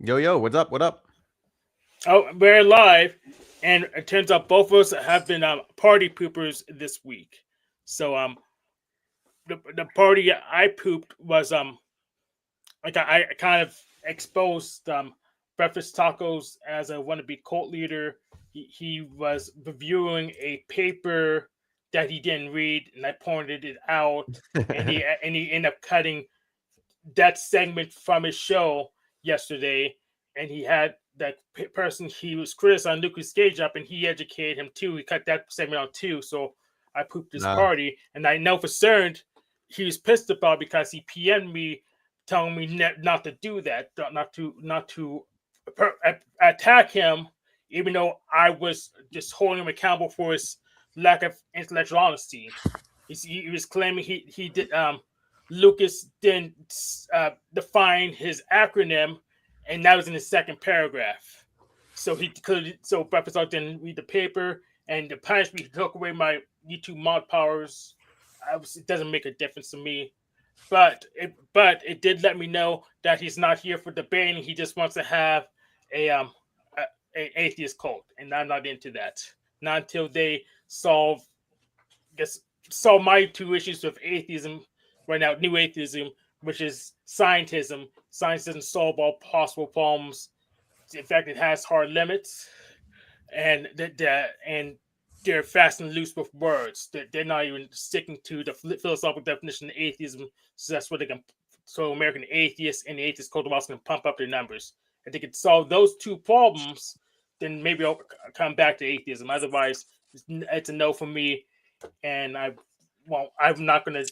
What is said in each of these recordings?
Yo, yo, what's up? What up? Oh, we're live, and it turns out both of us have been party poopers this week. So the party I pooped was like I kind of exposed breakfast tacos as a wannabe cult leader. He was reviewing a paper that he didn't read, and I pointed it out, and he ended up cutting that segment from his show yesterday, and he had that person he was criticizing Lucas Cage up, and he educated him too. He cut that segment out too. So I pooped his Nah. party, and I know for certain he was pissed about because he PM'd me telling me not to do that, not to attack him, even though I was just holding him accountable for his lack of intellectual honesty. He was claiming he did Lucas didn't define his acronym, and that was in the second paragraph. So Breakfast Talk didn't read the paper, and the punishment he took away my YouTube mod powers. It doesn't make a difference to me, but it did let me know that he's not here for debating. He just wants to have a atheist cult, and I'm not into that. Not until they guess solve my two issues with atheism right now, new atheism, which is scientism. Science doesn't solve all possible problems. In fact, it has hard limits, and and they're fast and loose with words. They're not even sticking to the philosophical definition of atheism. So that's what they can. So American atheists and the atheist culture can pump up their numbers. If they could solve those two problems, then maybe I'll come back to atheism. Otherwise, it's a no for me, and I'm not going to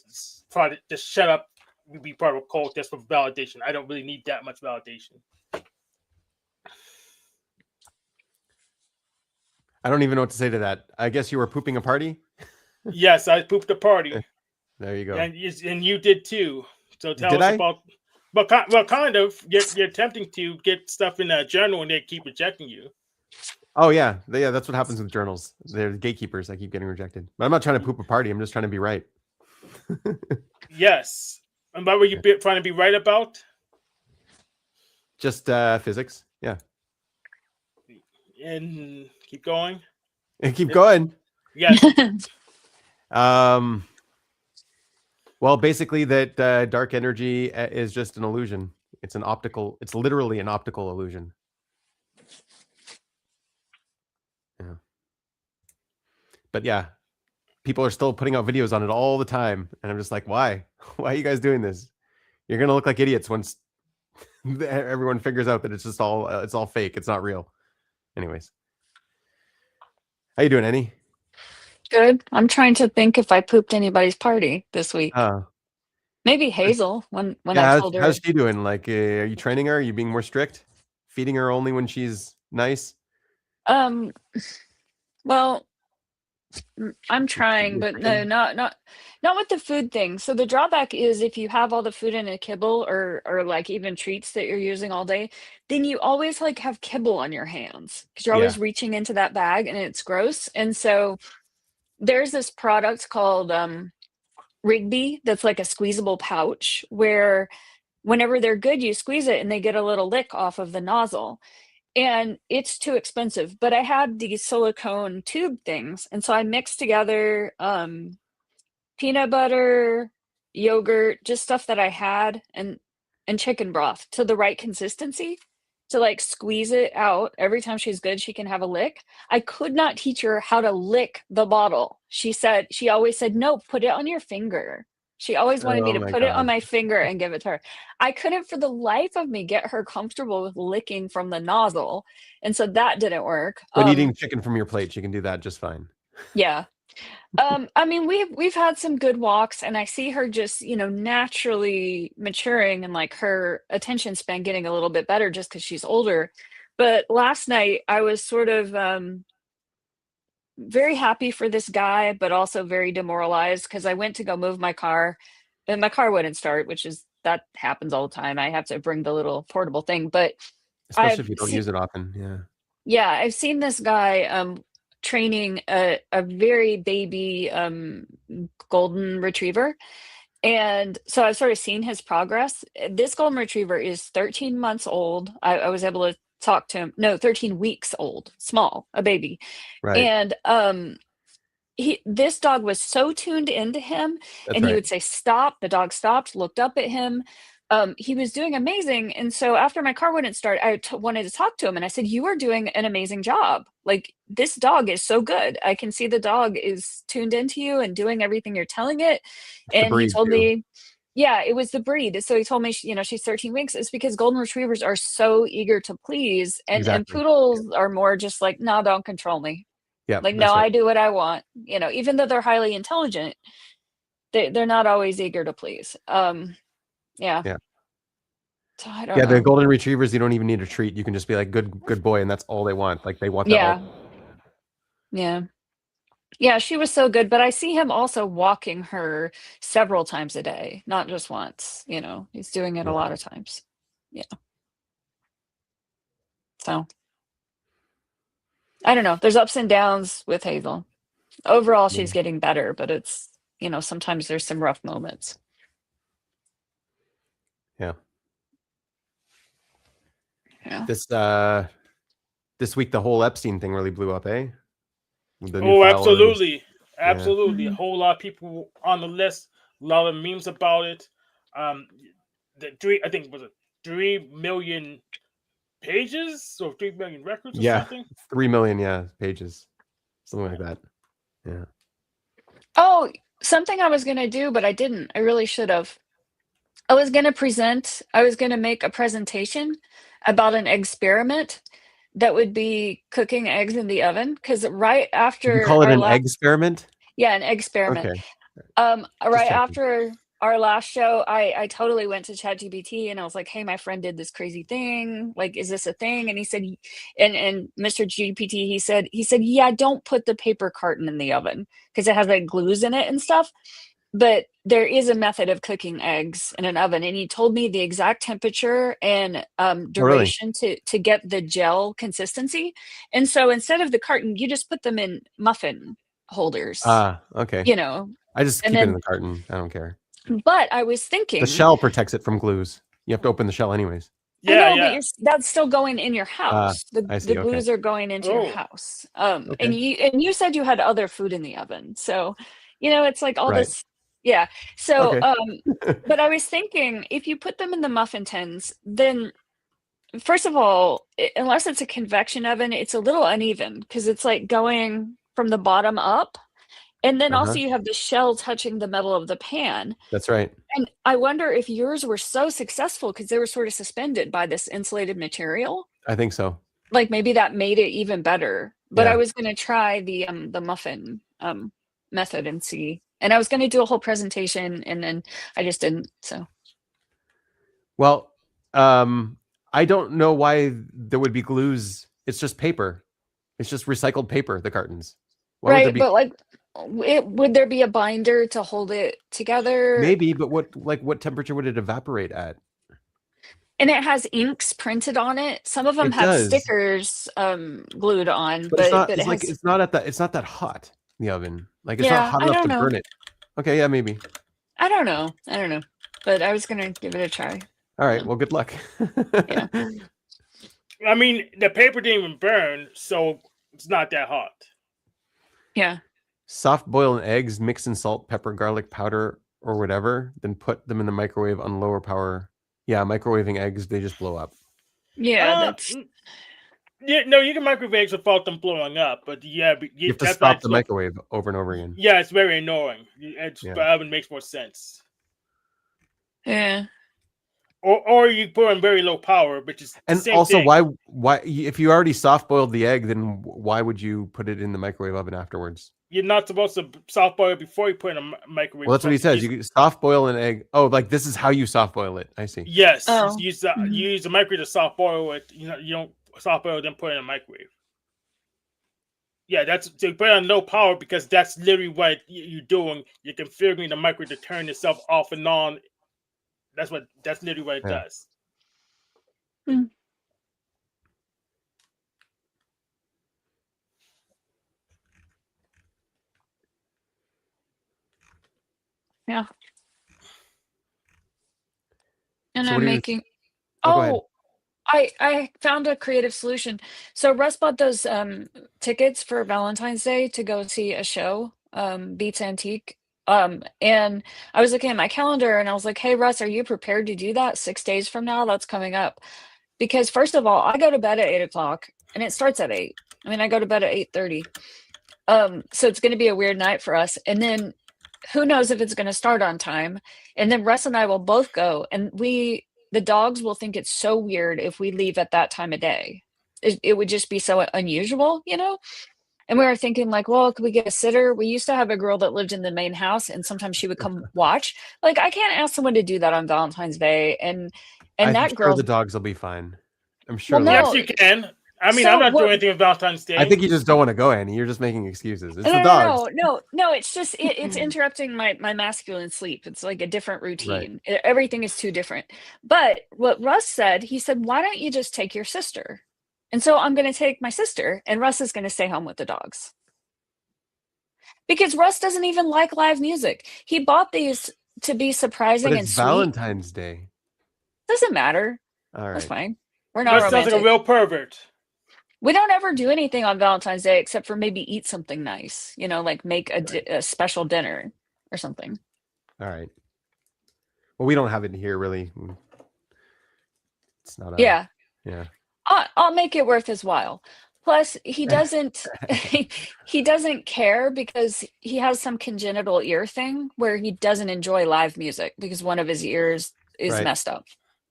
try to just shut up and be part of a cult just for validation. I don't really need that much validation. I don't even know what to say to that. I guess you were pooping a party? Yes, I pooped the party, There you go. and you did too. So tell Did us I? about. Well, kind of. You're attempting to get stuff in a journal, and they keep rejecting you. Oh, yeah. Yeah, that's what happens with journals. They're gatekeepers. I keep getting rejected. But I'm not trying to poop a party. I'm just trying to be right. Yes. And what were you trying to be right about? Just physics. Yeah. And keep going. And keep going. Yes. Well, basically that dark energy is just an illusion. It's literally an optical illusion. Yeah. But yeah, people are still putting out videos on it all the time. And I'm just like, why? Why are you guys doing this? You're going to look like idiots once everyone figures out that it's all fake. It's not real. Anyways. How you doing, Annie? Good. I'm trying to think if I pooped anybody's party this week. Maybe Hazel when I told her. How's she doing? Like, are you training her? Are you being more strict? Feeding her only when she's nice? Well, I'm trying, but no, not with the food thing. So the drawback is if you have all the food in a kibble or like even treats that you're using all day, then you always like have kibble on your hands because you're always reaching into that bag and it's gross. And so there's this product called Rigby that's like a squeezable pouch where whenever they're good, you squeeze it and they get a little lick off of the nozzle. And it's too expensive, but I had these silicone tube things, and so I mixed together peanut butter, yogurt, just stuff that I had, and chicken broth to the right consistency to like squeeze it out. Every time she's good, she can have a lick. I could not teach her how to lick the bottle. She always said, no, put it on your finger. She always wanted me to put it on my finger and give it to her. I couldn't for the life of me get her comfortable with licking from the nozzle. And so that didn't work. But eating chicken from your plate, she can do that just fine. Yeah. I mean, we've had some good walks, and I see her just, naturally maturing and like her attention span getting a little bit better just because she's older. But last night I was sort of very happy for this guy, but also very demoralized because I went to go move my car and my car wouldn't start, that happens all the time. I have to bring the little portable thing, but especially if you don't use it often. Yeah. Yeah. I've seen this guy training a very baby golden retriever. And so I've sort of seen his progress. This golden retriever is 13 months old. I was able to talk to him. No, 13 weeks old, small, a baby. Right. And this dog was so tuned into him, That's and he right. would say stop. The dog stopped, looked up at him. He was doing amazing. And so after my car wouldn't start, I wanted to talk to him, and I said, "You are doing an amazing job. Like, this dog is so good. I can see the dog is tuned into you and doing everything you're telling it." It's the And he breed told too. me, yeah, it was the breed. So he told me, she's 13 weeks. It's because golden retrievers are so eager to please, and Exactly. poodles are more just like, no, don't control me. Yeah, Like, no, that's right. I do what I want. Even though they're highly intelligent, they're not always eager to please. Yeah. Yeah. So I don't Yeah, the know. golden retrievers, you don't even need a treat. You can just be like, good boy, and that's all they want. Like they want that Yeah. all. Yeah. Yeah, she was so good, but I see him also walking her several times a day, not just once. He's doing it a Yeah. lot of times. Yeah. So I don't know. There's ups and downs with Hazel. Overall, Yeah. she's getting better, but it's, sometimes there's some rough moments. Yeah. Yeah. This week the whole Epstein thing really blew up, eh? With the new Oh, file release. absolutely, Yeah. absolutely. A Mhm. whole lot of people on the list. A lot of memes about it. Um, I think was it 3 million pages or 3 million records or Yeah. something. 3 million, pages. Something like that. Yeah. Oh, something I was gonna do, but I didn't. I really should have. I was gonna make a presentation about an experiment that would be cooking eggs in the oven. Because right Did you after call it our an last, egg experiment? yeah, an experiment. Okay. Just Right checking. after our last show, I totally went to ChatGPT and I was like, "Hey, my friend did this crazy thing. Like, is this a thing?" And he said, and Mr. GPT, he said, "Yeah, don't put the paper carton in the oven because it has like glues in it and stuff. But there is a method of cooking eggs in an oven." And he told me the exact temperature and Oh, really? duration to get the gel consistency. And so instead of the carton, you just put them in muffin holders, Ah, okay. you know, I just and keep it in then, the carton. I don't care. but I was The thinking, shell protects it from glues. You have to open the shell anyways. I Yeah, know, but yeah. that's still going in your house. The I the see. Okay. glues are going into your Oh, house. And Okay. you said you had other food in the oven. So, it's like all Right. this. Yeah. So, Okay. but I was thinking if you put them in the muffin tins, then first of all, unless it's a convection oven, it's a little uneven because it's like going from the bottom up. And then Uh-huh. also you have the shell touching the metal of the pan. That's right. And I wonder if yours were so successful because they were sort of suspended by this insulated material. I think so. Like, maybe that made it even better. But I Yeah. was gonna try the muffin, method and see. And I was gonna do a whole presentation, and then I just didn't, so Well, I don't know why there would be glues. It's just paper. It's just recycled paper, the cartons. Why would there right, be but, like, would there be a binder to hold it together? maybe, but what temperature would it evaporate at? And it has inks printed on it. Some of them It have does. stickers, glued on, But it's but not it it's like has. it's not that hot in the oven. Like it's not Yeah, hot I enough don't to know. burn it. Okay, yeah, maybe. I don't know. I don't know. But I was gonna give it a try. All right, Yeah. well, good luck. Yeah. I mean, the paper didn't even burn, so it's not that hot. Yeah. Soft boil eggs, mix in salt, pepper, garlic powder, or whatever, then put them in the microwave on lower power. Yeah, microwaving eggs, they just blow up. Yeah, that's Yeah, no, you can microwave eggs without them blowing up, but yeah, You have to that's why stop it's the so. microwave over and over again. Yeah, it's very annoying. Yeah. The oven makes more sense. yeah. Or you put on very low power, which is the And same also, thing. why if you already soft boiled the egg, then why would you put it in the microwave oven afterwards? You're not supposed to soft boil it before you put it in a microwave. Well, that's what he says. You soft boil an egg. Oh, like this is how you soft boil it. I see. Yes, Oh. you use the microwave to soft boil it. You don't soft boil it then put it in a microwave. Yeah, that's to put it on low power because that's literally what you're doing. You're configuring the microwave to turn itself off and on. That's literally what it Yeah. does. Hmm. Yeah. And So I'm what are you? making Oh, go ahead. oh, I found a creative solution. So Russ bought those tickets for Valentine's Day to go see a show, Beats Antique. And I was looking at my calendar and I was like, "Hey Russ, are you prepared to do that 6 days from now? That's coming up." Because first of all, I go to bed at 8 o'clock and it starts at 8. I mean, I go to bed at 8:30. So it's gonna be a weird night for us. And then who knows if it's gonna start on time. And then Russ and I will both go and the dogs will think it's so weird if we leave at that time of day. It would just be so unusual, you know? And we were thinking like, well, could we get a sitter? We used to have a girl that lived in the main house and sometimes she would come watch. Like I can't ask someone to do that on Valentine's Day. And I'm that sure the girl, dogs will be fine. I'm well, sure they'll. Yes, no. you can. I mean, I'm So not doing what anything on Valentine's Day. I think you just don't want to go, Annie. You're just making excuses. It's no, the no, dogs. no, no, no. It's just it's interrupting my masculine sleep. It's like a different Right. routine. Everything is too different. But what Russ said, he said, "Why don't you just take your sister?" And so I'm going to take my sister, and Russ is going to stay home with the dogs because Russ doesn't even like live music. He bought these to be But surprising and it's sweet. Valentine's Day. Doesn't matter. All That's right. fine. We're not Russ sounds like a romantic. real pervert. We don't ever do anything on Valentine's Day except for maybe eat something nice, like make Right. a special dinner or something. All right. Well, we don't have it here really. It's not a. Yeah. Yeah. I'll make it worth his while. Plus, he doesn't he doesn't care because he has some congenital ear thing where he doesn't enjoy live music because one of his ears is Right. messed up.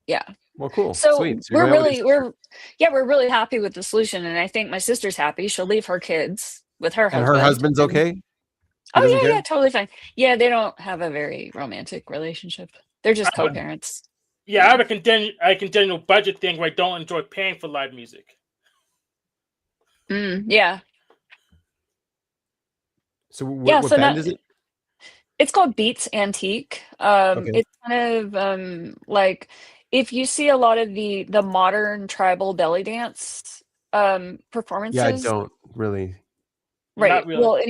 Yeah. Well, cool. So Sweet. So you're going out with your sister. we're really happy with the solution, and I think my sister's happy. She'll leave her kids with her And husband. her husband's and- okay. He Oh doesn't care. yeah, totally fine. Yeah, they don't have a very romantic relationship. They're just co-parents. Yeah, I have a congenital budget thing where I don't enjoy paying for live music. Yeah. So Yeah, what so band now is it? it's called Beats Antique. Okay. It's kind of like if you see a lot of the modern tribal belly dance Yeah, I performances, don't really. right? Not really. Well,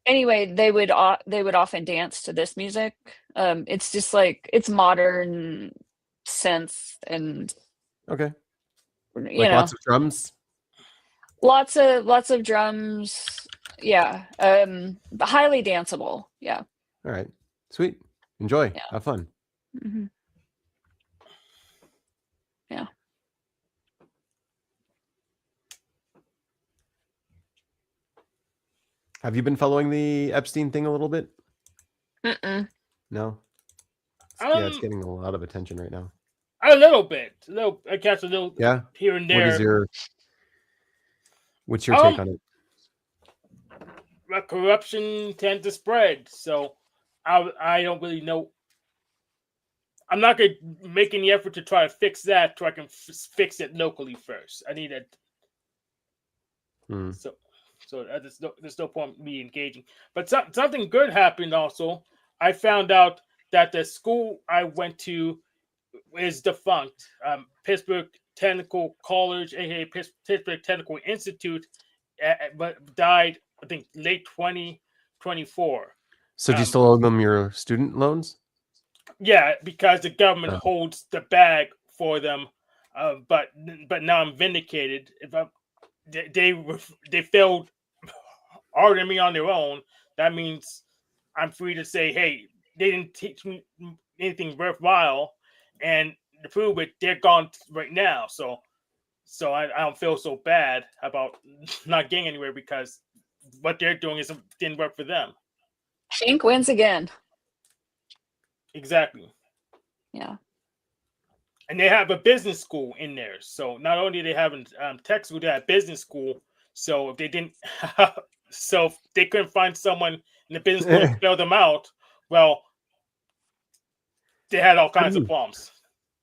anyway, they would often dance to this music. It's just like it's modern synth and Okay. you Like know lots of drums. lots of drums. Yeah, highly danceable. Yeah. All right. Sweet. Enjoy. Yeah. Have fun. hmm Yeah. Have you been following the Epstein thing a little bit? Mm-mm. No. Yeah, it's getting a lot of attention right now. A little bit. I catch a little Yeah. here and there. What's your take on it? Corruption tends to spread, so I don't really know. I'm not going to make any effort to try to fix that so I can fix it locally first. I need it. So there's no point in me engaging. But something good happened also. I found out that the school I went to is defunct. Pittsburgh Technical College, aka Pittsburgh Technical Institute, but died, I think, late 2024. So do you still owe them your student loans? Yeah, because the government holds the bag for them. But now I'm vindicated. They failed ordering me on their own, that means I'm free to say, hey, they didn't teach me anything worthwhile, and to prove it, they're gone right now. So I don't feel so bad about not getting anywhere because what they're doing didn't work for them. Hank wins again. Exactly. Yeah. And they have a business school in there. So not only they have tech school, they have business school. So if they didn't, so if they couldn't find someone in the business school to bail them out, well, they had all kinds of problems.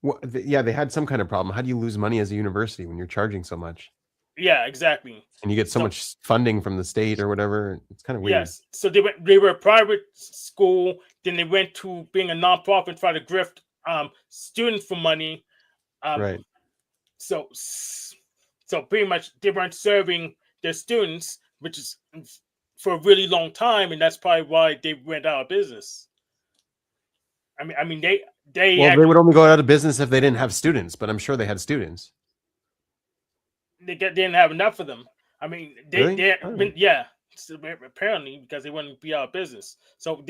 Well, yeah, they had some kind of problem. How do you lose money as a university when you're charging so much? Yeah, exactly. And you get so much funding from the state or whatever. It's kind of weird. Yes. So they were a private school. Then they went to being a nonprofit and try to grift students for money. Right. So pretty much they weren't serving their students, which is for a really long time, and that's probably why they went out of business. I mean they would only go out of business if they didn't have students, but I'm sure they had students. didn't have enough of them. I mean, Really? yeah. So apparently, because they wouldn't be out of business. So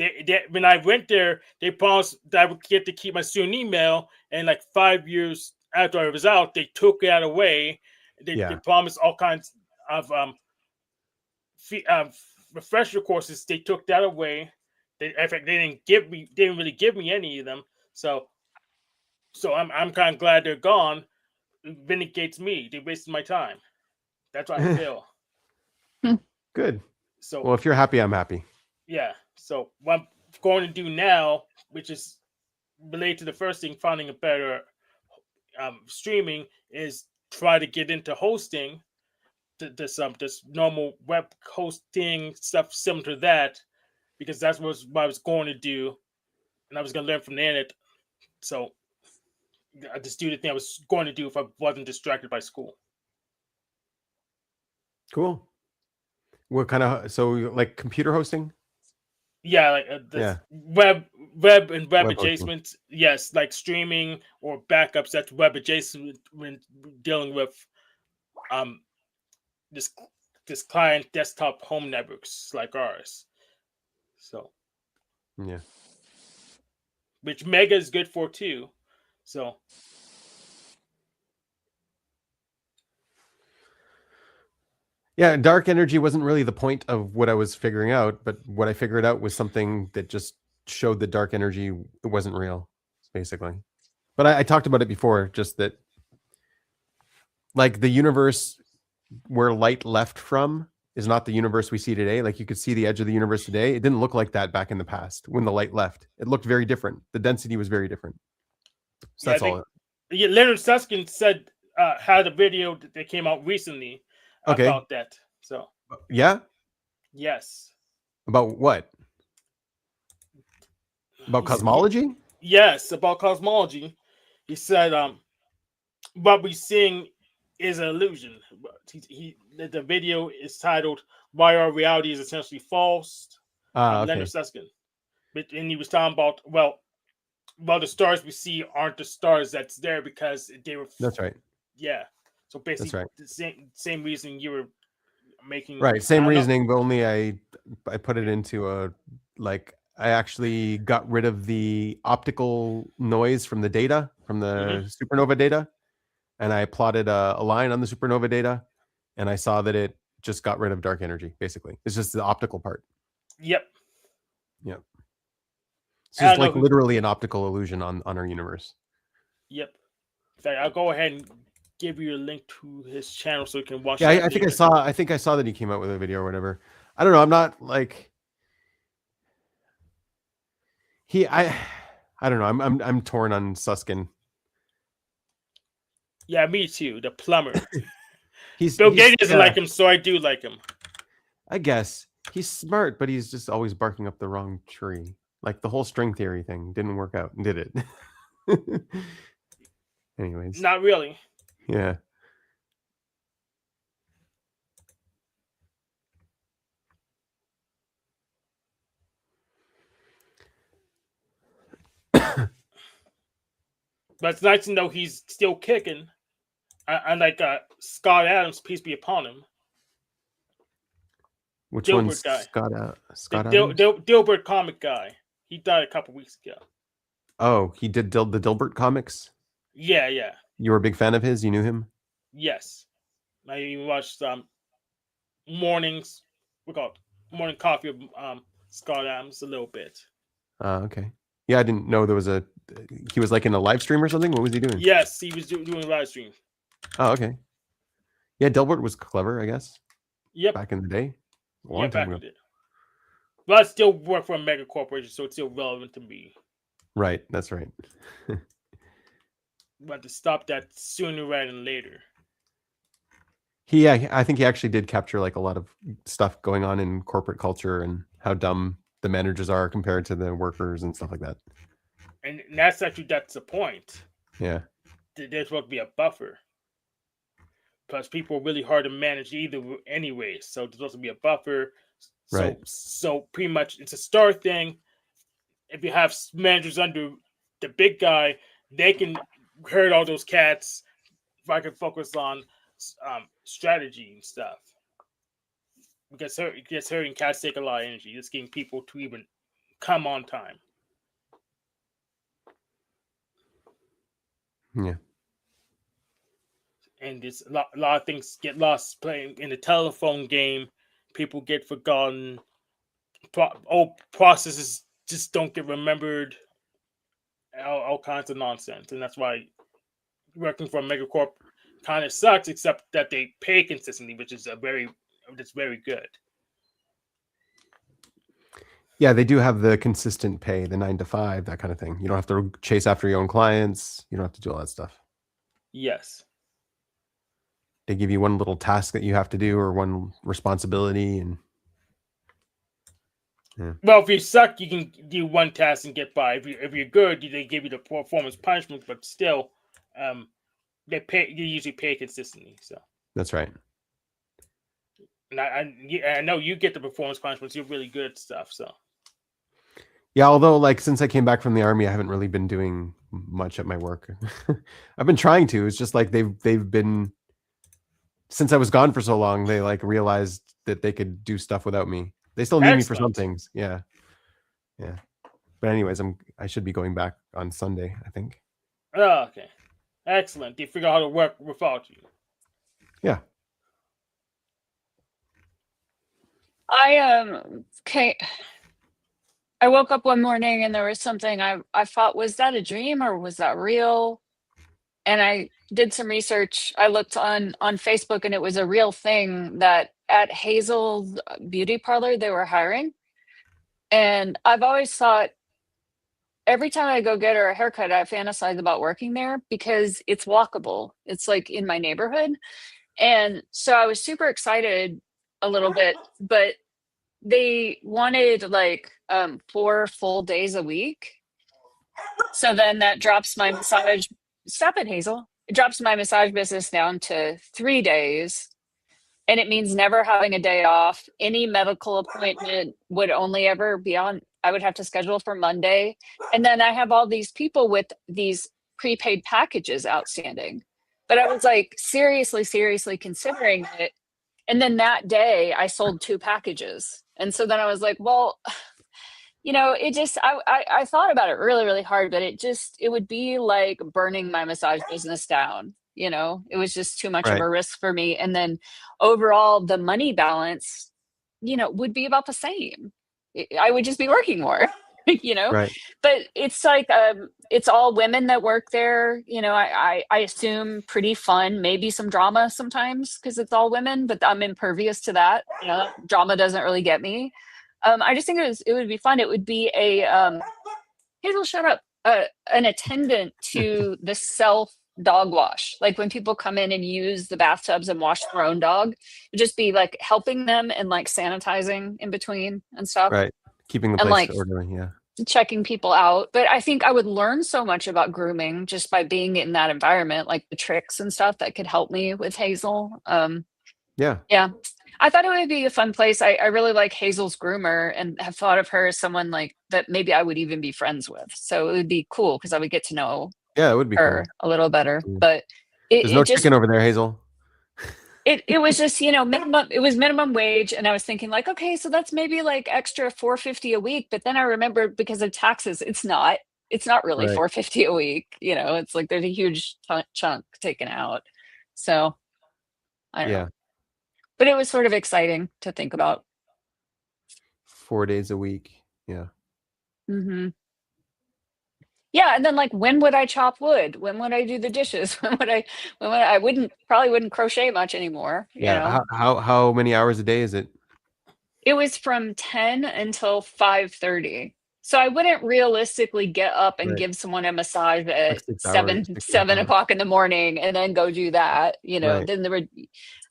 when I went there, they promised that I would get to keep my student email, and like 5 years after I was out, they took that away. They promised all kinds of refresher courses. They took that away. In fact, they didn't really give me any of them. So I'm kind of glad they're gone. It vindicates me. They wasted my time. That's how I feel. Good. So, well, if you're happy, I'm happy. Yeah. So what I'm going to do now, which is related to the first thing, finding a better streaming, is try to get into hosting. This normal web hosting stuff similar to that, because that's what I was going to do, and I was going to learn from the internet. So I just do the thing I was going to do if I wasn't distracted by school. Cool. What kind of, so like computer hosting? Yeah, like web and web adjacent. Hosting. Yes, like streaming or backups. That's web adjacent when dealing with this client desktop home networks like ours. So yeah, which Mega is good for too. So yeah, dark energy wasn't really the point of what I was figuring out, but what I figured out was something that just showed that dark energy, it wasn't real, basically. But I talked about it before, just that like the universe where light left from is not the universe we see today. Like you could see the edge of the universe today. It didn't look like that back in the past when the light left. It looked very different. The density was very different. So that's all. Yeah, Leonard Susskind said had a video that came out recently about that. So yeah, yes. About what? About cosmology? Yes, about cosmology. He said what we're seeing is an illusion. The video is titled "Why Our Reality Is Essentially False." Leonard Susskind, and he was talking about the stars we see aren't the stars that's there because they were. That's right. Yeah. So basically, the same reason you were making. Right. Same reasoning, but only I put it into a like. I actually got rid of the optical noise from the data, from the supernova data, and I plotted a line on the supernova data, and I saw that it just got rid of dark energy, basically. It's just the optical part. Yep. Yep. It's just like literally an optical illusion on our universe. Yep. In fact, I'll go ahead and give you a link to his channel so you can watch. Yeah, I think I saw that he came out with a video or whatever. I don't know. I'm not like I don't know. I'm torn on Susskind. Yeah, me too. The plumber. Bill Gates doesn't like him, so I do like him. I guess he's smart, but he's just always barking up the wrong tree. Like the whole string theory thing didn't work out, did it? Anyways, not really. Yeah. But it's nice to know he's still kicking. Unlike Scott Adams, peace be upon him. Which Dilbert one's guy? Scott Adams? Dilbert comic guy. He died a couple weeks ago. Oh, he did the Dilbert comics? Yeah. You were a big fan of his? You knew him? Yes. I even watched morning coffee of Scott Adams a little bit. Okay. Yeah, I didn't know there was he was like in a live stream or something. What was he doing? Yes, he was doing a live stream. Oh, okay. Yeah, Dilbert was clever, I guess. Yep. Back in the day. A long time ago. But I still work for a mega corporation, so it's still relevant to me. Right, that's right. But to stop that sooner rather than later. I think he actually did capture like a lot of stuff going on in corporate culture and how dumb the managers are compared to the workers and stuff like that. And that's the point. Yeah. There's supposed to be a buffer. Plus, people are really hard to manage either anyway. So there's supposed to be a buffer. So pretty much it's a star thing. If you have managers under the big guy, they can herd all those cats. If I can focus on strategy and stuff, because herding cats take a lot of energy. Just getting people to even come on time. Yeah. And there's a lot of things get lost playing in the telephone game. People get forgotten. Old processes just don't get remembered. All kinds of nonsense, and that's why working for a megacorp kind of sucks. Except that they pay consistently, which is very good. Yeah, they do have the consistent pay, the 9 to 5, that kind of thing. You don't have to chase after your own clients. You don't have to do all that stuff. Yes. They give you one little task that you have to do or one responsibility, and well, if you suck, you can do one task and get by. If you're good, they give you the performance punishment, but still, they usually pay consistently. So that's right. And I know you get the performance punishments. You're really good at stuff. So yeah, although like since I came back from the army, I haven't really been doing much at my work. I've been trying to. It's just like they've been, since I was gone for so long, they like realized that they could do stuff without me. They still need me for some things. Yeah. But anyways, I should be going back on Sunday, I think. Oh, okay. Excellent. You figure out how to work without you. Yeah. Okay. I woke up one morning and there was something I thought, was that a dream or was that real? And I did some research. I looked on Facebook and it was a real thing that at Hazel's beauty parlor, they were hiring. And I've always thought, every time I go get her a haircut, I fantasize about working there because it's walkable. It's like in my neighborhood. And so I was super excited a little bit, but they wanted like 4 full days a week. So then that drops my massage. Stop it, Hazel. It drops my massage business down to 3 days. And it means never having a day off. Any medical appointment would only ever be on, I would have to schedule for Monday. And then I have all these people with these prepaid packages outstanding. But I was like, seriously considering it. And then that day I sold 2 packages. And so then I was like, well, it just, I thought about it really hard, but it would be like burning my massage business down. It was just too much of a risk for me. And then overall, the money balance, would be about the same. I would just be working more, Right. But it's like, it's all women that work there. I assume pretty fun, maybe some drama sometimes because it's all women, but I'm impervious to that. Drama doesn't really get me. I just think it would be fun. It would be Hazel, shut up. An attendant to the self dog wash. Like when people come in and use the bathtubs and wash their own dog, it'd just be like helping them and like sanitizing in between and stuff. Right. Keeping the place like orderly. Yeah. Checking people out. But I think I would learn so much about grooming just by being in that environment, like the tricks and stuff that could help me with Hazel. Yeah. I thought it would be a fun place. I really like Hazel's groomer and have thought of her as someone like that maybe I would even be friends with. So it would be cool because I would get to know it would be her cool. a little better. But there's no chicken over there, Hazel. It was just, minimum, it was minimum wage. And I was thinking like, okay, so that's maybe like extra $4.50 a week. But then I remembered because of taxes, it's not really $4.50 a week. It's like there's a huge chunk taken out. So I don't know. But it was sort of exciting to think about. 4 days a week. Yeah. Mm-hmm. Yeah, and then like, when would I chop wood? When would I do the dishes? I probably wouldn't crochet much anymore. How many hours a day is it? It was from 10 until 5:30. So I wouldn't realistically get up and give someone a massage at like 7 o'clock in the morning and then go do that. Then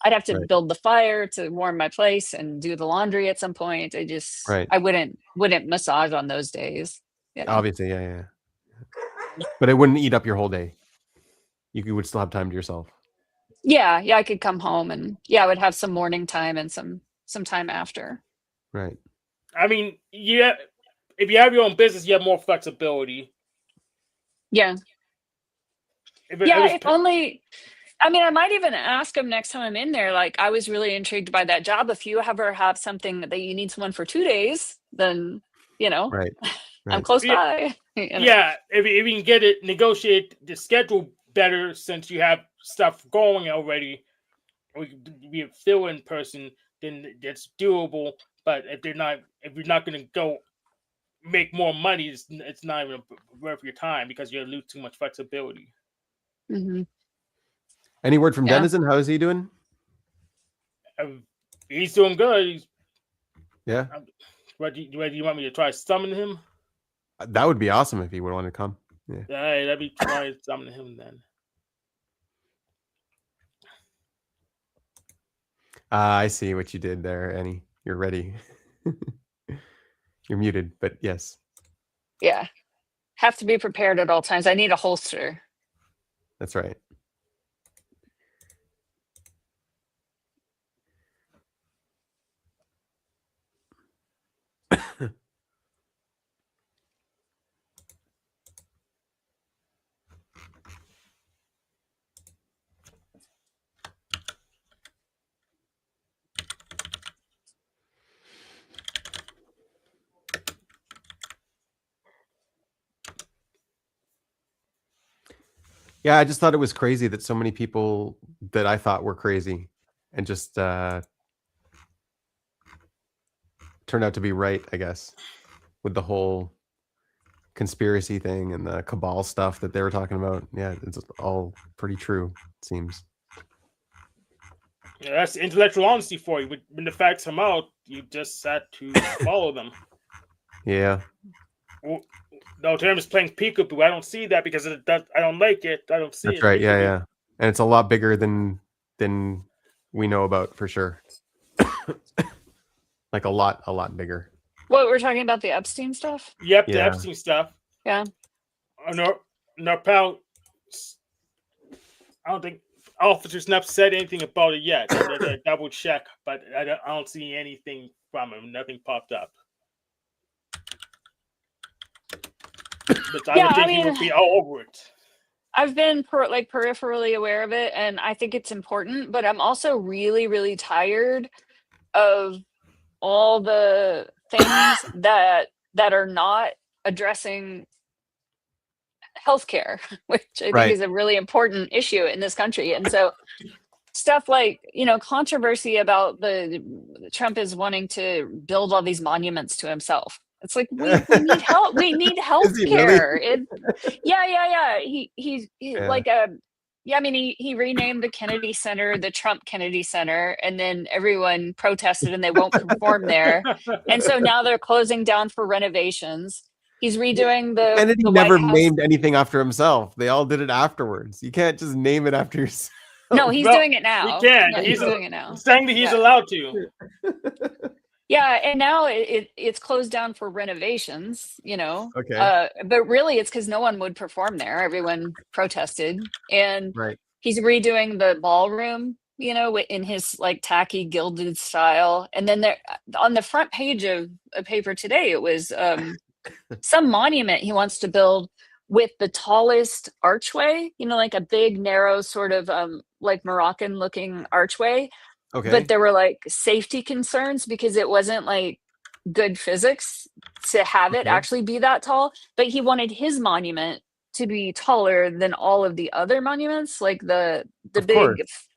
I'd have to build the fire to warm my place and do the laundry at some point. I wouldn't massage on those days. Obviously, yeah. But it wouldn't eat up your whole day. You would still have time to yourself. Yeah, I could come home and I would have some morning time and some time after. I mean, if you have your own business, you have more flexibility. Yeah. If it, Yeah, it was, if only. I mean, I might even ask him next time I'm in there. Like, I was really intrigued by that job. If you ever have something that you need someone for 2 days, then Right. I'm Right. close Yeah. by. Yeah, if you can get it, negotiate the schedule better since you have stuff going already, or you can be a fill-in person, then it's doable. But if you're not going to go make more money, it's not even worth your time because you lose too much flexibility. Mhm. Any word from Yeah. Denizen? How is he doing? He's doing good. Yeah, What do you want me to try to summon him? that would be awesome if he would want to come. Yeah. All right, let me try to summon him then. I see what you did there, Annie. You're ready. You're muted, but yes, Yeah. Have to be prepared at all times. I need a holster. that's right. Yeah, I just thought it was crazy that so many people that I thought were crazy and just turned out to be right, I guess, with the whole conspiracy thing and the cabal stuff that they were talking about. Yeah, it's all pretty true, it seems. Yeah, that's intellectual honesty for you. When the facts come out, you just had to follow them. Yeah. Well, no, term is playing peekaboo. I don't see that because I don't like it. I don't see That's it. right. Yeah, Peekaboo. yeah. And it's a lot bigger than we know about for sure. Like a lot bigger. What, we're talking about the Epstein stuff? Yep, the Yeah. Epstein stuff. Yeah. Norpal, I don't think Officer Snap said anything about it yet. I double check, but I don't see anything from him. Nothing popped up. But I would think he would be all over it. I've been peripherally aware of it, and I think it's important, but I'm also really, really tired of all the things that are not addressing healthcare, which I think Right. is a really important issue in this country. And so stuff like, controversy about the Trump is wanting to build all these monuments to himself. It's like, we need help. We need health Is he really? care. Yeah. He's Yeah. like he renamed the Kennedy Center the Trump Kennedy Center, and then everyone protested and they won't perform there. And so now they're closing down for renovations. He's redoing Kennedy the never White House. named anything after himself. They all did it afterwards. You can't just name it after yourself. No, he's doing it now. He can. Yeah, He's doing it now. Saying that he's allowed to. Yeah, and now it's closed down for renovations, Okay. but really it's because no one would perform there. Everyone protested, and Right. he's redoing the ballroom, in his like tacky gilded style. And then there, on the front page of a paper today, it was some monument he wants to build with the tallest archway, like a big narrow sort of like Moroccan looking archway. Okay. But there were like safety concerns because it wasn't like good physics to have it Okay. actually be that tall. But he wanted his monument to be taller than all of the other monuments, like the Of big course.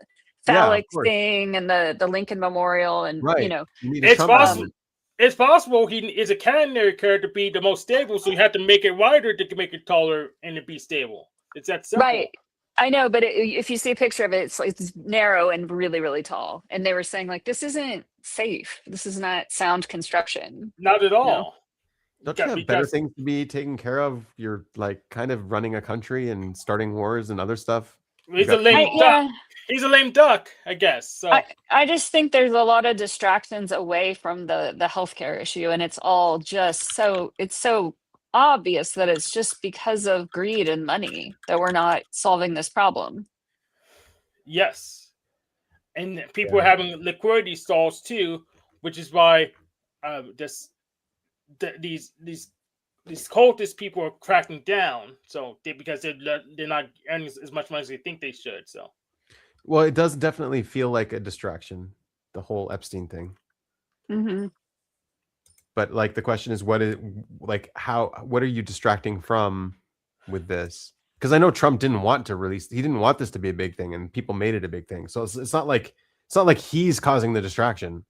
phallic course. thing and the Lincoln Memorial, and Right. You need a It's Trump possible. monument. It's possible he is a canonary character to be the most stable, so you have to make it wider to make it taller and to be stable. It's that simple. right. I know, but if you see a picture of it, it's narrow and really, really tall. And they were saying like, this isn't safe. This is not sound construction. Not at all. Don't you have better things to be taking care of? You're like kind of running a country and starting wars and other stuff. He's a lame duck. He's a lame duck, I guess. So I just think there's a lot of distractions away from the healthcare issue, and it's all just it's so obvious that it's just because of greed and money that we're not solving this problem. Yes, and people are having liquidity stalls too, which is why these these cultist people are cracking down. So because they're not earning as much money as they think they should. So Well, it does definitely feel like a distraction, the whole Epstein thing. Mm-hmm. But like the question is, what are you distracting from with this? Because I know Trump didn't want to release, he didn't want this to be a big thing, and people made it a big thing. So it's not like he's causing the distraction.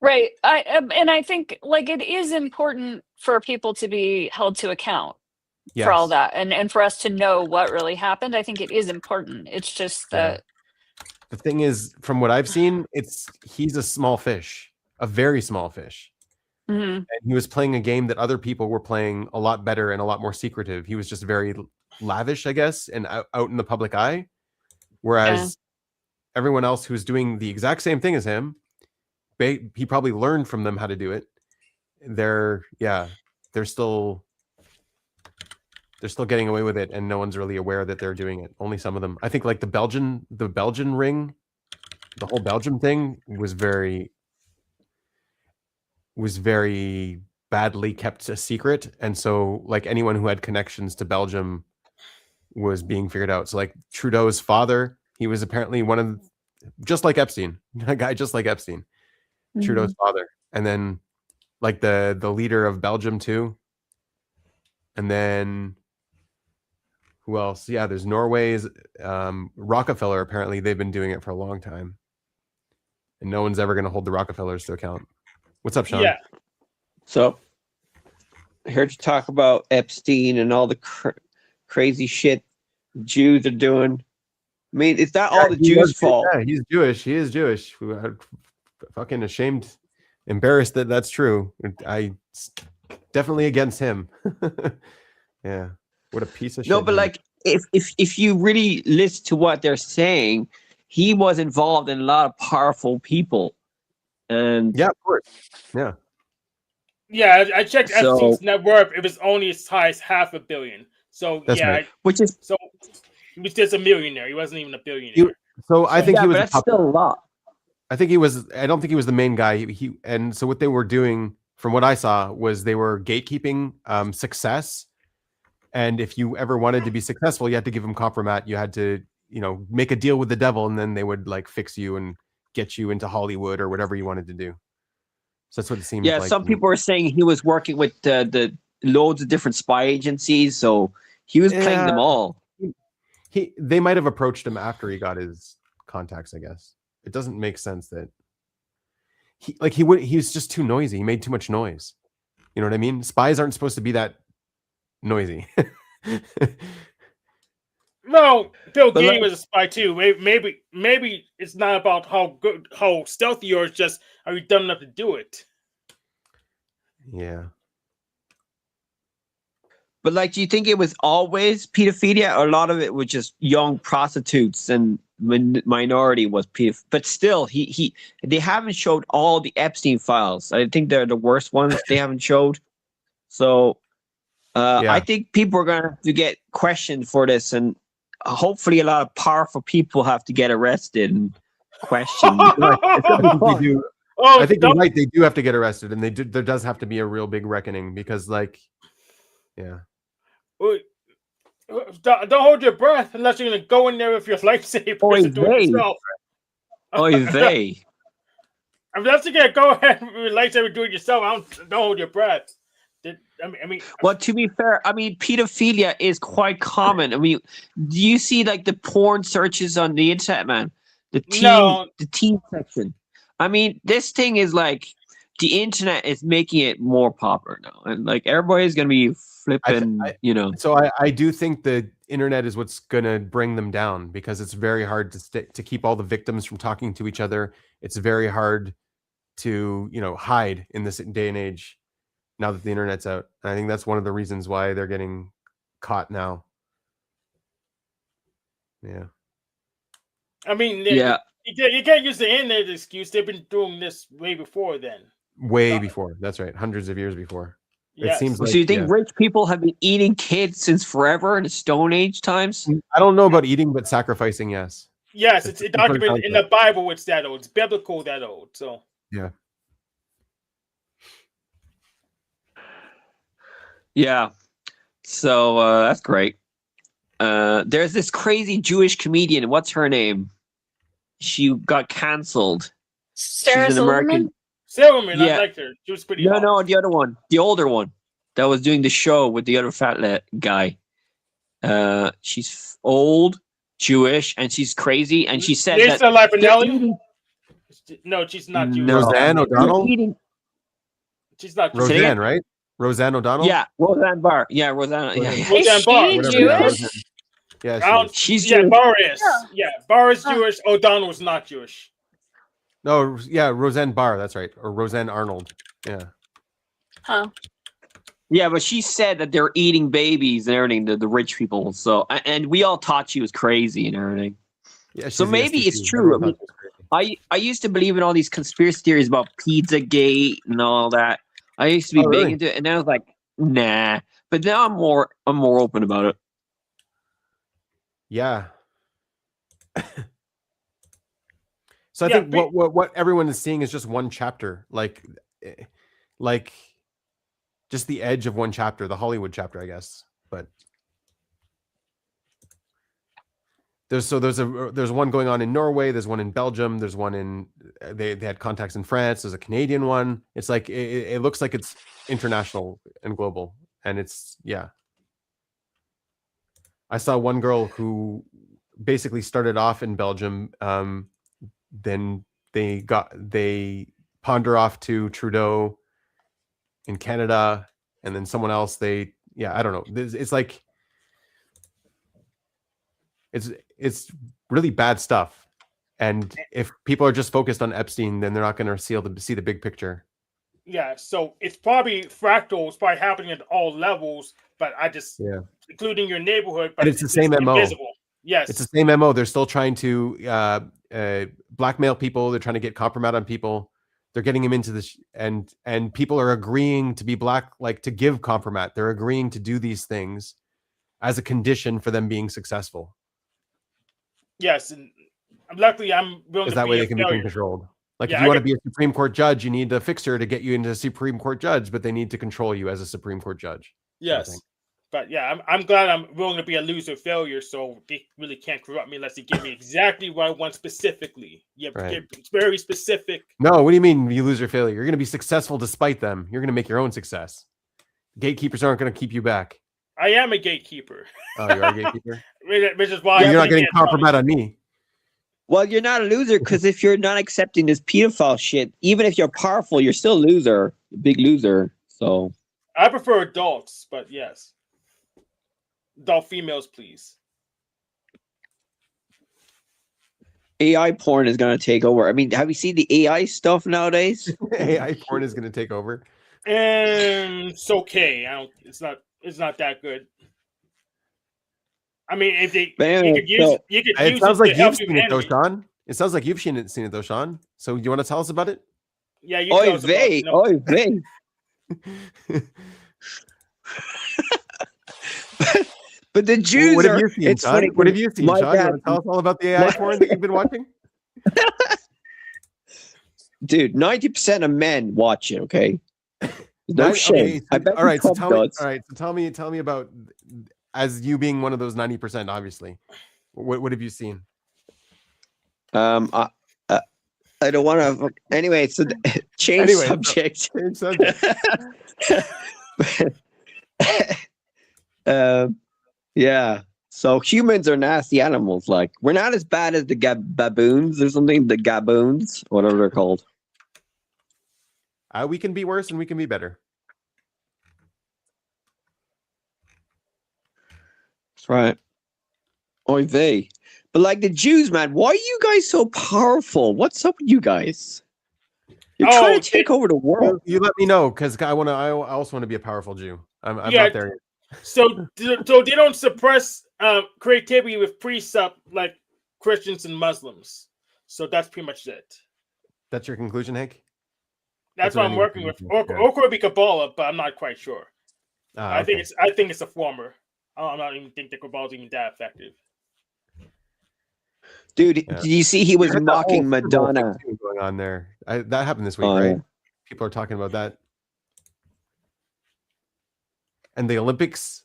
Right. I think like it is important for people to be held to account for all Yes. that, and for us to know what really happened. I think it is important. It's just Yeah. that The thing is, from what I've seen, he's a small fish, a very small fish. Mhm. And he was playing a game that other people were playing a lot better and a lot more secretive. He was just very lavish, I guess, and out in the public eye. Whereas everyone else who's doing the exact same thing as him, he probably learned from them how to do it. They're still getting away with it, and no one's really aware that they're doing it. Only some of them. I think like the Belgian ring, the whole Belgium thing was very badly kept a secret, and so like anyone who had connections to Belgium was being figured out. So like Trudeau's father, he was apparently one of, just like Epstein, a guy just like Epstein, Trudeau's father, and then like the leader of Belgium too, and then who else? Yeah, there's Norway's Rockefeller. Apparently, they've been doing it for a long time, and no one's ever going to hold the Rockefellers to account. What's up, Sean? yeah, So I heard you talk about Epstein and all the crazy shit Jews are doing. I mean, is that all the Jews' fault? Yeah, he's Jewish. He is Jewish. Fucking ashamed, embarrassed that that's true. I definitely against him. Yeah, what a piece of shit. No, but like if you really listen to what they're saying, he was involved in a lot of powerful people, and yeah, of course, yeah. Yeah, I checked So- Epstein's net worth. It was only as high as $500 million. So That's yeah, right. which is so he was just a millionaire. He wasn't even a billionaire. So I think yeah, he but was. that's still a lot. I think he was. I don't think he was the main guy. And so what they were doing, from what I saw, was they were gatekeeping success. And if you ever wanted to be successful, you had to give them compromat. You had to, make a deal with the devil, and then they would like fix you and get you into Hollywood or whatever you wanted to do. So that's what it seems Yeah, like. some people are saying he was working with the loads of different spy agencies, so he was playing them all. They might have approached him after he got his contacts, I guess. It doesn't make sense that he was just too noisy. He made too much noise. You know what I mean? Spies aren't supposed to be that noisy. No, Bill But Gates like- was a spy too. Maybe it's not about how stealthy you are. It's just, are you dumb enough to do it? Yeah. But like, do you think it was always pedophilia, or a lot of it was just young prostitutes and minority was pedophilia? But still, they haven't showed all the Epstein files. I think they're the worst ones they haven't showed. So I think people are going to have to get questioned for this, and hopefully a lot of powerful people have to get arrested and questioned. They do. Oh, I think you're right. They do have to get arrested, and there does have to be a real big reckoning, because yeah. Don't hold your breath unless you're gonna go in there with your lightsaber and do it yourself. Oy vey. Unless you're gonna go ahead with your lightsaber and do it yourself, don't hold your breath. I mean, Well, to be fair, I mean, pedophilia is quite common. I mean, do you see like the porn searches on the internet, man? The teen section. I mean, this thing is like the internet is making it more popular now, and like everybody's gonna be flipping, So I do think the internet is what's gonna bring them down, because it's very hard to keep all the victims from talking to each other. It's very hard to hide in this day and age, now that the internet's out. And I think that's one of the reasons why they're getting caught now. Yeah. I mean, yeah. You can't use the internet excuse. They've been doing this way before then. Way before. That's right. Hundreds of years before. Yes. It seems like. So you think rich people have been eating kids since forever in the Stone Age times? I don't know about eating, but sacrificing, yes. Yes, it's documented in the Bible. It's that old. It's biblical that old. So yeah. Yeah. So that's great. There's this crazy Jewish comedian. What's her name? She got canceled. Sarah She's an Silverman? American. Silverman, I Yeah. liked her. She was pretty No, hot. no, the other one, the older one, that was doing the show with the other guy. She's old, Jewish, and she's crazy. And she said Lisa that they're Lampanelli? eating- No, she's not Jewish. No. Roseanne they're O'Donnell. eating- She's not Jewish. Say again? Roseanne, right? Roseanne O'Donnell. Yeah, Roseanne Barr. Yeah, Roseanne. Yeah, yeah. Roseanne Is Barr. she Whatever, yeah, Jewish? Roseanne. Yeah, I she don't- is. She's yeah, Jewish. Barr is. Yeah. Yeah, Barr is Huh. Jewish. O'Donnell is not Jewish. No, yeah, Roseanne Barr. That's right, or Roseanne Arnold. Yeah. Huh. Yeah, but she said that they're eating babies and everything, the rich people. So, and we all thought she was crazy and everything. Yeah. So she's the maybe STP. it's true. Everyone I mean, thought she was crazy. I used to believe in all these conspiracy theories about Pizzagate and all that. I used to be Oh, big really? into it, and then I was like, nah. But now I'm more open about it. Yeah. So I Yeah, think what everyone is seeing is just one chapter, like just the edge of one chapter, the Hollywood chapter, I guess. But there's one going on in Norway, there's one in Belgium, there's one in they had contacts in France, there's a Canadian one. It's like it looks like it's international and global, and it's I saw one girl who basically started off in Belgium. Then they pawned her off to Trudeau in Canada, and then someone else. I don't know. It's like it's really bad stuff. And if people are just focused on Epstein, then they're not going to see the big picture. Yeah, so it's probably fractal. It's probably happening at all levels, but including your neighborhood. But And it's the same MO. Invisible. Yes, It's the same MO. They're still trying to blackmail people. They're trying to get compromise on people. They're getting them into this, and people are agreeing to be to give compromise. They're agreeing to do these things as a condition for them being successful. Yes, and luckily I'm willing Because to that be way a they can failure. become controlled. Like Yeah, if you want to be a Supreme Court judge, you need a fixer to get you into a Supreme Court judge, but they need to control you as a Supreme Court judge. Yes, but yeah, I'm glad I'm willing to be a loser failure, so they really can't corrupt me unless they give me exactly what I want specifically. Yeah, Right. it's very specific. No, what do you mean you lose or failure? You're going to be successful despite them. You're going to make your own success. Gatekeepers aren't going to keep you back. I am a gatekeeper. Oh, you are a gatekeeper? Which is why You're not getting compromise on me. Well, you're not a loser because if you're not accepting this pedophile shit, even if you're powerful, you're still a loser, a big loser. So I prefer adults, but yes. Adult females, please. AI porn is going to take over. I mean, have you seen the AI stuff nowadays? AI porn is going to take over. And it's okay. It's not that good. I mean, if they But anyway, you could It use sounds it like to help you've you seen it though, animate. Sean. It sounds like you've seen it though, Sean. So you want to tell us about it? Yeah, you tell Oy us about vey, it. No, oy vey. But the Jews What have are. you seen, It's Sean? funny. What have you seen, my Sean? You dad- want to tell us all about the AI my- porn that you've been watching? Dude, 90% of men watch it. Okay, no Okay, shame. so- I bet all right, so Trump tell me. does. All right, so tell me about, as you being one of those 90%. Obviously, what have you seen? I don't want to. Anyway, so change Anyway, so- subject. Change subject. Yeah. So humans are nasty animals. Like we're not as bad as the baboons or something. The gaboons, whatever they're called. We can be worse and we can be better. That's right. Oy vey. But like the Jews, man, why are you guys so powerful? What's up with you guys? You're Oh, trying to take over the world. You let me know, because I also want to be a powerful Jew. I'm Yeah. not there yet. So they don't suppress creativity with precept like Christians and Muslims. So that's pretty much it. That's your conclusion, Hank? That's what what I I'm need working to with. do. Or Yeah. could be Kabbalah, but I'm not quite sure. I think Okay. it's a former. I'm not even think the Kabbalah is even that effective. Dude, Yeah. did you see he was There's a mocking whole Super Bowl Madonna? thing going on there. That happened this week, Oh, right? yeah. People are talking about that. And the Olympics,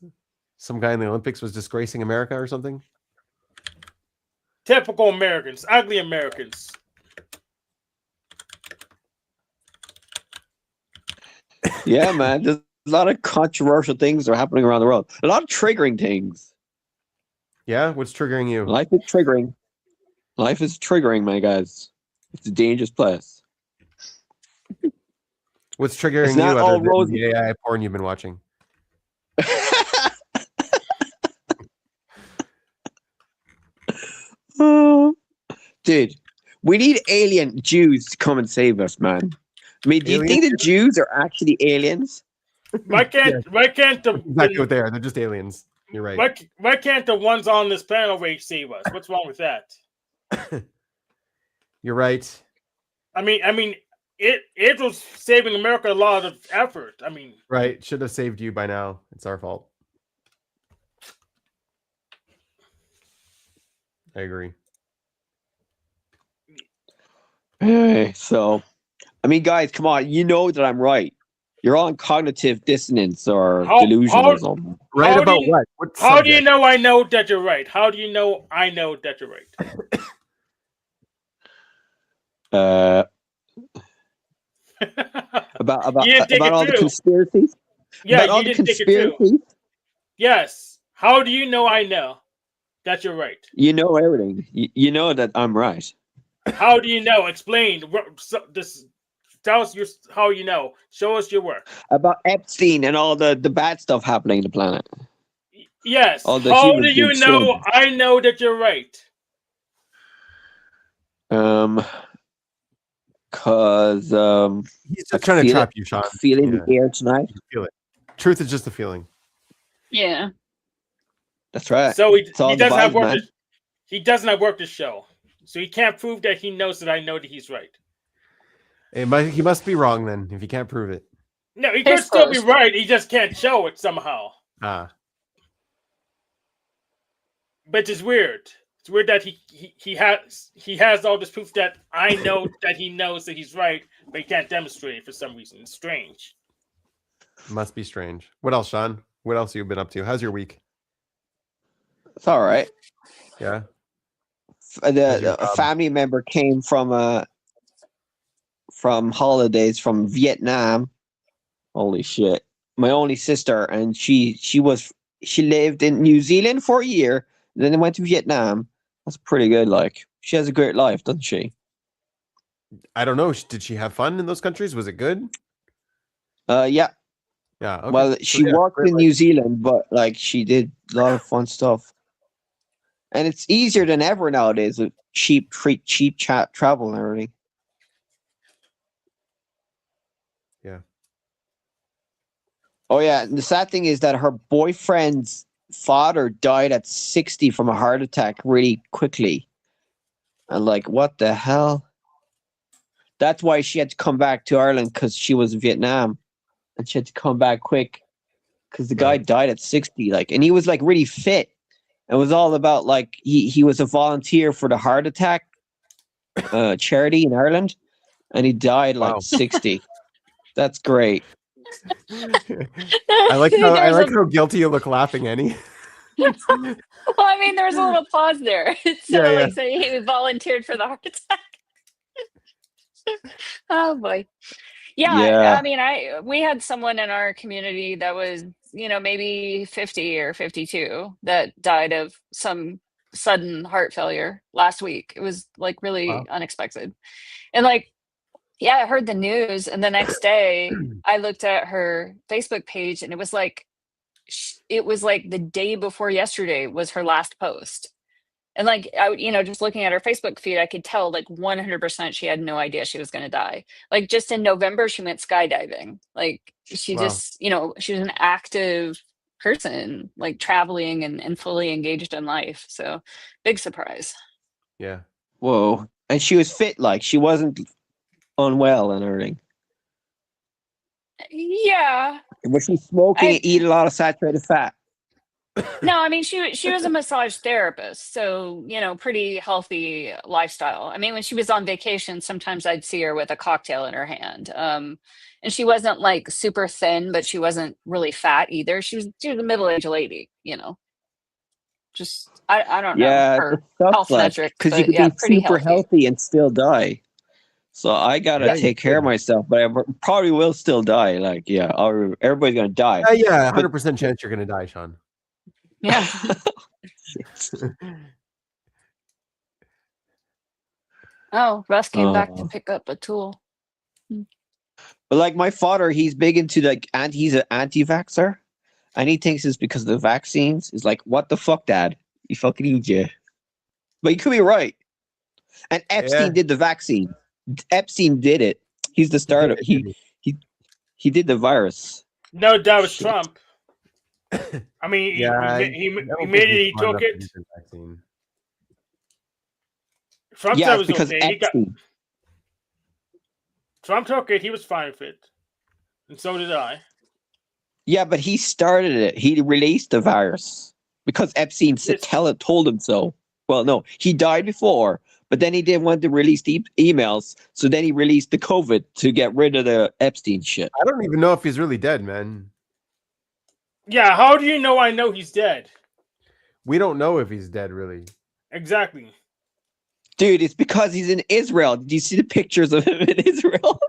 some guy in the Olympics was disgracing America or something. Typical Americans, ugly Americans. Yeah, man. There's a lot of controversial things that are happening around the world. A lot of triggering things. Yeah, what's triggering you? Life is triggering. Life is triggering, my guys. It's a dangerous place. What's triggering It's you not other all than rosy. the AI porn you've been watching? Oh, dude, we need alien Jews to come and save us, man. I mean, do you think the Jews are actually aliens? Why can't the Exactly what they are. They're just aliens. You're right. why can't the ones on this panel race save us? What's wrong with that? You're right. I mean, it was saving America a lot of effort. I mean, Right. Should have saved you by now. It's our fault. I agree. Hey, so, I mean, guys, come on. You know that I'm right. You're on cognitive dissonance or delusion or something. Right How about do you- what? What how do you subject? know I know that you're right? How do you know I know that you're right? About You didn't think it all the through. conspiracies? Yeah, About all you the didn't think it through. conspiracies? Yes. How do you know I know that you're right? You know everything. You know that I'm right. How do you know? Explain. Tell us how you know. Show us your work. About Epstein and all the bad stuff happening on the planet. Yes. All the How humans do you being know slain. I know that you're right? Cause He's I just trying to feel trap it. you, Sean. feeling Yeah. the air tonight. You feel it. Truth is just a feeling. Yeah. That's right. So It's all he the doesn't have vibes, work. man. He doesn't have work to show. So he can't prove that he knows that I know that he's right. He must be wrong then, if he can't prove it. No, he Case could still be closed. right. He just can't show it somehow. Ah, Which is weird. It's weird that he has all this proof that I know that he knows that he's right, but he can't demonstrate it for some reason. It's strange. must be strange. What else, Sean? What else have you been up to? How's your week? It's all right. Yeah. How's your A job? family member came from holidays from Vietnam. Holy shit! My only sister, and she lived in New Zealand for a year, then they went to Vietnam. That's pretty good. Like, she has a great life, doesn't she? I don't know. Did she have fun in those countries? Was it good? Yeah. Yeah. Okay. Well, So, she yeah, worked great in life. New Zealand, but like she did a lot of fun stuff. And it's easier than ever nowadays with cheap travel and everything. Yeah. Oh yeah, and the sad thing is that her boyfriend's father died at 60 from a heart attack really quickly. And like, what the hell? That's why she had to come back to Ireland, because she was in Vietnam, and she had to come back quick because the guy Right. died at 60. Like, and he was like really fit. It was all about like he was a volunteer for the heart attack charity in Ireland, and he died like Wow. 60. That's great. I like how guilty you look laughing, Annie. Well, I mean, there was a little pause there. So, Yeah, like, saying he volunteered for the heart attack. Oh boy. Yeah, Yeah. I mean, we had someone in our community that was, maybe 50 or 52 that died of some sudden heart failure last week. It was like really Wow. unexpected. And like, yeah, I heard the news, and the next day I looked at her Facebook page, and it was like the day before yesterday was her last post. And like, just looking at her Facebook feed, I could tell like 100% she had no idea she was going to die. Like, just in November, she went skydiving. Like, she Wow. just, she was an active person, like traveling and fully engaged in life. So big surprise. Yeah. Whoa. And she was fit, like she wasn't unwell and everything. Yeah. Was she smoking and eat a lot of saturated fat? No, I mean she was a massage therapist, so pretty healthy lifestyle. I mean, when she was on vacation, sometimes I'd see her with a cocktail in her hand. And she wasn't like super thin, but she wasn't really fat either. She was a middle-aged lady, Just I don't know Yeah, it her sucks, health like, metrics, because you but could yeah, be pretty super healthy. healthy and still die. So I gotta Yeah, you take care of could. myself, but I probably will still die. Like, yeah, everybody's gonna die. Yeah, But 100% chance you're gonna die, Sean. Yeah. Oh, Russ came back to uh, pick up a tool. but like my father, he's big into like, and he's an anti-vaxxer, and he thinks it's because of the vaccines. He's like, what the fuck, Dad? You fucking idiot. But he could be right. And Yeah, Epstein did the vaccine. Epstein did it. He's the he did starter. it, He didn't he he did the virus. No, that was Shit. Trump. I mean, he? Yeah, he I don't made think it. he's He smart took enough to it. do the vaccine. Trump Yeah, said it it's was because okay. Epstein. Trump took it. He was fine with it, and so did I. Yeah, but he started it. He released the virus because Epstein Yes. told him so. Well, no, he died before, but then he didn't want to release the emails, so then he released the COVID to get rid of the Epstein shit. I don't even know if he's really dead, man. Yeah. How do you know? I know he's dead. We don't know if he's dead, really. Exactly. Dude, it's because he's in Israel. Did you see the pictures of him in Israel?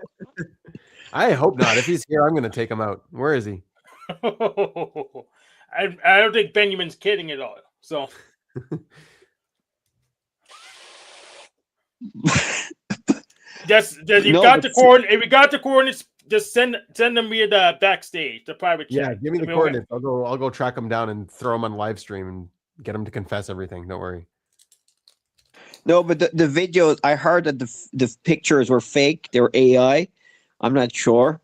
I hope not. If he's here, I'm gonna take him out. Where is he? I don't think Benjamin's kidding at all. So just you No, got but the coordinates. If we got the coordinates, just send them via the backstage, the private Yeah, chat. give me the If it- coordinates. I'll go track him down and throw him on live stream and get him to confess everything. Don't worry. no, but the videos, I heard that the pictures were fake. They were AI. I'm not sure.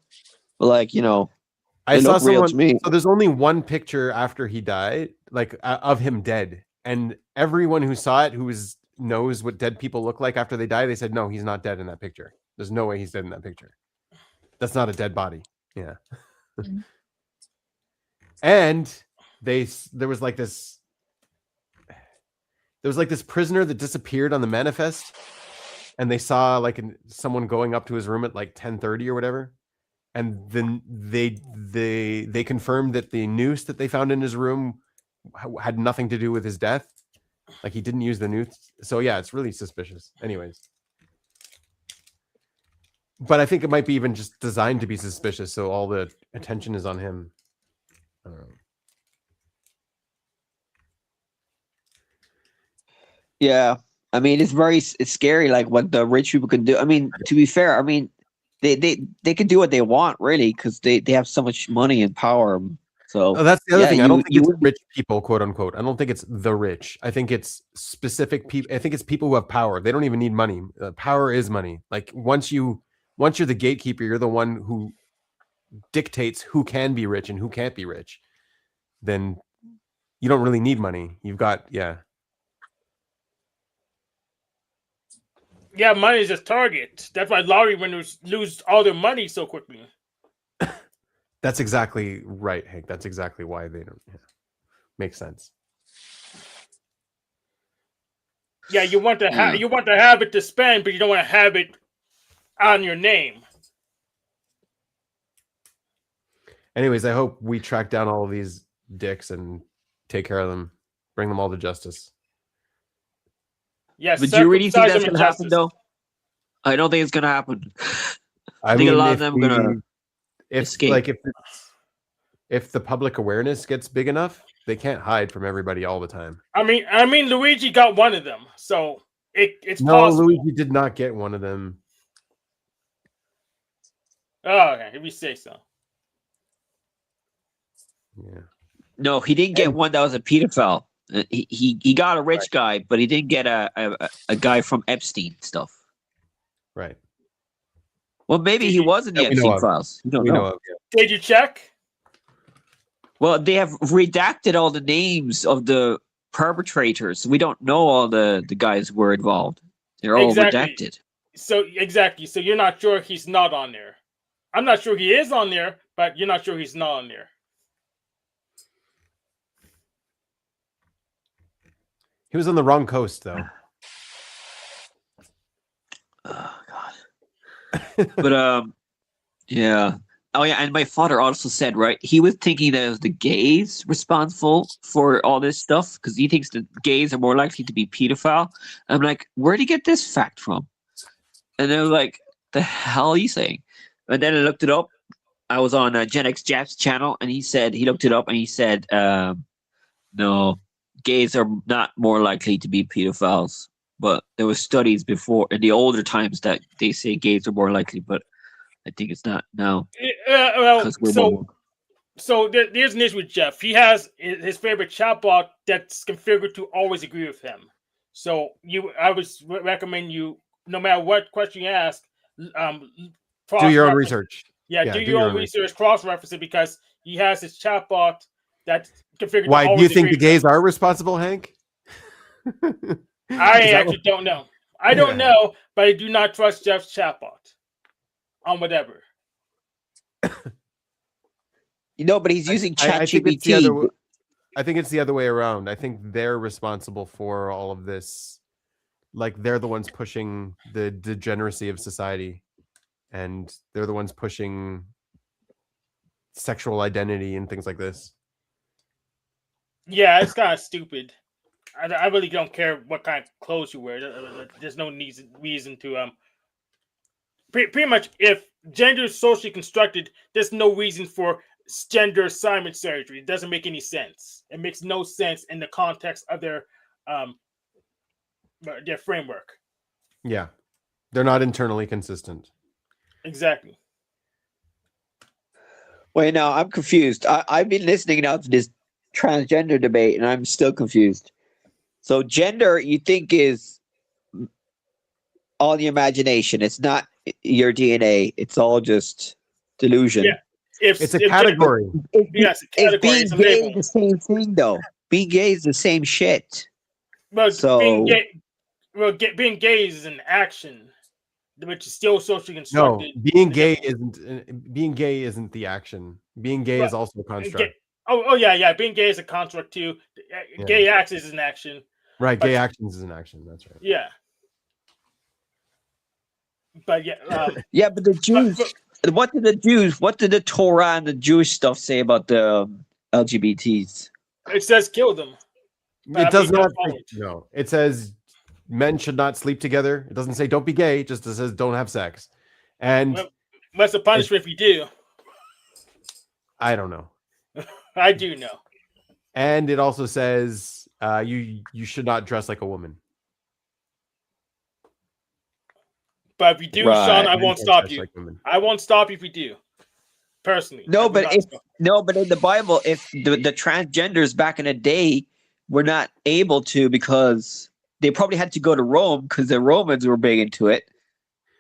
But like, I they saw look real someone. to me. So there's only one picture after he died, like of him dead, and everyone who saw it, knows what dead people look like after they die, they said no, he's not dead in that picture. There's no way he's dead in that picture. That's not a dead body. Yeah. Mhm. And there was like this prisoner that disappeared on the manifest, and they saw like someone going up to his room at like 10:30 or whatever, and then they confirmed that the noose that they found in his room had nothing to do with his death. Like he didn't use the noose. So yeah, it's really suspicious. Anyways, but I think it might be even just designed to be suspicious, so all the attention is on him. I don't know. Yeah, I mean, it's scary, like what the rich people can do. I mean, to be fair, I mean, they can do what they want, really, because they have so much money and power. So Oh, that's the other yeah, thing. I don't think it's would be, rich people, quote unquote. I don't think it's the rich. I think it's specific people. I think it's people who have power. They don't even need money. Power is money. Like once you're the gatekeeper, you're the one who dictates who can be rich and who can't be rich. Then you don't really need money. You've got Yeah, money is a target. That's why lottery winners lose all their money so quickly. That's exactly right, Hank. That's exactly why they don't. Yeah. Makes sense. Yeah, you want to have it to spend, but you don't want to have it on your name. Anyways, I hope we track down all of these dicks and take care of them, bring them all to justice. Yes, but do you really think circumcise that's them gonna in happen, justice. though? I don't think it's gonna happen. I think a mean, lot of if them gonna escape. like if the public awareness gets big enough, they can't hide from everybody all the time. I mean, Luigi got one of them, so it's No, possible. Luigi did not get one of them. Oh, okay, if you say so. Yeah. No, he didn't get one that was a pedophile. He got a rich guy, but he didn't get a guy from Epstein stuff. Right. Well, maybe he was in the That we know Epstein of. files. You don't We know. know of. Yeah. Did you check? Well, they have redacted all the names of the perpetrators. We don't know all the guys who were involved. They're all Exactly. redacted. So exactly. So you're not sure he's not on there. I'm not sure he is on there, but you're not sure he's not on there. He was on the wrong coast, though. Oh God. But yeah. Oh yeah, and my father also said, right, he was thinking that it was the gays responsible for all this stuff because he thinks that gays are more likely to be pedophile. I'm like, where did he get this fact from? And I was like, the hell are you saying? And then I looked it up. I was on Gen X Jeff's channel, and he looked it up, and he said, no, gays are not more likely to be pedophiles. But there was studies before in the older times that they say gays are more likely, but I think it's not now Well, because we're more. so there's an issue with Jeff. He has his favorite chatbot that's configured to always agree with him. So I would recommend you, no matter what question you ask, Do your own cross-reference. research. Yeah, do your own research, cross-reference it because he has his chatbot that's configured. Why to do always you think agree the gays are responsible, Hank? I actually don't know. I don't know, but I do not trust Jeff's chatbot on whatever. But he's using I think it's ChatGPT. I think it's the other way around. I think they're responsible for all of this. Like they're the ones pushing the degeneracy of society, and they're the ones pushing sexual identity and things like this. Yeah, it's kind of stupid. I really don't care what kind of clothes you wear. There's no reason to pretty much if gender is socially constructed, there's no reason for gender assignment surgery. It doesn't make any sense. It makes no sense in the context of their framework. Yeah, they're not internally consistent. Exactly. Wait, now I'm confused. I've been listening now to this transgender debate, and I'm still confused. So gender, you think, is all the imagination. It's not your DNA. It's all just delusion. Yeah. It's a category. Yes, a category. Is being gay the same thing, though? Being gay is the same shit. Well, So being gay is an action, which is still socially constructed. No, being gay isn't the action. Being gay is also a construct. Yeah. Being gay is a construct too. Gay acts is an action. Right, gay actions is an action. That's right. Yeah. But yeah. Yeah, but the Jews. What did the Torah and the Jewish stuff say about the LGBTs? It says kill them. It does not. No, it says men should not sleep together. It doesn't say don't be gay. It just says don't have sex. And what's the punishment if you do? I don't know. I do know. And it also says you should not dress like a woman. But if you do, Sean, I won't stop you. I won't stop you if you do. Personally. No, but in the Bible, if the transgenders back in the day were not able to because they probably had to go to Rome because the Romans were big into it.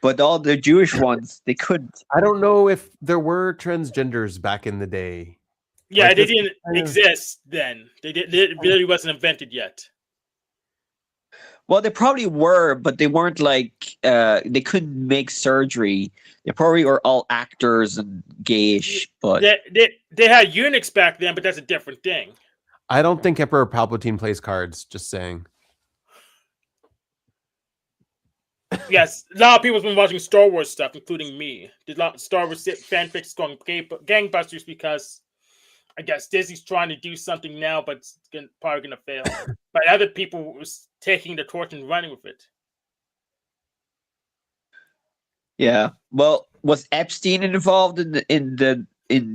But all the Jewish ones, they couldn't. I don't know if there were transgenders back in the day. Yeah, they didn't exist then. It really wasn't invented yet. Well, they probably were, but they weren't like they couldn't make surgery. They probably were all actors and gayish, but they had eunuchs back then, but that's a different thing. I don't think Emperor Palpatine plays cards. Just saying. Yes, a lot of people's been watching Star Wars stuff, including me. Did a lot of Star Wars fanfics going gangbusters because I guess Disney's trying to do something now, but it's probably going to fail. But other people was taking the torch and running with it. Yeah. Well, was Epstein involved in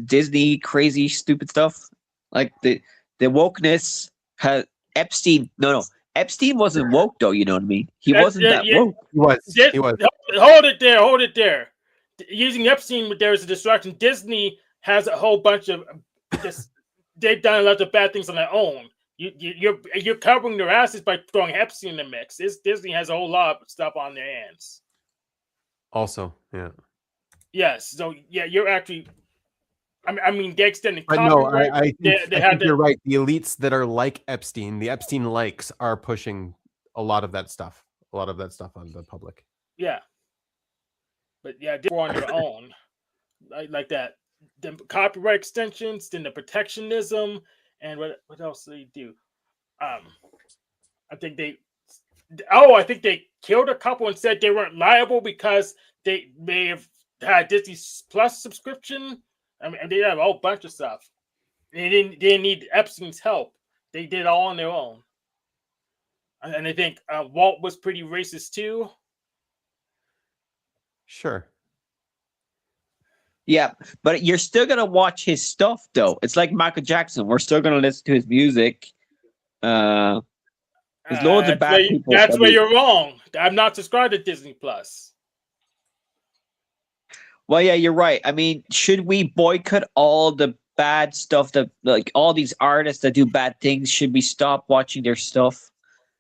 Disney crazy stupid stuff? Like the wokeness had Epstein. No. Epstein wasn't woke though. You know what I mean? He wasn't that woke. He was. Hold it there. Using Epstein, there's a distraction. Disney has a whole bunch of. They've done a lot of bad things on their own. You're covering their asses by throwing Epstein in the mix. Disney has a whole lot of stuff on their hands. Also, yeah. Yes. So yeah, you're actually. I mean, they extended. No, I think you're right. The elites that are like Epstein, the Epstein likes, are pushing a lot of that stuff. A lot of that stuff on the public. Yeah. But yeah, they're on their own, like that. The copyright extensions, then the protectionism, and what else do they do? I think they killed a couple and said they weren't liable because they may have had Disney Plus subscription. I mean, they have a whole bunch of stuff. They didn't need Epstein's help. They did it all on their own. And I think Walt was pretty racist too. Sure. Yeah, but you're still gonna watch his stuff though. It's like Michael Jackson. We're still gonna listen to his music. There's loads of bad people. That's where you're wrong. I'm not subscribed to Disney Plus. Well, yeah, you're right. I mean, should we boycott all the bad stuff that, like, all these artists that do bad things? Should we stop watching their stuff?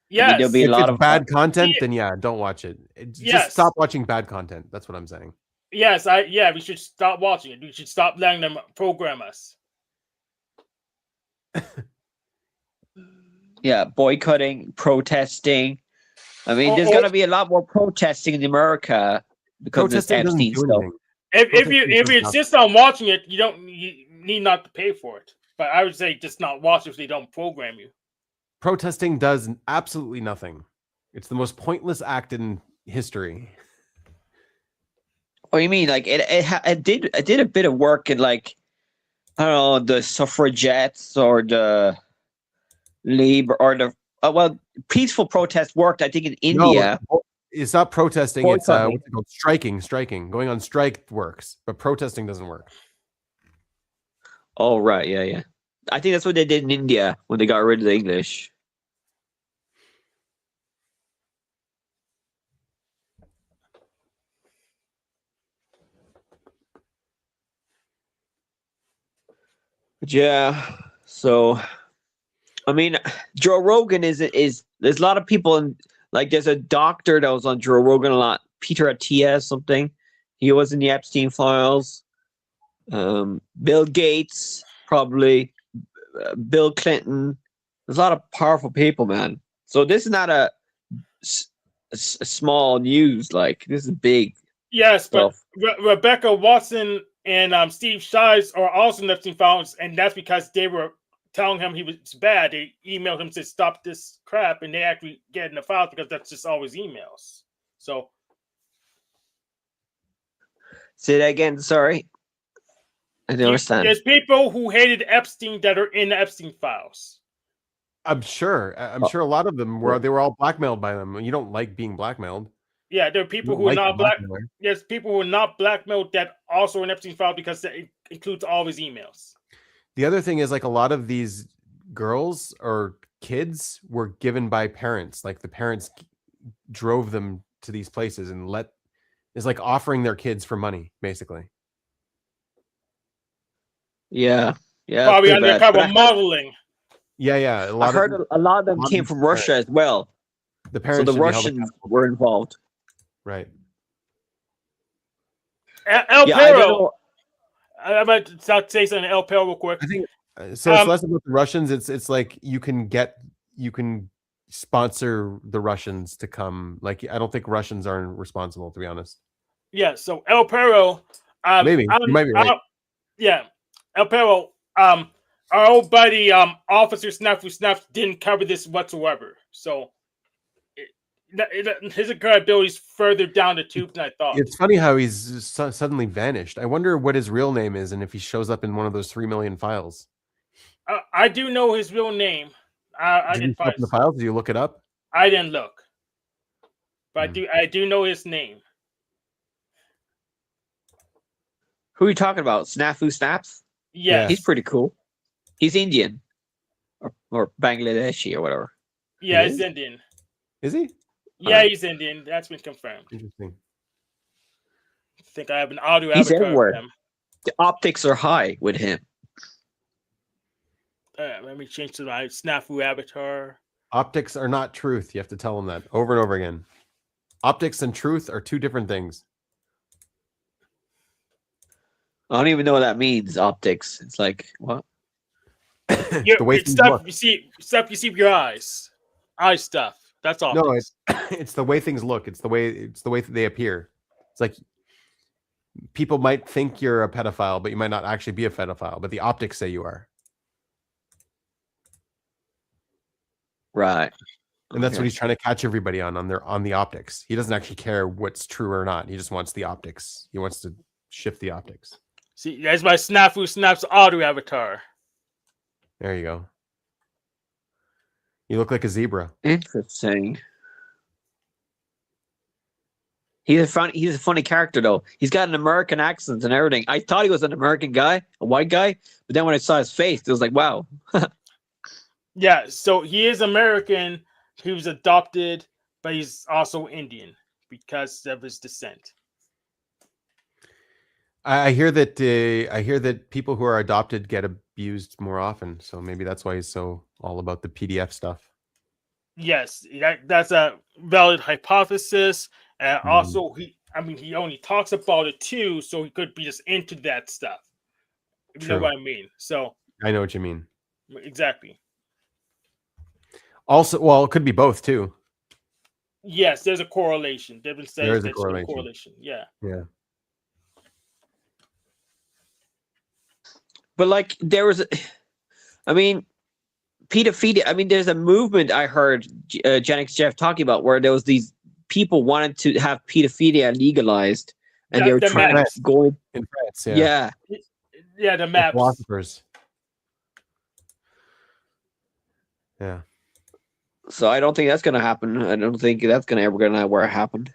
Yes. I mean, there'll be a If lot it's of bad content, then yeah, don't watch it. Yes. Just stop watching bad content. That's what I'm saying. Yes, we should stop watching it. We should stop letting them program us. Yeah, boycotting, protesting. I mean, there's gonna be a lot more protesting in America because of this Protesting doesn't Epstein do stuff. anything. If you insist on watching it, you need not to pay for it. But I would say just not watch it if they don't program you. Protesting does absolutely nothing. It's the most pointless act in history. What do you mean? Like it did a bit of work in, like, I don't know, the suffragettes or the labor or the peaceful protest worked. I think in India. No, it's not protesting. It's Boycotting. what's it called? Striking. Going on strike works, but protesting doesn't work. Oh right, yeah. I think that's what they did in India when they got rid of the English. But yeah, so I mean, Joe Rogan is there's a lot of people in, like, there's a doctor that was on Joe Rogan a lot, Peter Attia something. He was in the Epstein files. Bill Gates, probably. Bill Clinton. There's a lot of powerful people, man. So this is not a small news. Like, this is big. Yes, stuff. but Rebecca Watson and Steve Shives are also in Epstein files, and that's because they were telling him he was bad. They emailed him and said, "Stop this crap," and they actually get in the file because that's just always emails. So, Say that again. Sorry, I didn't understand. there's people who hated Epstein that are in the Epstein files. I'm sure a lot of them they were all blackmailed by them. You don't like being blackmailed. Yeah, there are people You who are don't not like the black. blackmailer. There's people who are not blackmailed that also are in Epstein file because it includes all his emails. The other thing is, like, a lot of these girls or kids were given by parents. Like, the parents drove them to these places and is like offering their kids for money, basically. Yeah. Probably that's pretty bad. undercover But modeling. Yeah. I heard a lot of them lot of came these from Russia as well. The So parents the should be held Russians accountable. were involved. Right. El Yeah, I don't Perro. know. I'm about to say something to El Perro real quick. I think so. It's less about the Russians. It's like you can sponsor the Russians to come. Like, I don't think Russians are responsible, to be honest. Yeah, so El Perro. Maybe you might be right. Yeah, El Perro. Our old buddy, Officer Snafu didn't cover this whatsoever. So his credibility is further down the tube than I thought. It's funny how he's suddenly vanished. I wonder what his real name is and if he shows up in one of those 3 million files. I do know his real name. I Did you didn't look up in the files? Did you look it up? I didn't look, but I do know his name. Who are you talking about? Snafu Snaps? Yes. He's pretty cool. He's Indian or Bangladeshi or whatever. Yeah, He he's is? Indian. Is he? Yeah, Alright. he's Indian. That's been confirmed. Interesting. I think I have an audio He's avatar everywhere. of him. The optics are high with him. Let me change to my Snafu avatar. Optics are not truth. You have to tell them that over and over again. Optics and truth are two different things. I don't even know what that means, optics. It's like, what? The way It's things stuff look. you see with your eyes. Eye stuff. That's all. No, it's the way things look. It's the way they appear. It's like people might think you're a pedophile, but you might not actually be a pedophile. But the optics say you are. Right. And that's what Okay. he's trying to catch everybody on the optics. He doesn't actually care what's true or not. He just wants the optics. He wants to shift the optics. See, that's my Snafu Snaps auto avatar. There you go. You look like a zebra. Interesting. He's a funny character though. He's got an American accent and everything. I thought he was an American guy, a white guy, but then when I saw his face, it was like, wow. Yeah, so he is American. He was adopted, but he's also Indian because of his descent. I hear that people who are adopted get abused more often. So maybe that's why he's so all about the PDF stuff. Yes, that's a valid hypothesis. And Mhm. also, he only talks about it too, so he could be just into that stuff. If you know True. what I mean. So I know what you mean. exactly. Also, well, it could be both too. Yes, there's a correlation. They've been saying There is a there's correlation. Yeah. Yeah. But like there was, pedophilia. There's a movement I heard Gen X Jeff talking about where there was these people wanted to have pedophilia legalized, and they were The trying maps. to go in. In France, Yeah. Yeah, the The maps. philosophers. Yeah. So I don't think that's gonna happen. I don't think that's ever gonna happen.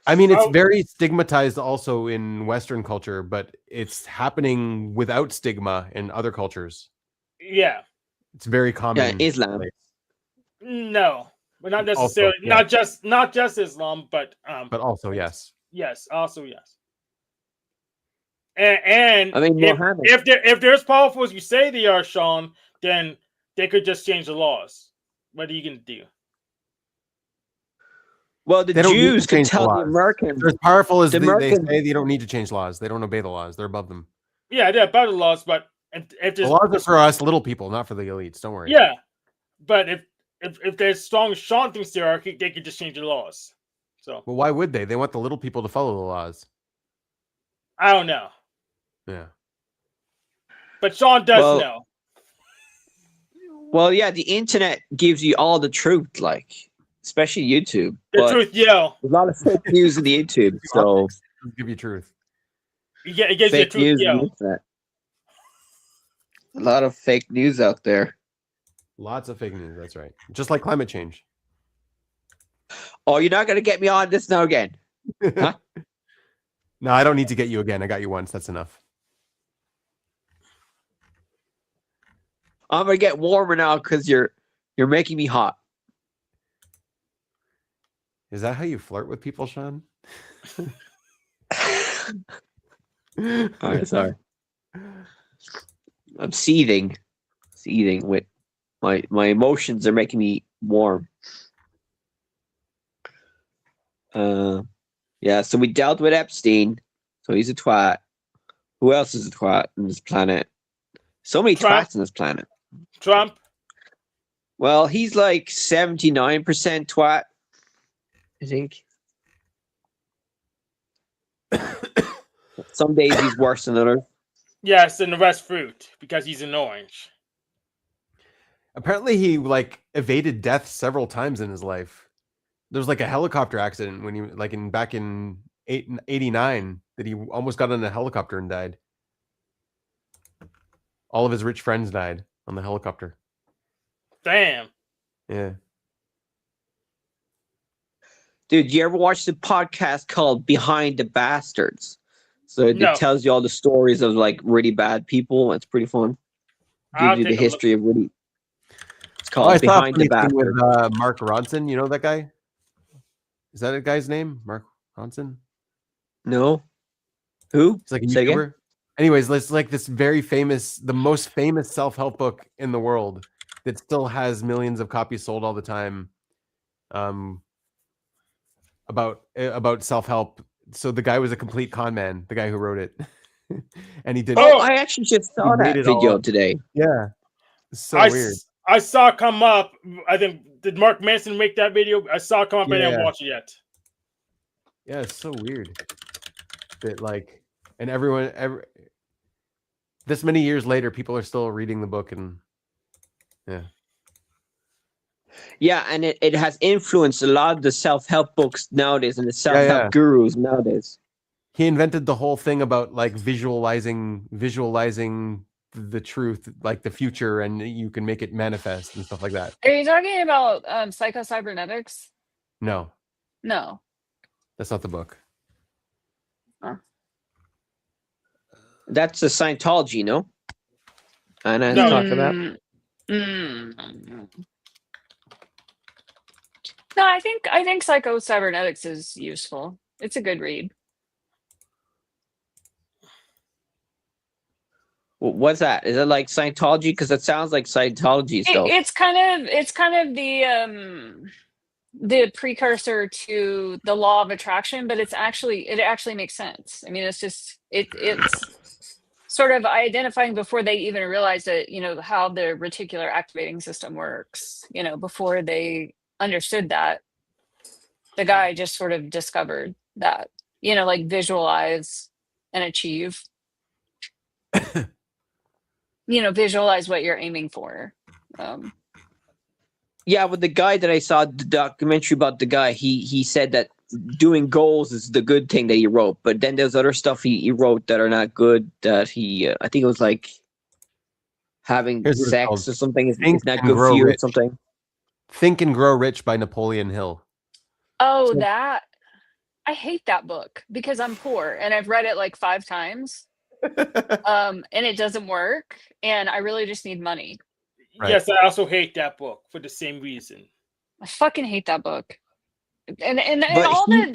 I mean, it's Oh. very stigmatized also in Western culture, but it's happening without stigma in other cultures. Yeah. It's very common. Yeah, Islam. No, but not Also, necessarily. yeah. Not just Islam, but also, yes. yes, also yes. And Mohammed. if they're as powerful as you say they are, Sean, then they could just change the laws. What are you gonna do? Well, the They don't need to Jews could change the tell the laws. Americans. They're as powerful as The they American- say. They don't need to change laws. They don't obey the laws. They're above them. Yeah, they're about the laws, but if The there's laws are for us little people, not for the elites. Don't worry. yeah, but if there's strong Sean thinks there are, they could just change the laws. So Well, why would they? They want the little people to follow the laws. I don't know, Yeah. but Sean does Well, know. Well, yeah, the internet gives you all the truth, like especially YouTube. The but truth, yeah, There's a lot of fake news in the YouTube, so Optics give you truth. it gives you the fake truth, news yeah. on the internet. A lot of fake news out there. Lots of fake news. That's right. Just like climate change. Oh, you're not gonna get me on this now again. Huh? No, I don't need to get you again. I got you once. That's enough. I'm gonna get warmer now because you're making me hot. Is that how you flirt with people, Sean? All right, sorry. I'm seething with my emotions are making me warm. Yeah, so we dealt with Epstein, so he's a twat. Who else is a twat on this planet? So many Trump. twats on this planet. Trump. Well, he's like 79% twat, I think. Some days he's worse than others. Yes, and the rest fruit because he's an orange. Apparently, he evaded death several times in his life. There was a helicopter accident when he back in 89 that he almost got on a helicopter and died. All of his rich friends died on the helicopter. Damn. Yeah. Dude, you ever watch the podcast called Behind the Bastards? So it No. tells you all the stories of really bad people. It's pretty fun. I'll Gives you the take a history of really. It's Oh, called I saw a Behind the funny thing Bastards. with Mark Ronson. You know that guy? Is that a guy's name? Mark Ronson? No, who? He's like a Say again? YouTuber. Anyways, it's this very famous, the most famous self-help book in the world that still has millions of copies sold all the time. About self-help. So the guy was a complete con man, the guy who wrote it. And he did. Oh! I actually just saw He made that it all video up. today. Yeah. It's so weird. I saw it come up. I think did Mark Manson make that video? I saw it come up. I didn't Yeah. watch it yet. Yeah, it's so weird that and this many years later, people are still reading the book and yeah. Yeah, and it has influenced a lot of the self-help books nowadays and the self-help yeah. gurus nowadays. He invented the whole thing about like visualizing the truth, like the future, and you can make it manifest and stuff like that. Are you talking about psycho-cybernetics? No, No. that's not the book. That's a Scientology, no? And I No. talked about. No, I think psycho-cybernetics is useful. It's a good read. What's that? Is it like Scientology? Because it sounds like Scientology stuff. It's kind of the precursor to the law of attraction, but it actually makes sense. I mean, it's sort of identifying before they even realize that, how the reticular activating system works. Before they understood that, the guy just sort of discovered that, like visualize and achieve. Visualize what you're aiming for. Yeah, but the guy that I saw the documentary about the guy, he said that doing goals is the good thing that he wrote, but then there's other stuff he wrote that are not good. That he, I think it was like having Here's what it's sex called. or something is Think not and good Grow for you or Rich. something. Think and Grow Rich by Napoleon Hill. Oh, So- that I hate that book because I'm poor and I've read it like 5 times. And it doesn't work, and I really just need money. Right. Yes, I also hate that book for the same reason. I fucking hate that book. And But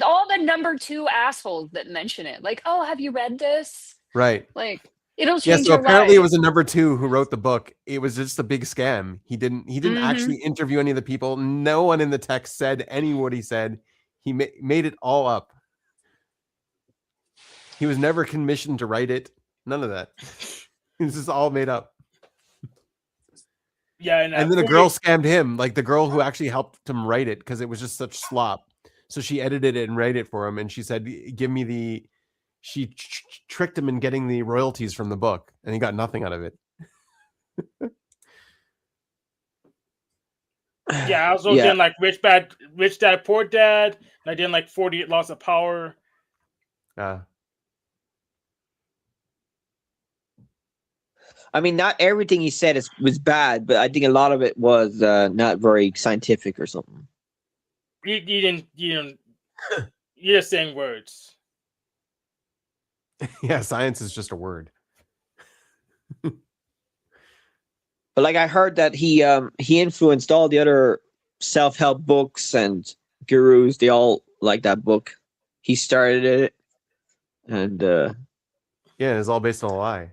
all the number 2 assholes that mention it. Like, oh, have you read this? Right. Like, it'll Yeah, change so your apparently life. it was a number 2 who wrote the book. It was just a big scam. He didn't Mhm. actually interview any of the people. No one in the text said what he said. He made it all up. He was never commissioned to write it. None of that. This is all made up. Yeah, And then a girl scammed him, like the girl who actually helped him write it, because it was just such slop. So she edited it and wrote it for him, and she said, "Give me the." She tricked him in getting the royalties from the book, and he got nothing out of it. Yeah, I also Yeah. did like Rich Dad, Poor Dad, and I did like 48 Laws of Power. I mean, not everything he said was bad, but I think a lot of it was not very scientific or something. You didn't you're just saying words. Yeah, science is just a word. But like I heard that he influenced all the other self-help books and gurus. They all like that book. He started it, and Yeah, it's all based on a lie.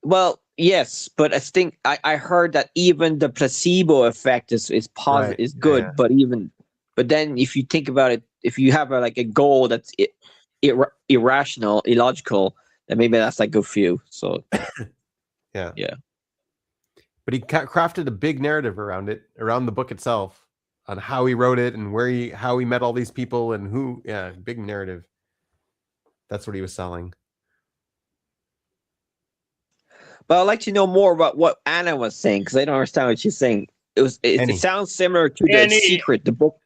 well, yes, but I think I heard that even the placebo effect is positive, Right, is good. yeah. But then if you think about it, if you have a goal that's irrational, illogical, then maybe that's like good for you. So Yeah. Yeah. But he crafted a big narrative around it, around the book itself, on how he wrote it and how he met all these people and who. Yeah, big narrative. That's what he was selling. But I'd like to know more about what Anna was saying, because I don't understand what she's saying. It sounds similar to The Secret, the book.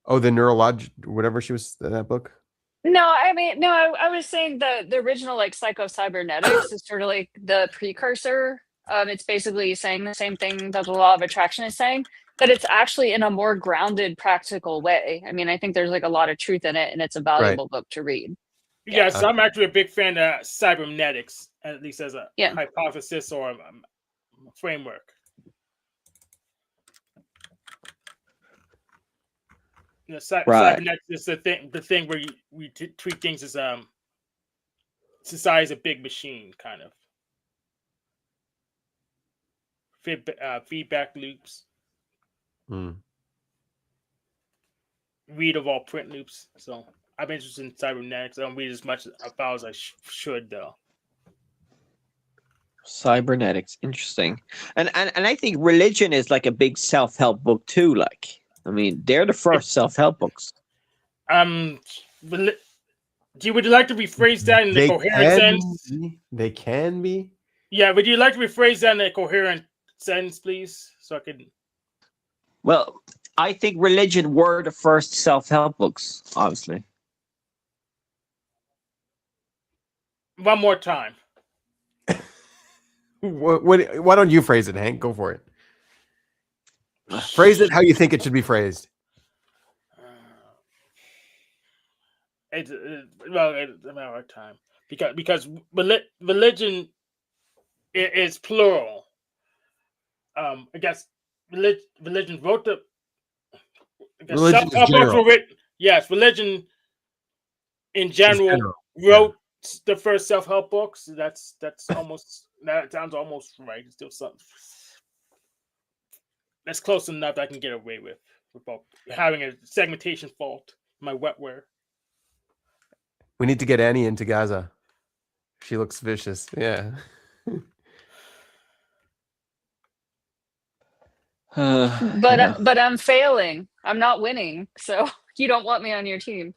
Oh, the whatever she was in that book. No, I mean, no, I was saying the original like psycho-cybernetics is sort of like the precursor. It's basically saying the same thing that the law of attraction is saying, but it's actually in a more grounded, practical way. I mean, I think there's like a lot of truth in it, and it's a valuable book to read. Yeah, so I'm actually a big fan of cybernetics, at least as a Yeah. hypothesis or a framework. You know, cybernetics is the thing where we treat things as society is a big machine, kind of feedback loops. Read of all print loops. So I'm interested in cybernetics. I don't read as much about as I should, though. Cybernetics, interesting. And I think religion is like a big self-help book too. Like, I mean, they're the first self-help books. Would you like to rephrase that in the coherent sense? They can be. Yeah, would you like to rephrase that in a coherent sentence, please? so I could. Well, I think religion were the first self-help books, obviously. One more time. Why don't you phrase it, Hank? Go for it. Phrase it how you think it should be phrased. It's a matter of time because religion is plural. I guess religion wrote the. Religion is Self-help books general. were written. Yes, religion in general wrote the first self-help books. That's almost that sounds almost right. It's still something that's close enough that I can get away with without having a segmentation fault in my wetware. We need to get Annie into Gaza. She looks vicious. Yeah. But I'm failing. I'm not winning. So you don't want me on your team.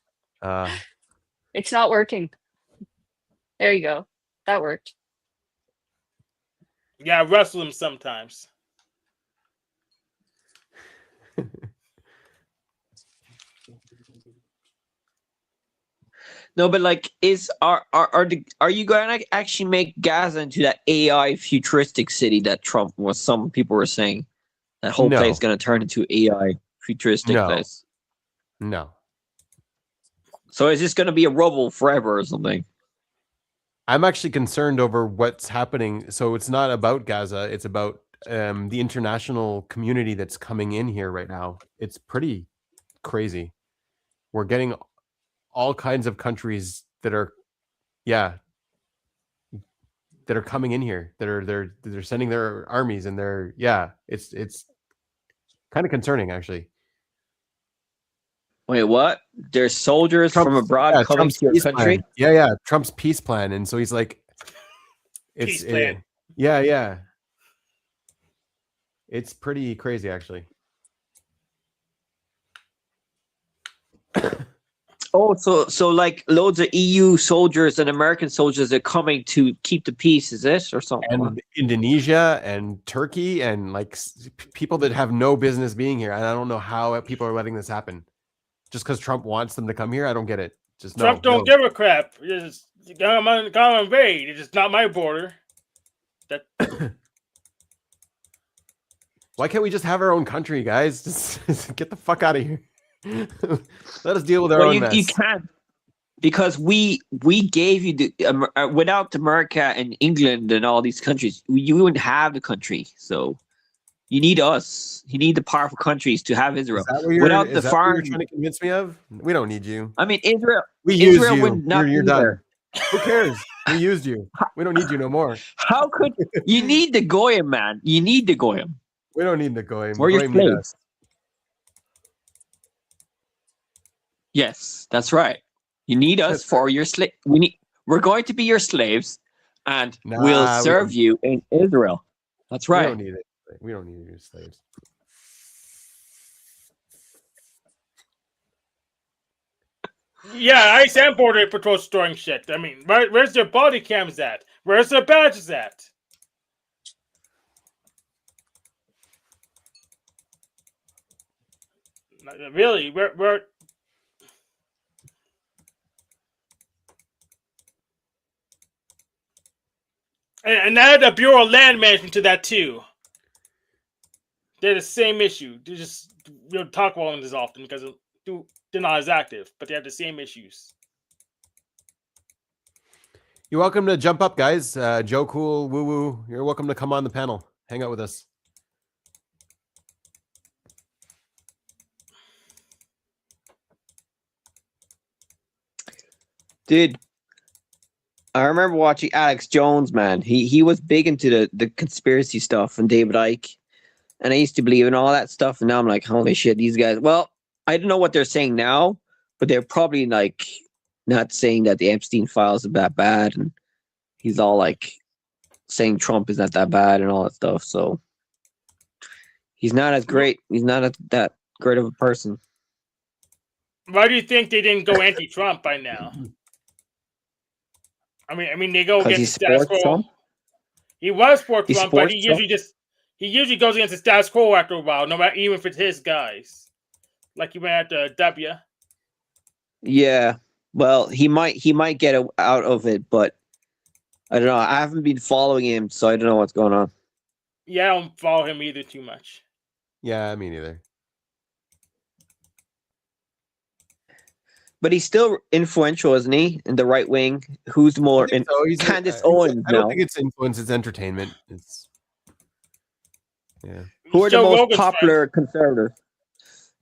It's not working. There you go. That worked. Yeah, I wrestle him sometimes. No, but like, are you going to actually make Gaza into that AI futuristic city that Trump was? Some people were saying that whole place is going to turn into AI futuristic place. No. So is this going to be a rubble forever or something? I'm actually concerned over what's happening. So it's not about Gaza. It's about the international community that's coming in here right now. It's pretty crazy. We're getting all kinds of countries that are, that are coming in here. They're sending their armies, and it's kind of concerning, actually. Wait, what? There's soldiers from abroad coming to your country? Plan. Yeah. Trump's peace plan. And so he's like, Peace plan. Yeah. It's pretty crazy, actually. Oh, so like loads of EU soldiers and American soldiers are coming to keep the peace, is it, or something? And Indonesia and Turkey and like people that have no business being here. And I don't know how people are letting this happen. Just because Trump wants them to come here, I don't get it. Just Trump don't give a crap. Just come invade. It's just not my border. That. Why can't we just have our own country, guys? Just get the fuck out of here. Let us deal with our own mess. You can't, because we gave you the without America and England and all these countries, you wouldn't have the country. So you need us. You need the powerful countries to have Israel. Without the foreign, what you're trying to convince me of? We don't need you. I mean, Israel. We used you. You're done. Who cares? We used you. We don't need you no more. How could you need the goyim, man? You need the goyim. We don't need the goyim. We're your slaves. Yes, that's right. You need us for your slave. We're going to be your slaves, and we'll serve you in Israel. That's right. We don't need it. We don't need your slaves. Yeah, ICE and Border Patrol storing shit. I mean, where's their body cams at? Where's their badges at? Really, where? And add the Bureau of Land Management to that too. They're the same issue. We don't talk about them as often because they're not as active, but they have the same issues. You're welcome to jump up, guys. Joe Cool, Woo Woo. You're welcome to come on the panel. Hang out with us. Dude, I remember watching Alex Jones, man. He was big into the conspiracy stuff and David Icke. And I used to believe in all that stuff. And now I'm like, holy shit, these guys. Well, I don't know what they're saying now, but they're probably like not saying that the Epstein files are that bad. And he's all like saying Trump is not that bad and all that stuff. So he's not as great. He's not that great of a person. Why do you think they didn't go anti-Trump by now? I mean, they go against the status quo. He was for Trump, but he he usually goes against the status quo after a while, no matter even if it's his guys. Like he went at W. Yeah. Well, he might get out of it, but I don't know. I haven't been following him, so I don't know what's going on. Yeah, I don't follow him either too much. Yeah, me neither. But he's still influential, isn't he? In the right wing, who's more? I think so. Candace I Owens don't now. think it's influence. It's entertainment. It's yeah. Who are the Joe most Rogan's popular conservatives?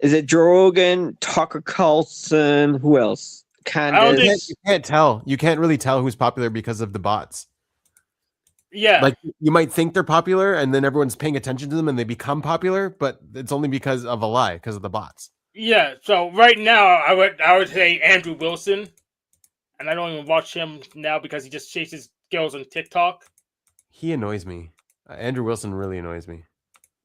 Is it Joe Rogan, Tucker Carlson? Who else? Candace. You can't tell. You can't really tell who's popular because of the bots. Yeah. Like you might think they're popular, and then everyone's paying attention to them, and they become popular. But it's only because of a lie, because of the bots. Yeah. So right now, I would say Andrew Wilson, and I don't even watch him now because he just chases girls on TikTok. He annoys me. Andrew Wilson really annoys me.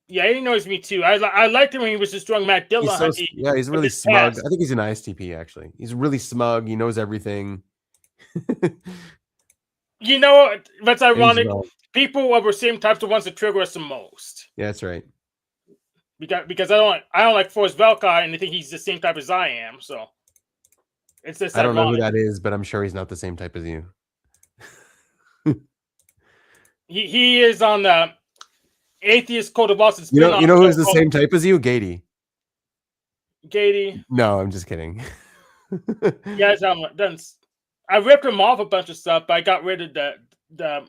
Yeah, he annoys me too. I liked him when he was just strong Matt Dillon. He's really smug. I think he's an ISTP actually. He's really smug. He knows everything. You know what's ironic? wrong. People are the same types of ones that trigger us the most. Yeah, that's right. Because I don't like Forrest Velkai, and I think he's the same type as I am. So it's just I don't know who ironic. that is, but I'm sure he's not the same type as you. He is on the Atheist Code of Boston. You know who's the same type as you? Gady. Gady. No, I'm just kidding. Yes, I ripped him off a bunch of stuff, but I got rid of the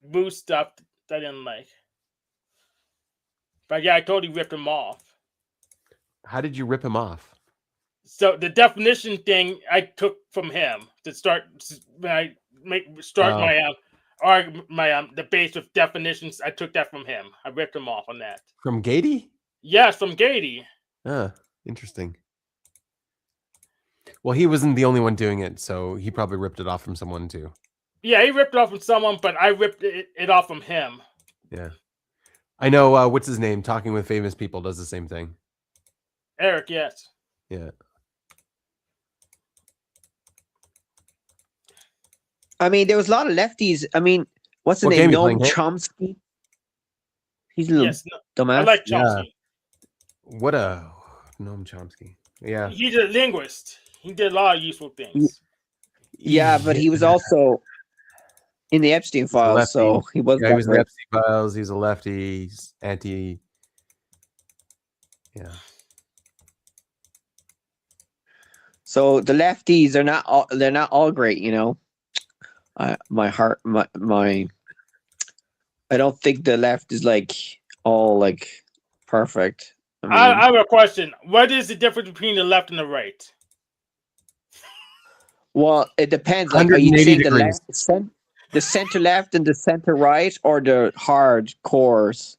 boost stuff that I didn't like. But yeah, I totally ripped him off. How did you rip him off? So the definition thing I took from him to start when I the base with definitions. I took that from him. I ripped him off on that. From Gady? Yes, from Gady. Interesting. Well, he wasn't the only one doing it, so he probably ripped it off from someone too. Yeah, he ripped it off from someone, but I ripped it off from him. Yeah. I know, what's his name? Talking with Famous People does the same thing. Eric, yes. Yeah. I mean, there was a lot of lefties. I mean, what's the What name? game you Noam playing, Hank? Chomsky. He's a little dumbass. I like Chomsky. What a Noam Chomsky. Yeah. He's a linguist. He did a lot of useful things. Yeah, but he was also in the Epstein files, so he was. Yeah, he was in the Epstein files. He's a lefty. He's anti. Yeah. So the lefties are not all, they're not all great, you know. I don't think the left is like all like perfect. I have a question. What is the difference between the left and the right? Well, it depends. Like, are you saying the degrees. left, the center left, and the center right, or the hard cores?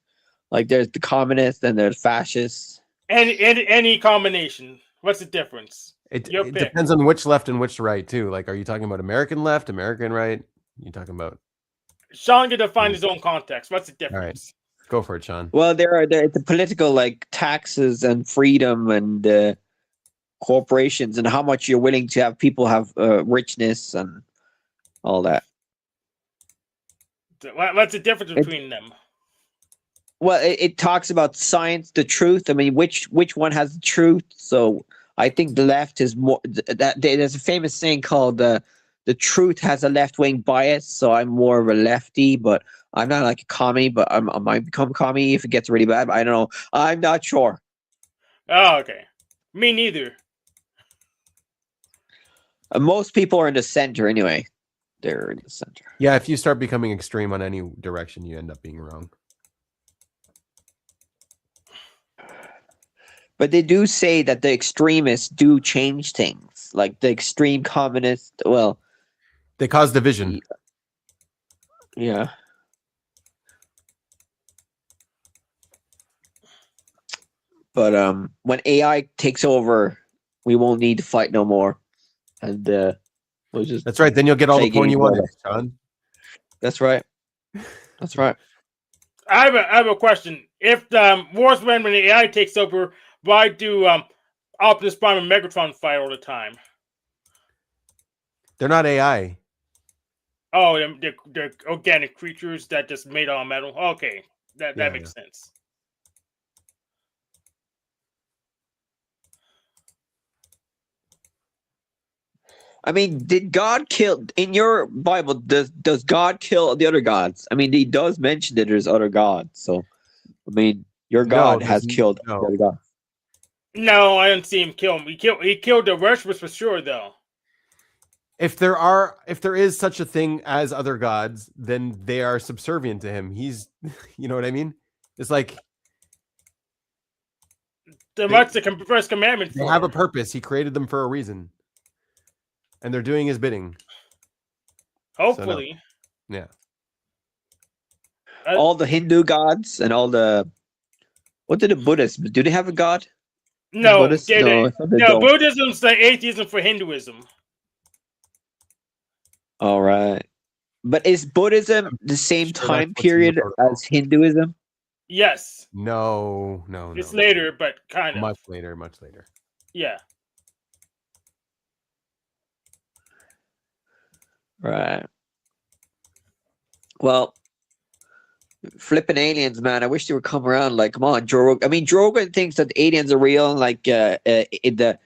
Like, there's the communists and there's fascists. Any combination. What's the difference? It depends on which left and which right too. Like, are you talking about American left, American right? You talking about? Sean can define his own context. What's the difference? All right, go for it, Sean. Well, there are the political like taxes and freedom and corporations and how much you're willing to have people have richness and all that. What's the difference between them? Well, it talks about science, the truth. I mean, which one has the truth? So I think the left is more. There's a famous saying called the truth has a left wing bias. So I'm more of a lefty, but I'm not like a commie. But I might become a commie if it gets really bad. I don't know. I'm not sure. Oh, okay. Me neither. Most people are in the center anyway. They're in the center. Yeah, if you start becoming extreme on any direction, you end up being wrong. But they do say that the extremists do change things. Like the extreme communists, well... They cause division. Yeah. But when AI takes over, we won't need to fight no more. And we'll just... That's right. Then you'll get all the porn you want, Sean. That's right. That's right. I have a question. If the wars when the AI takes over, why do Optimus Prime and Megatron fight all the time? They're not AI. Oh, they're organic creatures that just made out of metal. Okay, That Yeah, makes sense. I mean, did God kill in your Bible? Does God kill the other gods? I mean, he does mention that there's other gods. So, I mean, your No, God has killed the no. other gods. No, I didn't see him kill him. He killed the worshippers for sure, though. If there is such a thing as other gods, then they are subservient to him. He's, you know what I mean? It's like What's the first commandment they for? have a purpose. He created them for a reason, and they're doing his bidding. Hopefully. Yeah. All the Hindu gods and all the what did the Buddhists do? They have a god? No, Buddhists? No, I thought they don't. Buddhism's the atheism for Hinduism. All right, but is Buddhism the same sure that's time what's in the period protocol. as Hinduism? Yes, No. it's later, but kind of. Much later. Yeah. Right. Well, flipping aliens, man. I wish they would come around. Like, come on, Joe Rogan. I mean, Joe Rogan thinks that the aliens are real. Like, did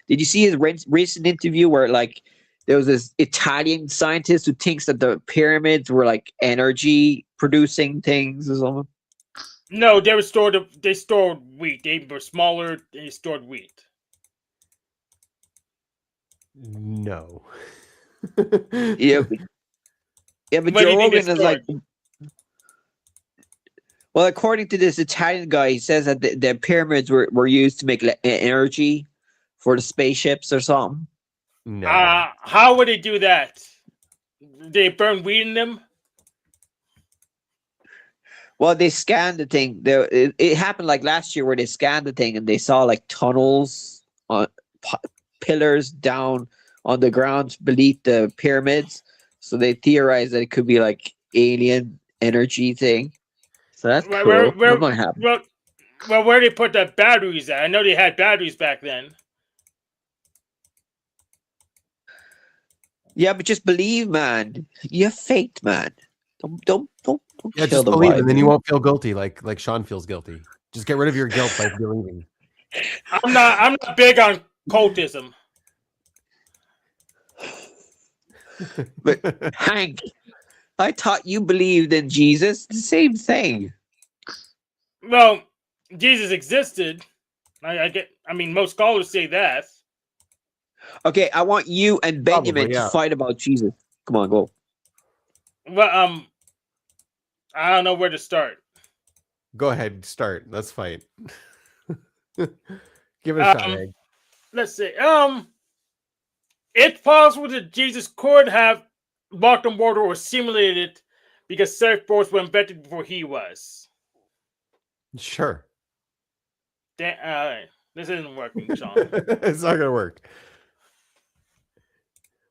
you see his recent interview where like there was this Italian scientist who thinks that the pyramids were like energy producing things or something? No, they stored wheat. They were smaller. They stored wheat. No. Yeah, but What do Joe you think Rogan they is like. Well, according to this Italian guy, he says that the pyramids were used to make energy for the spaceships or something. No. How would they do that? They burn wheat in them? Well, they scanned the thing. It happened like last year where they scanned the thing and they saw like tunnels on pillars down on the ground beneath the pyramids. So they theorized that it could be like alien energy thing. So that's cool. That might happen. Well, where they put the batteries at? I know they had batteries back then. Yeah, but just believe, man. You have faith, man. Don't Yeah, kill just the believe, vibe, and then you man. won't feel guilty like Sean feels guilty. Just get rid of your guilt by believing. I'm not big on cultism. But Hank, I thought you believed in Jesus. The same thing. Well, Jesus existed. I mean, most scholars say that. Okay, I want you and Binyamin Probably, yeah. to fight about Jesus. Come on, go. Well, I don't know where to start. Go ahead, start. Let's fight. Give it a shot, Egg. Let's see. It's possible that Jesus could have walked on water or simulated it because surfboards were invented before he was. Sure. This isn't working, Sean. It's not gonna work.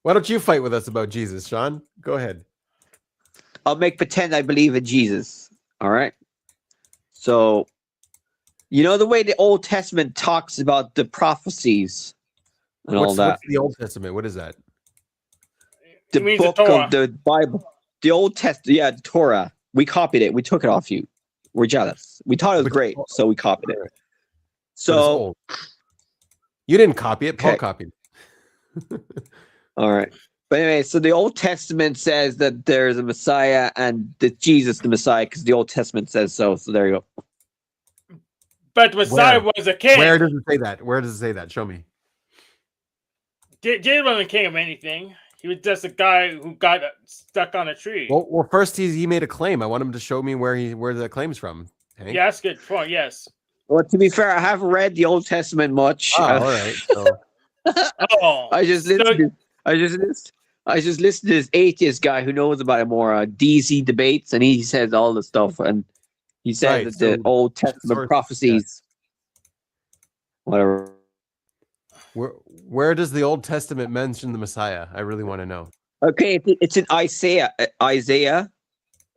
Why don't you fight with us about Jesus, Sean? Go ahead. I'll make pretend I believe in Jesus. All right. So, you know the way the Old Testament talks about the prophecies and all that. What's the Old Testament? What is that? The It means book the Torah. of the Bible, the Old Testament. Yeah, the Torah. We copied it. We took it off you. We're jealous. We thought it was great, so we copied it. But it's So, old. You didn't copy it. Paul Okay. copied. all right. But anyway, so the Old Testament says that there's a Messiah and that Jesus the Messiah because the Old Testament says so. So there you go. But the Messiah was a king. Where does it say that? Where does it say that? Show me. Jesus wasn't a king of anything. He was just a guy who got stuck on a tree. Well, first he made a claim. I want him to show me where the claim's from. Hank? Yeah, that's a good point. Yes. Well, to be fair, I haven't read the Old Testament much. Oh, all right. So, Oh, I just listened. I just listened to this atheist guy who knows about it more. DC debates, and he says all the stuff, and he says Right, that the so Old Testament source- prophecies, whatever. where does the Old Testament mention the Messiah? I really want to know. Okay, it's in Isaiah.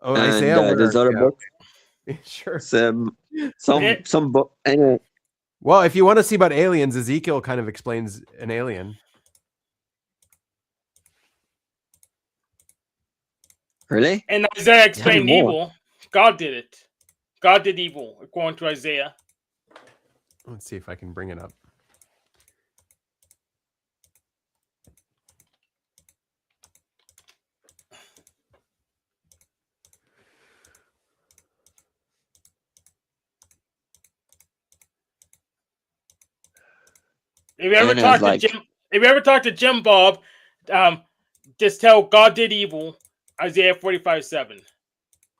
Oh, and Isaiah. where? there's other Yeah. books. Sure. Some book. Anyway, Well, if you want to see about aliens, Ezekiel kind of explains an alien. really? and Isaiah explained more. evil. God did it. God did evil, according to Isaiah. Let's see if I can bring it up. If you ever And talk it's to like- Jim, if you ever talk to Jim Bob, just tell God did evil, Isaiah 45:7.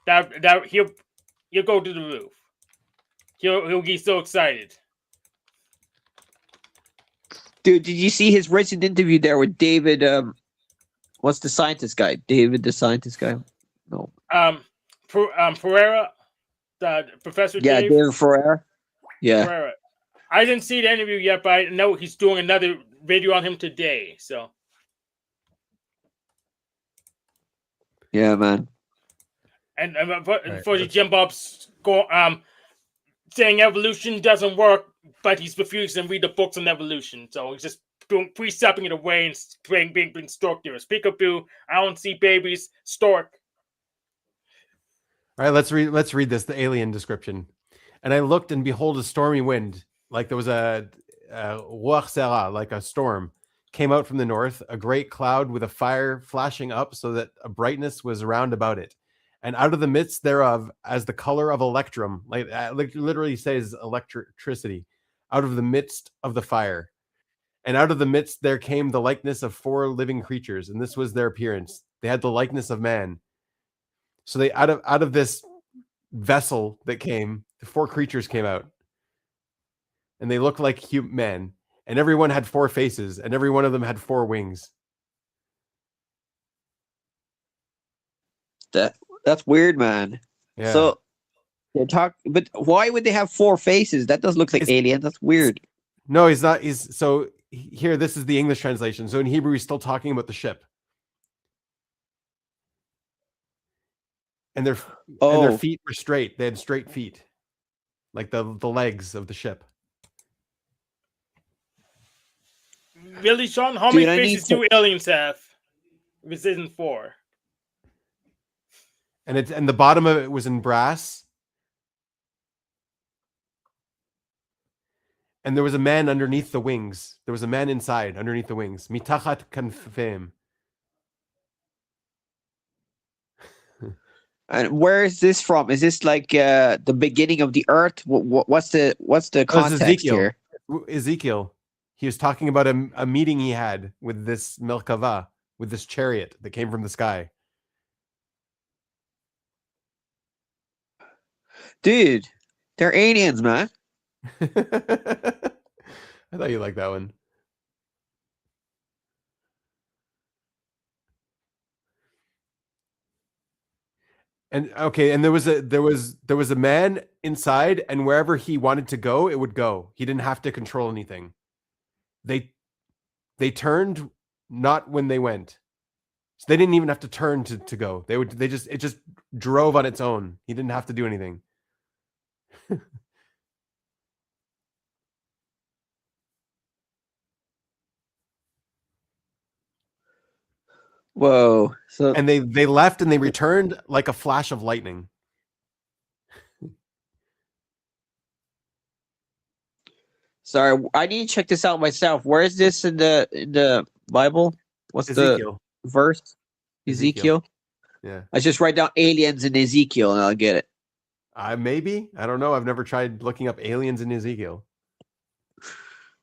That he'll go to the roof. He'll get so excited. Dude, did you see his recent interview there with David? What's the scientist guy? David, the scientist guy? No. Pereira, the Professor Yeah, Dave David Ferrer. Yeah. Pereira. I didn't see the interview yet, but I know he's doing another video on him today. So Yeah, man. and Right, unfortunately, let's- Jim Bob's saying evolution doesn't work, but he's refusing to read the books on evolution. So he's just pre-stepping it away and being stork theorists. Peekaboo, I don't see babies. Stork. All right, let's read this, the alien description. And I looked, and behold, a stormy wind, like there was a ruach serah, like a storm, came out from the north, a great cloud with a fire flashing up, so that a brightness was round about it. And out of the midst thereof, as the color of electrum, like literally says electricity, out of the midst of the fire. And out of the midst there came the likeness of 4 living creatures, and this was their appearance. They had the likeness of man. So they out of this vessel that came, the 4 creatures came out, and they looked like men, and everyone had 4 faces, and every one of them had 4 wings. That's weird, man. Yeah. So they talk, but why would they have 4 faces? That does look like alien. That's weird. No, he's not. Here. This is the English translation. So in Hebrew, he's still talking about the ship, and their feet were straight. They had straight feet, like the legs of the ship. Really, Sean? How Dude, many I need faces do aliens have? If it isn't 4. And the bottom of it was in brass. And there was a man underneath the wings. There was a man inside, underneath the wings. Mitachat kanfeim. And where is this from? Is this like the beginning of the Earth? What's the context Ezekiel. here? Ezekiel. He was talking about a meeting he had with this Melkava, with this chariot that came from the sky. Dude, they're aliens, man. I thought you liked that one. And okay, and there was a man inside, and wherever he wanted to go, it would go. He didn't have to control anything. They turned not when they went. So they didn't even have to turn to go. It just drove on its own. He didn't have to do anything. Whoa. So And they left and they returned like a flash of lightning. sorry, I need to check this out myself. Where is this in the Bible? What's Ezekiel. the verse? Ezekiel. Yeah. I just write down aliens in Ezekiel and I'll get it. Maybe. I don't know. I've never tried looking up aliens in Ezekiel.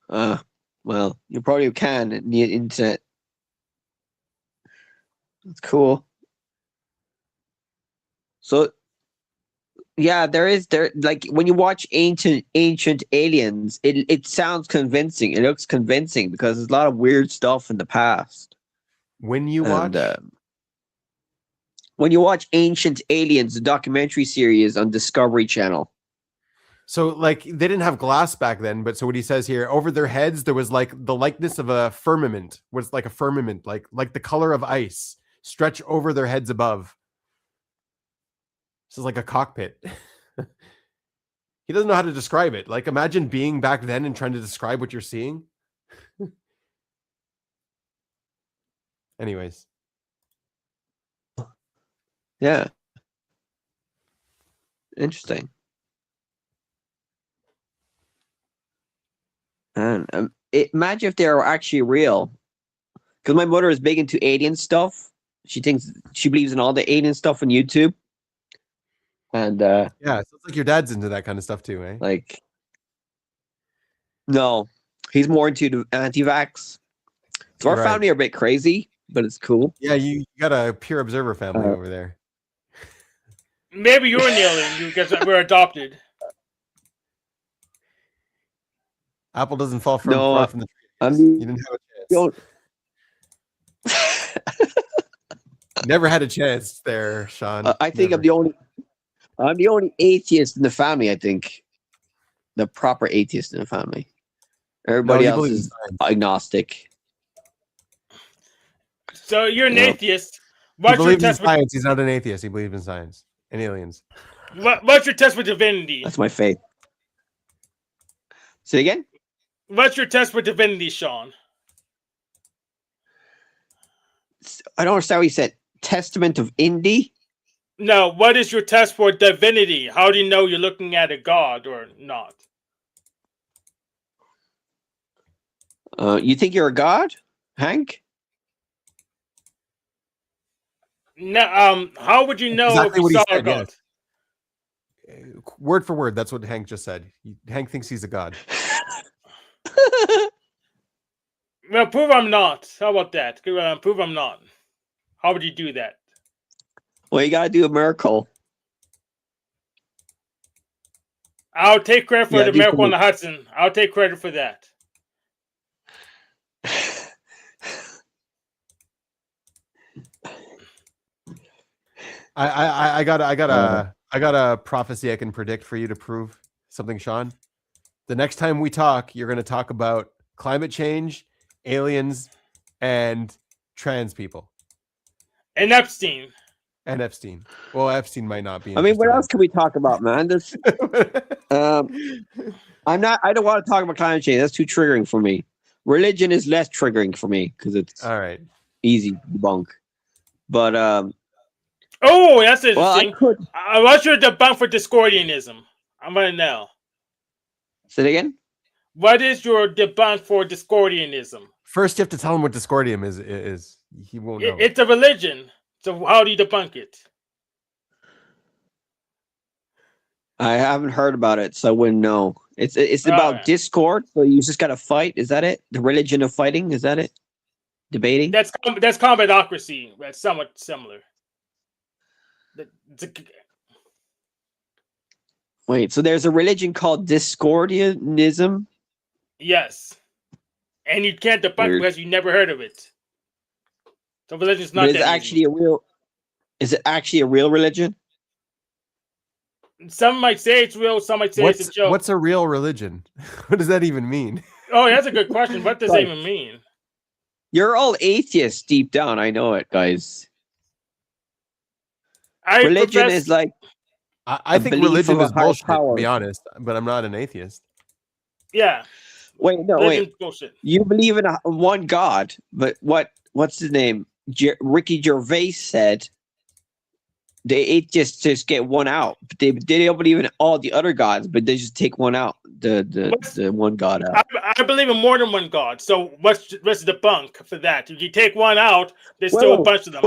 Well, you probably can in the internet. That's cool. So yeah, there like when you watch ancient aliens, it sounds convincing. It looks convincing because there's a lot of weird stuff in the past. When you watch, when you watch Ancient Aliens, the documentary series on Discovery Channel. so like they didn't have glass back then, but so what he says here, over their heads there was like the likeness of a firmament, was like a firmament, like the color of ice, stretch over their heads above. This is like a cockpit. He doesn't know how to describe it. Like imagine being back then and trying to describe what you're seeing. Anyways. Yeah. Interesting. And imagine if they're actually real. Because my mother is big into alien stuff. She believes in all the alien stuff on YouTube. And Yeah, so it's like your dad's into that kind of stuff too, eh? like, no, he's more into the anti-vax. So our Right. family are a bit crazy, but it's cool. Yeah, you got a pure observer family over there. Maybe you're an alien because we're adopted. Apple doesn't fall No, far from the tree. I'm You didn't have a chance. Never had a chance there, Sean. I think Never. I'm the only atheist in the family. I think the proper atheist in the family. Everybody you else believe in is science. agnostic. So you're an Yeah. atheist. He What's your believes in test? science. He's not an atheist. He believes in science and aliens. What's your test with divinity? That's my faith. Say it again. What's your test with divinity, Sean? I don't understand what you said. Testament of Indy. No, what is your test for divinity? How do you know you're looking at a god or not? You think you're a god, Hank? No, how would you know Exactly if what you he saw a said, god? yes. Word for word, that's what Hank just said. Hank thinks he's a god. Well, prove I'm not. How about that? Prove I'm not. How would you do that? Well, you gotta do a miracle. I'll take credit for Yeah, the do miracle on the something. Hudson. I'll take credit for that. I got a prophecy I can predict for you to prove something, Sean. The next time we talk, you're going to talk about climate change, aliens, and trans people, And Epstein. and Epstein. Well, Epstein might not be. I mean, what interested else can we talk about, man? There's, in. I don't want to talk about climate change. That's too triggering for me. Religion is less triggering for me because it's All right. easy to debunk. But Oh, that's well, I interesting. could What's your debunk for Discordianism? I'm gonna know. say it again. What is your debunk for Discordianism? First, you have to tell him what Discordium is. He won't know. It's a religion. So how do you debunk it? I haven't heard about it, so I wouldn't know. It's about Alright. discord. So you just gotta fight. Is that it? The religion of fighting? Is that it? Debating. That's combatocracy. That's somewhat similar. Wait. So there's a religion called Discordianism. Yes, and you can't debunk Weird. because you never heard of it. So religion's not But is it that actually a real? Is it actually a real religion? easy. Some might say it's real. Some might say it's a joke. What's a real religion? What does that even mean? Oh, that's a good question. What does Right. that even mean? You're all atheists deep down. I know it, guys. Religion is like I A think belief religion of a is higher bullshit, to power. be honest. But I'm not an atheist. Yeah, wait. religion's bullshit. You believe in one God, but what's his name? Ricky Gervais said they atheists just get one out. They don't believe in all the other gods, but they just take one out. The one God out. I believe in more than one god. So what's the debunk for that? If you take one out, there's still a bunch of them.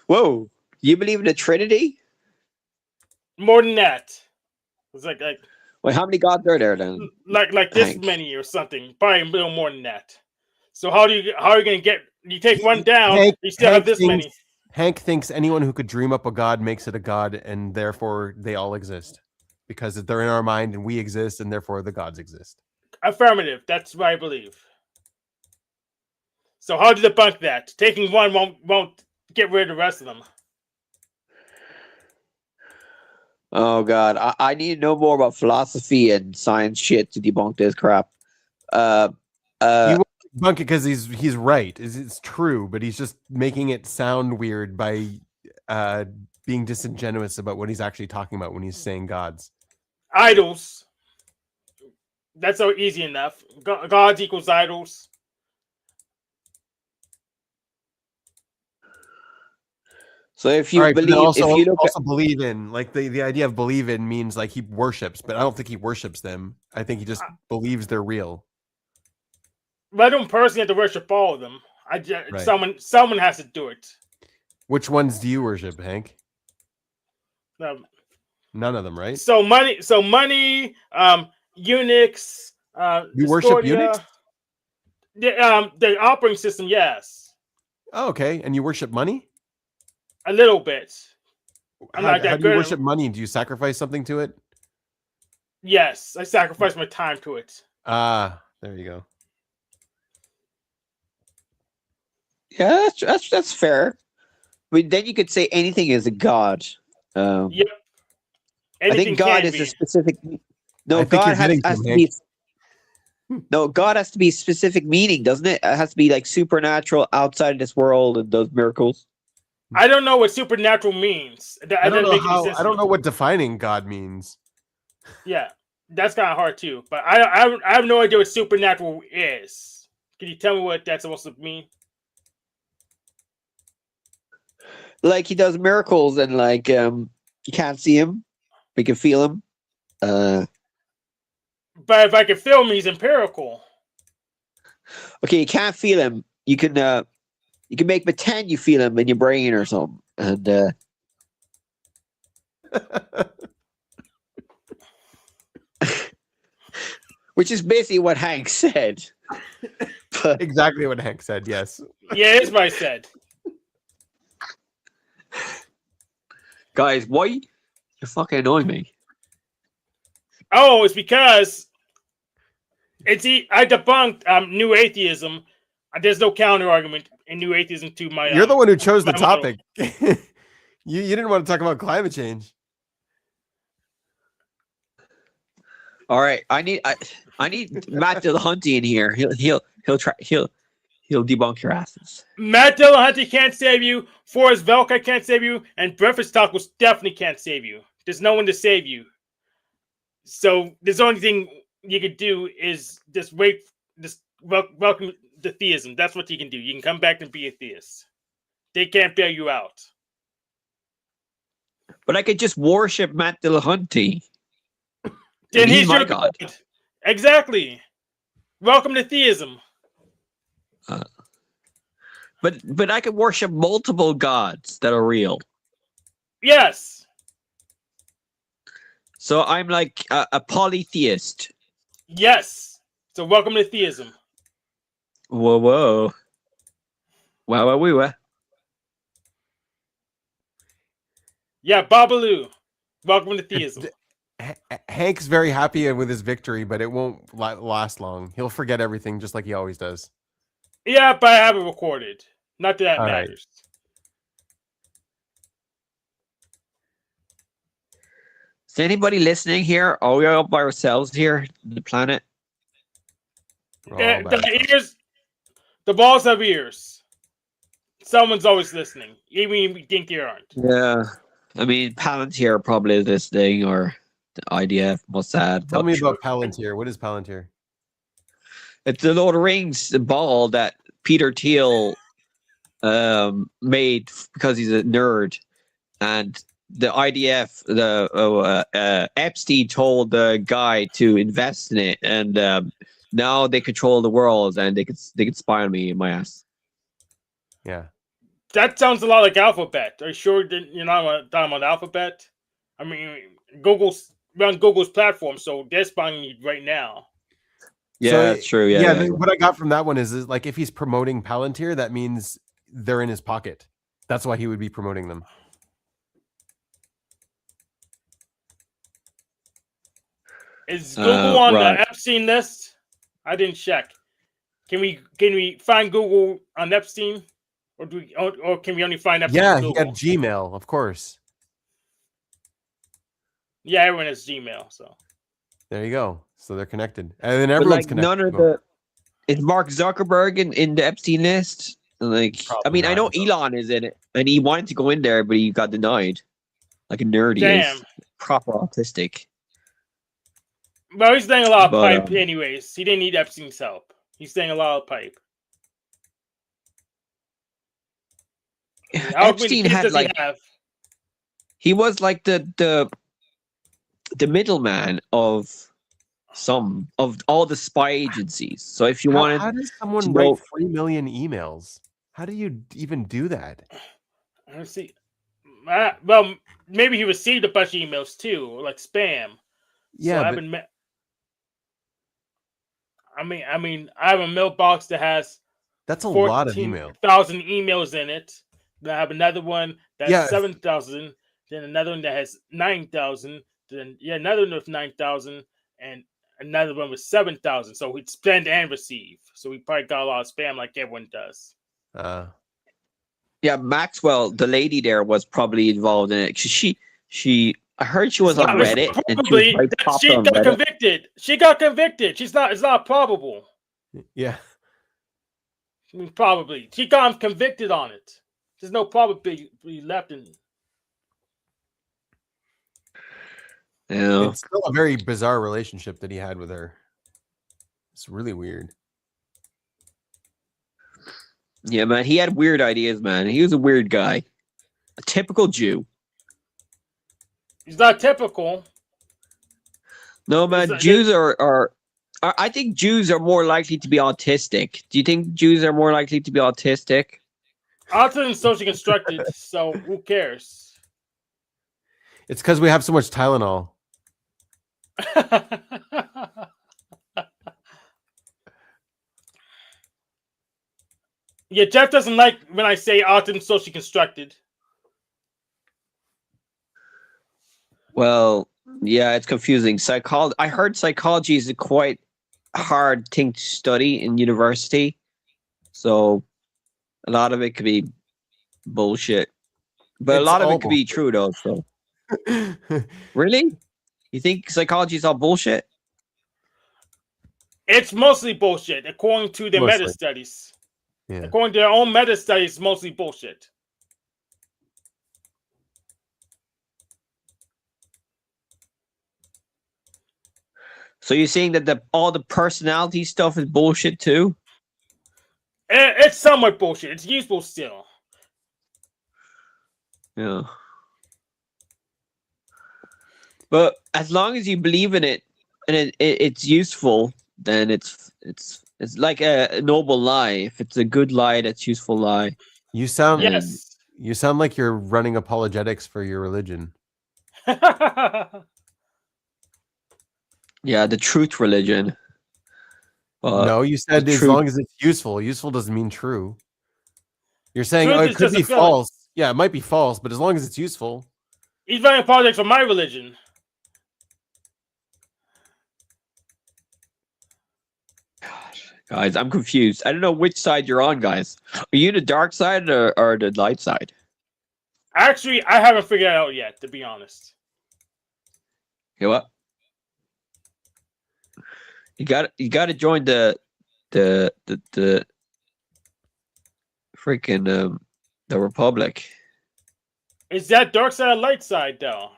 Whoa! You believe in the Trinity? More than that. It's like Wait, how many gods are there then? like this Hank. many or something. Probably a little more than that. So how are you gonna get? You take one down, Hank- you still have Hank this thinks- many. Hank thinks anyone who could dream up a god makes it a god, and therefore they all exist because they're in our mind and we exist, and therefore the gods exist. Affirmative. That's what I believe. So how do you debunk that? Taking one won't get rid of the rest of them. Oh God, I need to know more about philosophy and science shit to debunk this crap. You won't debunk it because he's right. It's true, but he's just making it sound weird by being disingenuous about what he's actually talking about when he's saying gods. Idols. That's so easy enough. Gods equals idols. So if you All right, but believe, also, if you look also believe in, like the idea of believe in means like he worships, but I don't think he worships them. I think he just believes they're real. But I don't personally have to worship all of them. Right. Someone has to do it. Which ones do you worship, Hank? None of them, right? So money, Unix, You worship Discordia, Unix? the operating system, yes. Oh, okay. And you worship money? A little bit. How do you worship money? Do you sacrifice something to it? Yes, I sacrifice my time to it. Ah, there you go. Yeah, that's fair. I mean, then you could say anything is a god. Yep. I think God is a specific. No, God has to be. No, God has to be specific meaning, doesn't it? It has to be like supernatural, outside of this world, and those miracles. I don't know what supernatural means. I don't know what defining God means. Yeah, that's kind of hard too. But I have no idea what supernatural is. Can you tell me what that's supposed to mean? Like he does miracles, and like you can't see him, we can feel him. But if I can feel him, he's empirical. Okay, you can't feel him. You can make pretend you feel him in your brain or something, and which is basically what Hank said. Exactly what Hank said. Yes. Yeah, it's what I said. Guys, why you fucking annoying me? Oh, it's because I debunked new atheism. There's no counter argument in new atheism to my. You're the one who chose the topic. you didn't want to talk about climate change. All right, I need Matt Dillahunty in here. He'll debunk your asses. Matt Dillahunty can't save you. Forrest Velka can't save you, and Breakfast Tacos definitely can't save you. There's no one to save you. So the only thing you can do is just welcome the theism. That's what you can do. You can come back and be a theist. They can't bail you out. But I could just worship Matt Dillahunty. Then he's my your god. Exactly. Welcome to theism. But I could worship multiple gods that are real. Yes. So I'm like a polytheist. Yes. So welcome to theism. Whoa. Wow. Yeah, Babalu. Welcome to theism. Hank's very happy with his victory, but it won't last long. He'll forget everything just like he always does. Yeah, but I have it recorded. Not that that All matters. Is anybody listening here? Are we all by ourselves here on the planet? The ears, the balls have ears. Someone's always listening, even if you think you aren't. Yeah. I mean, Palantir probably is listening, or the IDF, Mossad. Tell me about Palantir. What is Palantir? It's the Lord of the Rings ball that Peter Thiel made because he's a nerd, and the IDF, Epstein told the guy to invest in it, and now they control the world, and they could spy on me in my ass. Yeah, that sounds a lot like Alphabet. Are you sure you're not talking about Alphabet? I mean, we're on Google's platform, so they're spying you right now. Yeah, so, that's true. Yeah. What I got from that one is like if he's promoting Palantir, that means they're in his pocket. That's why he would be promoting them. Is Google on the Epstein list? I didn't check. Can we find Google on Epstein, or can we only find Epstein? Yeah, on he Google? got Gmail, of course. Yeah, everyone has Gmail, so there you go. So they're connected, and then everyone's connected. None of the is Mark Zuckerberg in the Epstein list? Like, probably I mean, not. I know Elon is in it, and he wanted to go in there, but he got denied. Like a nerd, he is proper autistic. Well, he's staying a lot of pipe, anyways. He didn't need Epstein's help. He's staying a lot of pipe. Epstein had like he was like the middleman of some of all the spy agencies. So if you How, wanted how does to someone know, write 3 million emails? How do you even do that? Let's see. Well, maybe he received a bunch of emails too, like spam. So Yeah, I've but been. I mean, I have a mailbox that has that's a lot of email. 14,000 emails in it. Then I have another one that's Yeah, 7,000. Then another one that has 9,000. Then another one with 9,000, and another one with 7,000. So we'd send and receive. So we probably got a lot of spam like everyone does. yeah, Maxwell, the lady there was probably involved in it. I heard she was on Reddit, and she was Probably very that popular she on got Reddit. convicted. She got convicted. It's not probable. yeah. I mean, probably she got convicted on it. There's no probability left in. Yeah, It's still a very bizarre relationship that he had with her. It's really weird. yeah, man. He had weird ideas, man. He was a weird guy, a typical Jew. He's not typical. No, man. Jews are. I think Jews are more likely to be autistic. Do you think Jews are more likely to be autistic? Autism socially constructed, so who cares? It's because we have so much Tylenol. Yeah, Jeff doesn't like when I say autism socially constructed. Well, yeah, it's confusing. I heard psychology is a quite hard thing to study in university, so a lot of it could be bullshit. But a It's lot of all it could be true, though. So, really, you think psychology is all bullshit? It's mostly bullshit, according to the Mostly. meta studies. Yeah. According to their own meta studies, it's mostly bullshit. So you're saying that all the personality stuff is bullshit too? It's somewhat bullshit. It's useful still. Yeah. But as long as you believe in it and it's useful, then it's like a noble lie. If it's a good lie, that's useful lie. You sound Yes. You sound like you're running apologetics for your religion. Yeah, the truth religion. No, you said as truth- long as it's useful. Useful doesn't mean true. You're saying Truth oh, is it could just a be feeling. false. Yeah, it might be false, but as long as it's useful. He's running politics for my religion. Guys, I'm confused. I don't know which side you're on, guys. Are you the dark side or the light side? Actually, I haven't figured it out yet, to be honest. You know what? You got to join the freaking the Republic. Is that dark side or light side, though?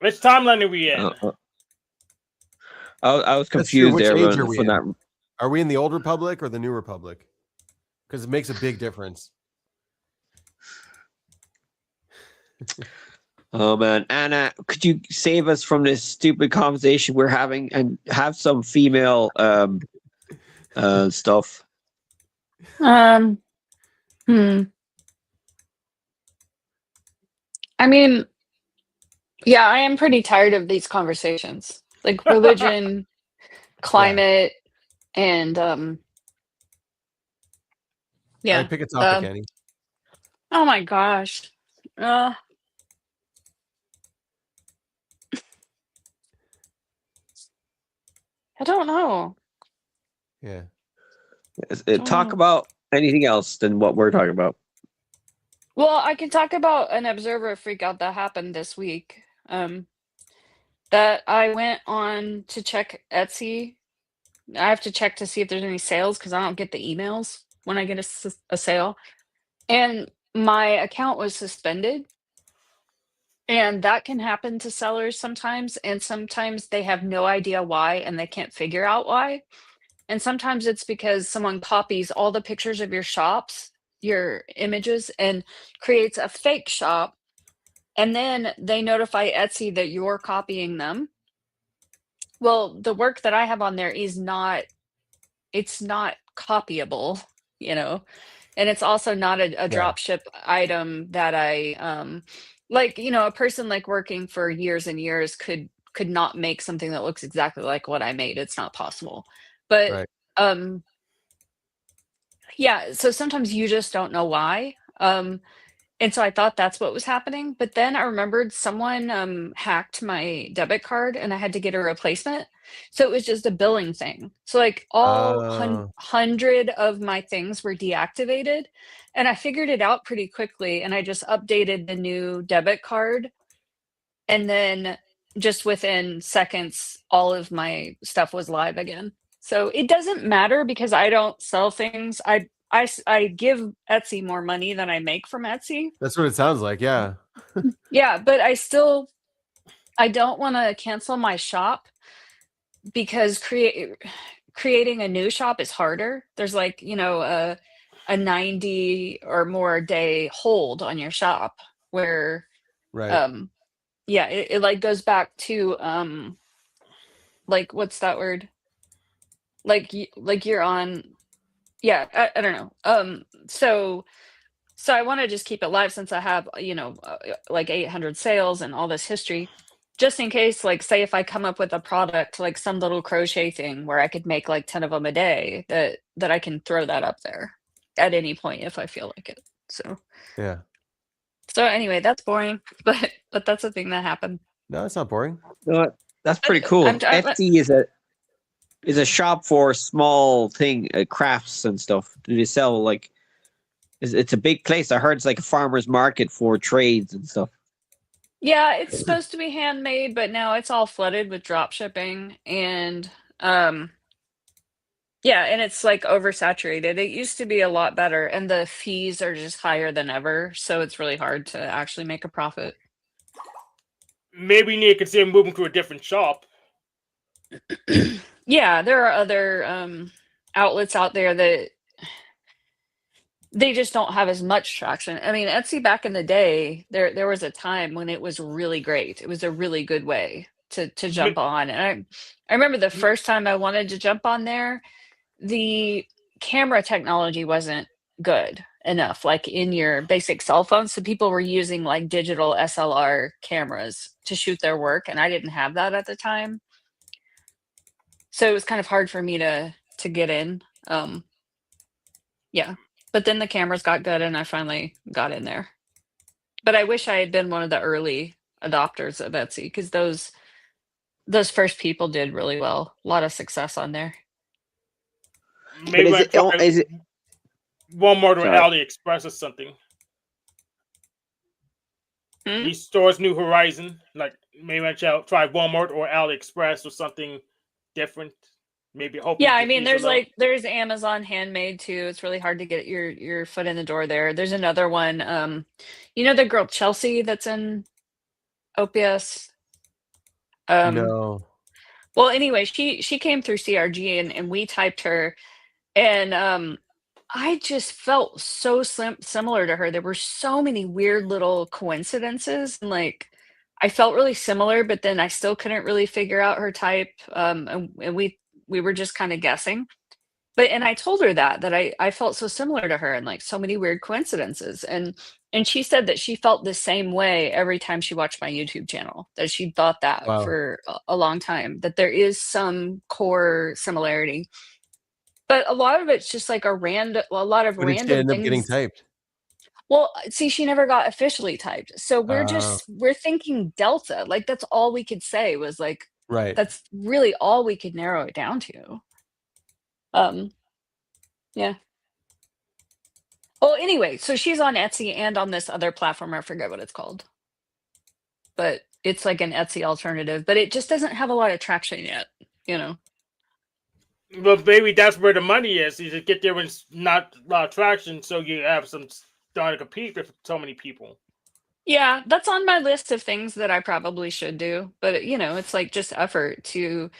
Which timeline are we in? I was That's true. confused Which there age are we for in? that. Are we in the old Republic or the new Republic? Because it makes a big difference. Oh man, Anna, could you save us from this stupid conversation we're having and have some female stuff? I mean, yeah, I am pretty tired of these conversations. Like religion, climate, and All yeah. right, pick a topic, Annie. Oh my gosh. I don't know. Yeah. Talk about anything else than what we're talking about. Well, I can talk about an observer freakout that happened this week. That I went on to check Etsy. I have to check to see if there's any sales because I don't get the emails when I get a sale. And my account was suspended. And that can happen to sellers sometimes. And sometimes they have no idea why and they can't figure out why. And sometimes it's because someone copies all the pictures of your shops, your images, and creates a fake shop. And then they notify Etsy that you're copying them. Well, the work that I have on there is not it's not copyable, you know, and it's also not a Yeah. drop ship item that I like, you know, a person like working for years and years could not make something that looks exactly like what I made. It's not possible. But Right. um yeah, so sometimes you just don't know why. And so I thought that's what was happening, but then I remembered someone, hacked my debit card and I had to get a replacement. So it was just a billing thing. So, like, all 100 of my things were deactivated, and I figured it out pretty quickly, and I just updated the new debit card, and then just within seconds, all of my stuff was live again. So it doesn't matter because I don't sell things. I give Etsy more money than I make from Etsy. That's what it sounds like. Yeah. Yeah, but I don't wanna cancel my shop because creating a new shop is harder. There's, like, you know, a 90 or more day hold on your shop where, Right. yeah, it, like, goes back to, like, what's that word? Like you're on yeah, I don't know. So I wanna just keep it live since I have, you know, like 800 sales and all this history, just in case, like, say if I come up with a product, like some little crochet thing where I could make like 10 of them a day, that I can throw that up there at any point if I feel like it. Yeah. So anyway, that's boring, but that's a thing that happened. No, it's not boring. You know what? That's pretty cool. I'm Etsy is a shop for small thing crafts and stuff. Do they sell like? It's a big place. I heard it's like a farmer's market for trades and stuff. Yeah, it's supposed to be handmade, but now it's all flooded with drop shipping and yeah, and it's like oversaturated. It used to be a lot better and the fees are just higher than ever, so it's really hard to actually make a profit. Maybe you need to consider moving to a different shop. Yeah, there are other outlets out there that they just don't have as much traction. I mean, Etsy back in the day, there was a time when it was really great. It was a really good way to jump on. And I remember the first time I wanted to jump on there, the camera technology wasn't good enough, like in your basic cell phone. So people were using like digital SLR cameras to shoot their work, and I didn't have that at the time. So it was kind of hard for me to get in. Yeah. But then the cameras got good and I finally got in there. But I wish I had been one of the early adopters of Etsy because those first people did really well. A lot of success on there. Maybe But is it Walmart or Sorry. AliExpress or something. Hmm? These stores, New Horizon, like maybe I shall try Walmart or AliExpress or something different. Maybe hope. Yeah, I mean there's Amazon Handmade too. It's really hard to get your foot in the door there. There's another one. You know the girl Chelsea that's in OPS? No. Well, anyway, she came through CRG and we typed her and I just felt so similar to her. There were so many weird little coincidences and like I felt really similar, but then I still couldn't really figure out her type. And we were just kind of guessing. But and I told her that I felt so similar to her and like so many weird coincidences. And she said that she felt the same way every time she watched my YouTube channel, that she thought that Wow. for a long time, that there is some core similarity. But a lot of it's just like a lot of What did she random end up getting things. typed? Well, see, she never got officially typed. So we're thinking Delta. Like that's all we could say was like Right. that's really all we could narrow it down to. Yeah. Well, anyway, so she's on Etsy and on this other platform. I forget what it's called. But it's like an Etsy alternative, but it just doesn't have a lot of traction yet, you know. Well, maybe that's where the money is. You just get there when it's not a lot of traction, so you have some starting to compete with so many people. Yeah, that's on my list of things that I probably should do. But you know, it's like just effort to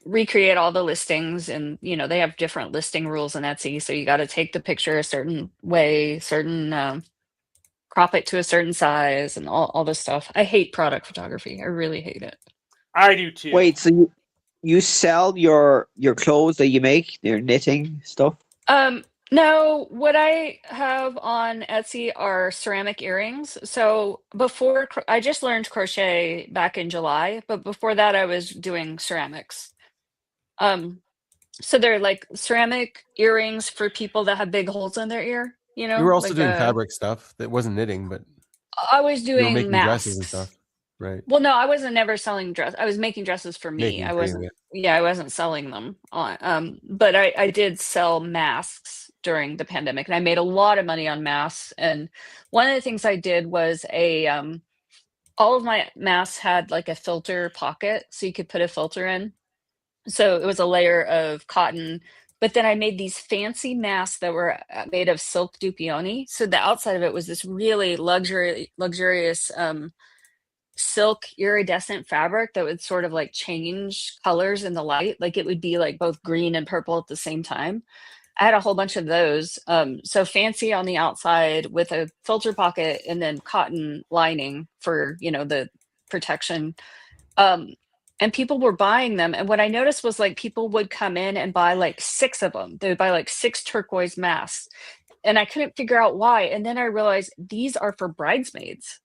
recreate all the listings and you know, they have different listing rules in Etsy. So you gotta take the picture a certain way, certain crop it to a certain size and all this stuff. I hate product photography. I really hate it. I do too. Wait, so you sell your clothes that you make, your knitting stuff? No, what I have on Etsy are ceramic earrings. So before I just learned crochet back in July, but before that I was doing ceramics. So they're like ceramic earrings for people that have big holes in their ear, you You were know, also like doing fabric stuff that wasn't knitting, but I was you were doing making dresses and masks. stuff, right? Well, no, I wasn't never selling dress. I was making dresses for me. Making I for you, wasn't, yeah. yeah, I wasn't selling them on, but I did sell masks during the pandemic and I made a lot of money on masks. And one of the things I did was all of my masks had like a filter pocket so you could put a filter in. So it was a layer of cotton, but then I made these fancy masks that were made of silk dupioni. So the outside of it was this really luxurious, silk iridescent fabric that would sort of like change colors in the light. Like it would be like both green and purple at the same time. I had a whole bunch of those. So fancy on the outside with a filter pocket and then cotton lining for, the protection. Um, and people were buying them. And what I noticed was like people would come in and buy like 6 of them. They would buy like 6 turquoise masks. And I couldn't figure out why. And then I realized these are for bridesmaids.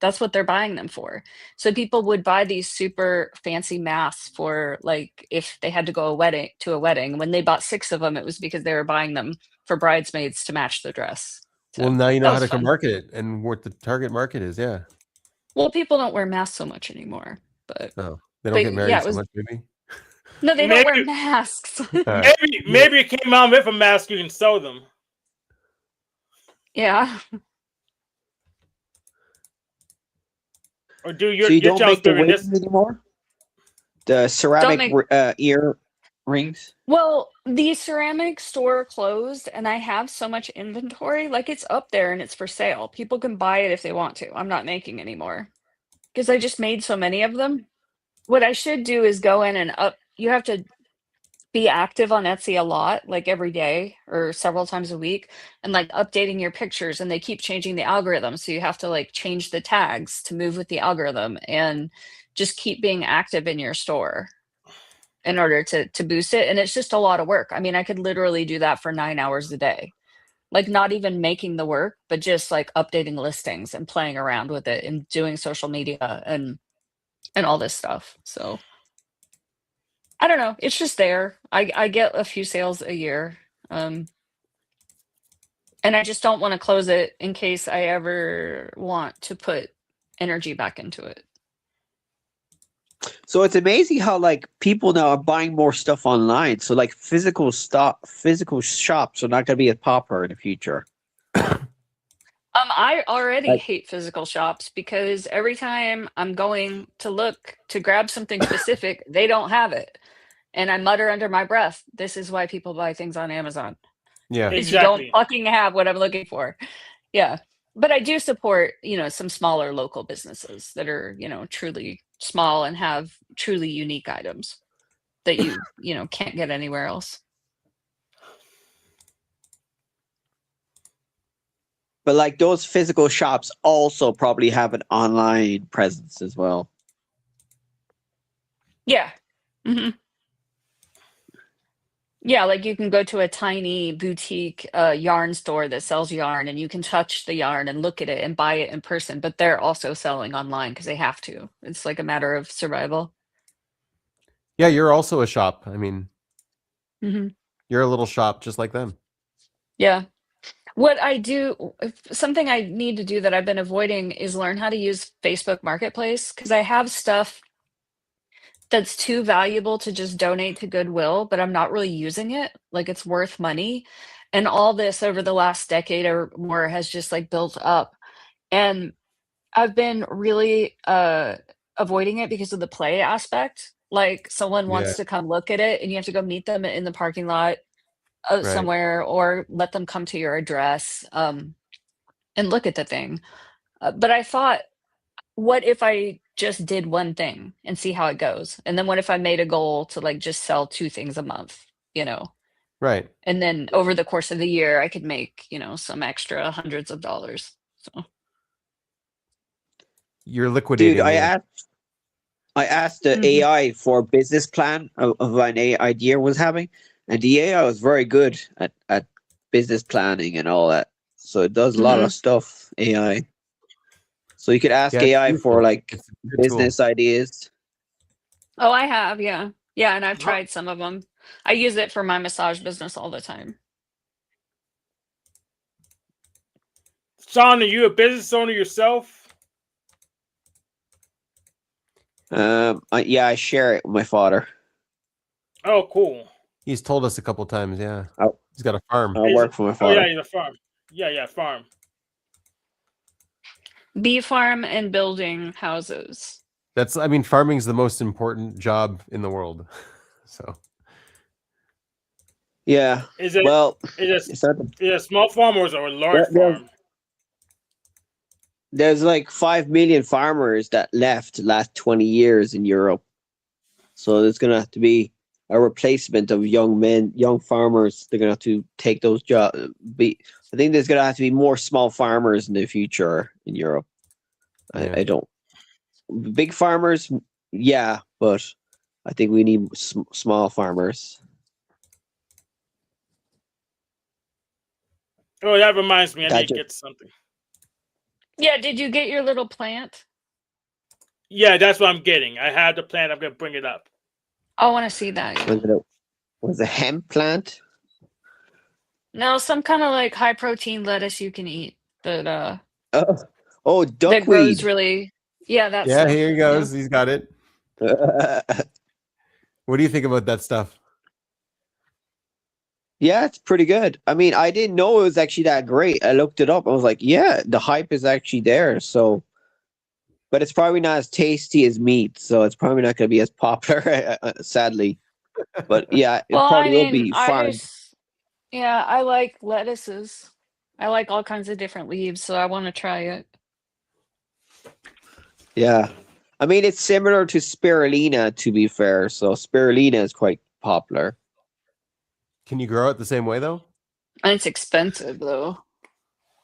That's what they're buying them for. So people would buy these super fancy masks for like if they had to go to a wedding. When they bought 6 of them, it was because they were buying them for bridesmaids to match the dress. So Well, now you know that how was to fun. market it and what the target market is. Yeah. Well, people don't wear masks so much anymore, but Oh, they don't get married yeah, it so was much, maybe. no, they don't wear masks. Right. Maybe it came out with a mask. You can sew them. Yeah. Or do So you your don't jobs make the doing wings this? anymore? The ceramic make- ear rings? Well, the ceramic store closed and I have so much inventory, like it's up there and it's for sale. People can buy it if they want to. I'm not making anymore because I just made so many of them. What I should do is go in and you have to be active on Etsy a lot, like every day or several times a week, and like updating your pictures. And they keep changing the algorithm. So you have to like change the tags to move with the algorithm and just keep being active in your store in order to boost it. And it's just a lot of work. I mean, I could literally do that for 9 hours a day. Like not even making the work, but just like updating listings and playing around with it and doing social media and all this stuff. So I don't know. It's just there. I get a few sales a year. And I just don't want to close it in case I ever want to put energy back into it. So it's amazing how like people now are buying more stuff online. So like physical shops are not going to be as popular in the future. I already Like- hate physical shops because every time I'm going to look to grab something specific, they don't have it. And I mutter under my breath, this is why people buy things on Amazon. Yeah. Because Exactly. you don't fucking have what I'm looking for. Yeah. But I do support, some smaller local businesses that are, truly small and have truly unique items that you can't get anywhere else. But like those physical shops also probably have an online presence as well. Yeah. hmm Yeah, like you can go to a tiny boutique yarn store that sells yarn and you can touch the yarn and look at it and buy it in person, but they're also selling online because they have to. It's like a matter of survival. Yeah, you're also a shop. I mean, hmm you're a little shop just like them. Yeah. What I do, something I need to do that I've been avoiding is learn how to use Facebook Marketplace because I have stuff that's too valuable to just donate to Goodwill, but I'm not really using it. Like it's worth money. And all this over the last decade or more has just like built up. And I've been really avoiding it because of the play aspect. Like someone Yeah. wants to come look at it and you have to go meet them in the parking lot Right. somewhere or let them come to your address and look at the thing. But I thought, what if I just did one thing and see how it goes? And then what if I made a goal to like just sell 2 things a month, Right. And then over the course of the year, I could make, some extra hundreds of dollars. So You're liquidating. Dude, I asked I asked the Mhm. AI for a business plan of an idea I was having, and the AI was very good at business planning and all that. So it does a lot Mhm. of stuff. AI. So you could ask Yeah, it's AI for useful. like It's a good tool. business ideas. Oh, I have, yeah. Yeah, and I've Huh? tried some of them. I use it for my massage business all the time. Sean, are you a business owner yourself? Yeah, I share it with my father. Oh, cool. He's told us a couple times. Yeah, I, he's got a farm. I work for my Oh yeah, father. he's a farm. Yeah, farm. Bee farm and building houses. That's, I mean, farming's the most important job in the world. So Yeah. Is it Well, is it's not it a small farm or is it a large there's farm? there's like 5 million farmers that left the last 20 years in Europe. So there's gonna have to be a replacement of young farmers. They're gonna have to take those jobs. I think there's gonna have to be more small farmers in the future in Europe. yeah. I don't big farmers, yeah, but I think we need small farmers. Oh, that reminds me. I That need to just get something. Yeah, did you get your little plant? Yeah, that's what I'm getting. I have the plant. I'm gonna bring it up. I want to see that. Yeah. was a hemp plant. No, some kind of like high protein lettuce you can eat that Oh, oh, that grows duckweed. really. Yeah, that Yeah, stuff. here he Yeah. goes. He's got it. What do you think about that stuff? Yeah, it's pretty good. I mean, I didn't know it was actually that great. I looked it up. I was like, yeah, the hype is actually there. So, but it's probably not as tasty as meat. So it's probably not going to be as popular, sadly. But yeah, it Well, I probably will mean, be I farmed. just yeah, I like lettuces. I like all kinds of different leaves, so I want to try it. Yeah. I mean, it's similar to spirulina, to be fair. So spirulina is quite popular. Can you grow it the same way though? And it's expensive though.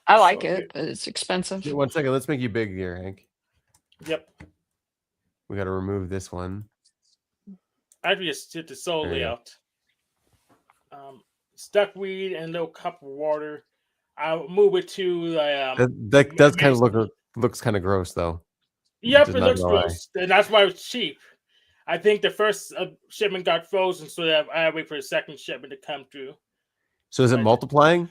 I like So it, but it's expensive. Yeah, 1 second. Let's make you big here, Hank. yep. We got to remove this one. I just hit the solo There you go. layout. Duckweed and a little cup of water. I'll move it to That does kind of Mason. looks kind of gross though. Yep, Just it not looks gonna lie. gross, and that's why it's cheap. I think the first shipment got frozen, so that I had to wait for the second shipment to come through. So is it Right. multiplying?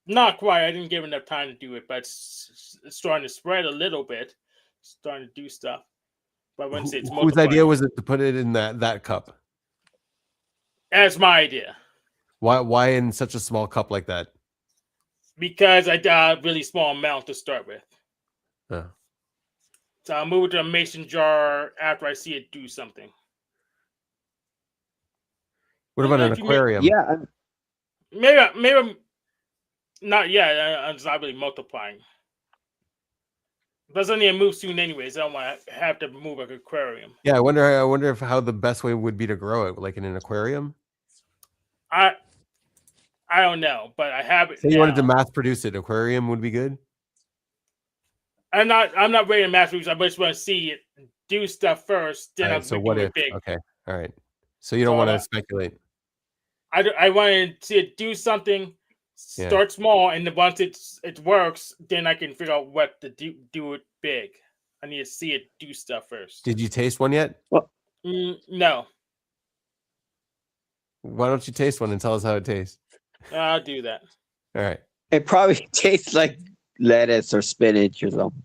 Not quite. I didn't give enough time to do it, but it's starting to spread a little bit. It's starting to do stuff. But I wouldn't say it's Whose idea multiplying. was it to put it in that cup? That's my idea. Why in such a small cup like that? Because I got a really small amount to start with. Oh. So I'll move it to a mason jar after I see it do something. What about an If you make- aquarium? Yeah. Maybe I'm not yet. It's not really multiplying. Doesn't need to move soon anyways. I don't want to have to move an aquarium. Yeah, I wonder if how the best way would be to grow it, like in an aquarium. I don't know, but I have it Say now. you wanted to mass produce it, aquarium would be good. I'm not ready to mass produce. I just want to see it do stuff first. Then All I'll right, so do what it if? big. Okay, all right. So you don't want to speculate. I want to see it do something. Yeah. Start small, and then once it works, then I can figure out what to do it big. I need to see it do stuff first. Did you taste one yet? No, Why don't you taste one and tell us how it tastes? I'll do that. All right. It probably tastes like lettuce or spinach or something.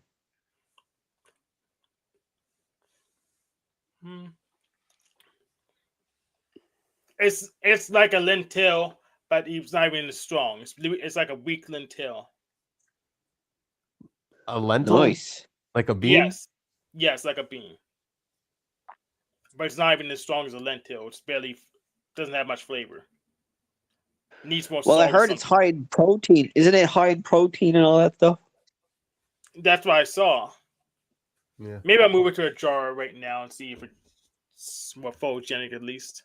It's like a lentil, but it's not even as strong. It's like a weak lentil. A lentil? Nice. Like a bean? Yes, like a bean. But it's not even as strong as a lentil. It's barely doesn't have much flavor. Needs more Well, salt. I heard it's high in protein. Isn't it high in protein and all that stuff? That's what I saw. Yeah. Maybe I'll move it to a jar right now and see if it's more photogenic at least.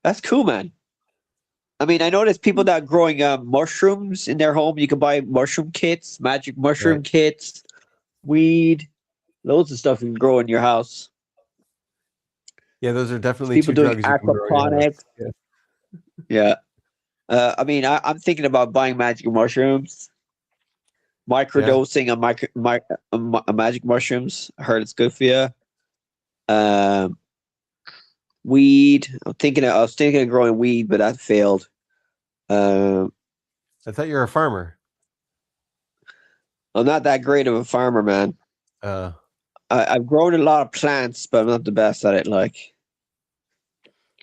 That's cool, man. I mean, I know there's people that are growing mushrooms in their home. You can buy mushroom kits, magic mushroom Right. kits, weed, loads of stuff you can grow in your house. Yeah, those are definitely People two doing drugs you can grow in your house. aquaponics. Yeah. Yeah. I mean, I'm thinking about buying magic mushrooms, microdosing on magic mushrooms. I heard it's good for you. Weed. I was thinking of growing weed, but that failed. I thought you were a farmer. I'm not that great of a farmer, man. I've grown a lot of plants, but I'm not the best at it. Like,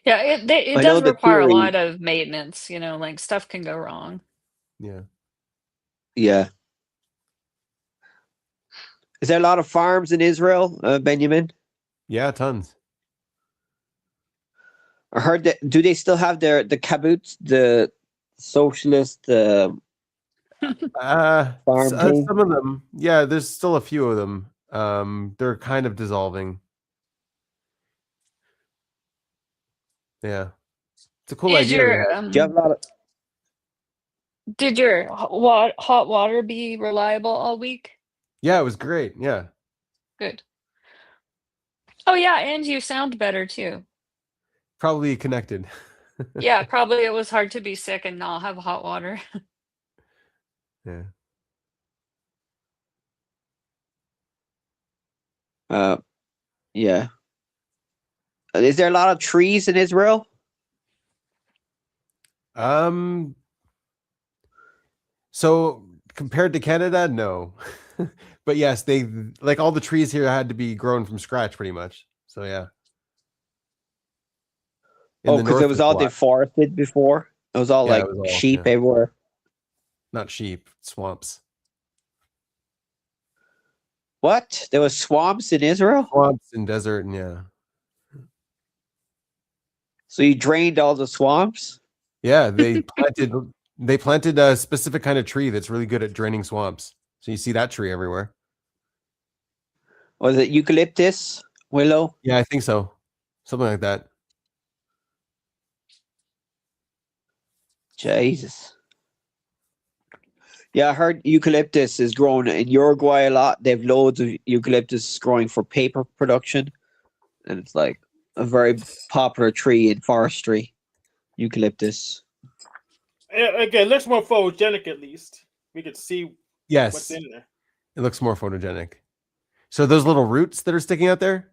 Yeah, it I know does the require a theory. lot of maintenance. Like stuff can go wrong. Yeah. Yeah. Is there a lot of farms in Israel, Benjamin? Yeah, tons. I heard that. Do they still have the kibbutz, the socialist farm thing? Some of them. Yeah, there's still a few of them. They're kind of dissolving. Yeah. It's a cool Did idea. they your have. Do you have a lot of? did your hot water be reliable all week? Yeah, it was great. Yeah. Good. Oh yeah, and you sound better too. Probably connected. Yeah, probably it was hard to be sick and not have hot water. Yeah. Yeah. Is there a lot of trees in Israel? So compared to Canada, no. But yes, they like all the trees here had to be grown from scratch pretty much. So yeah. In Oh, the because north it was there's a all lot. deforested before. It was all Yeah, like it was all- sheep yeah. everywhere. Not sheep, swamps. What? There was swamps in Israel? Swamps and desert and yeah. So you drained all the swamps? Yeah, they planted a specific kind of tree that's really good at draining swamps. So you see that tree everywhere. Was it eucalyptus, willow? Yeah, I think so. Something like that. Jesus. Yeah, I heard eucalyptus is grown in Uruguay a lot. They have loads of eucalyptus growing for paper production. And it's like a very popular tree in forestry. Eucalyptus. Again, looks more photogenic at least. We could see what's Yes. in there. It looks more photogenic. So those little roots that are sticking out there?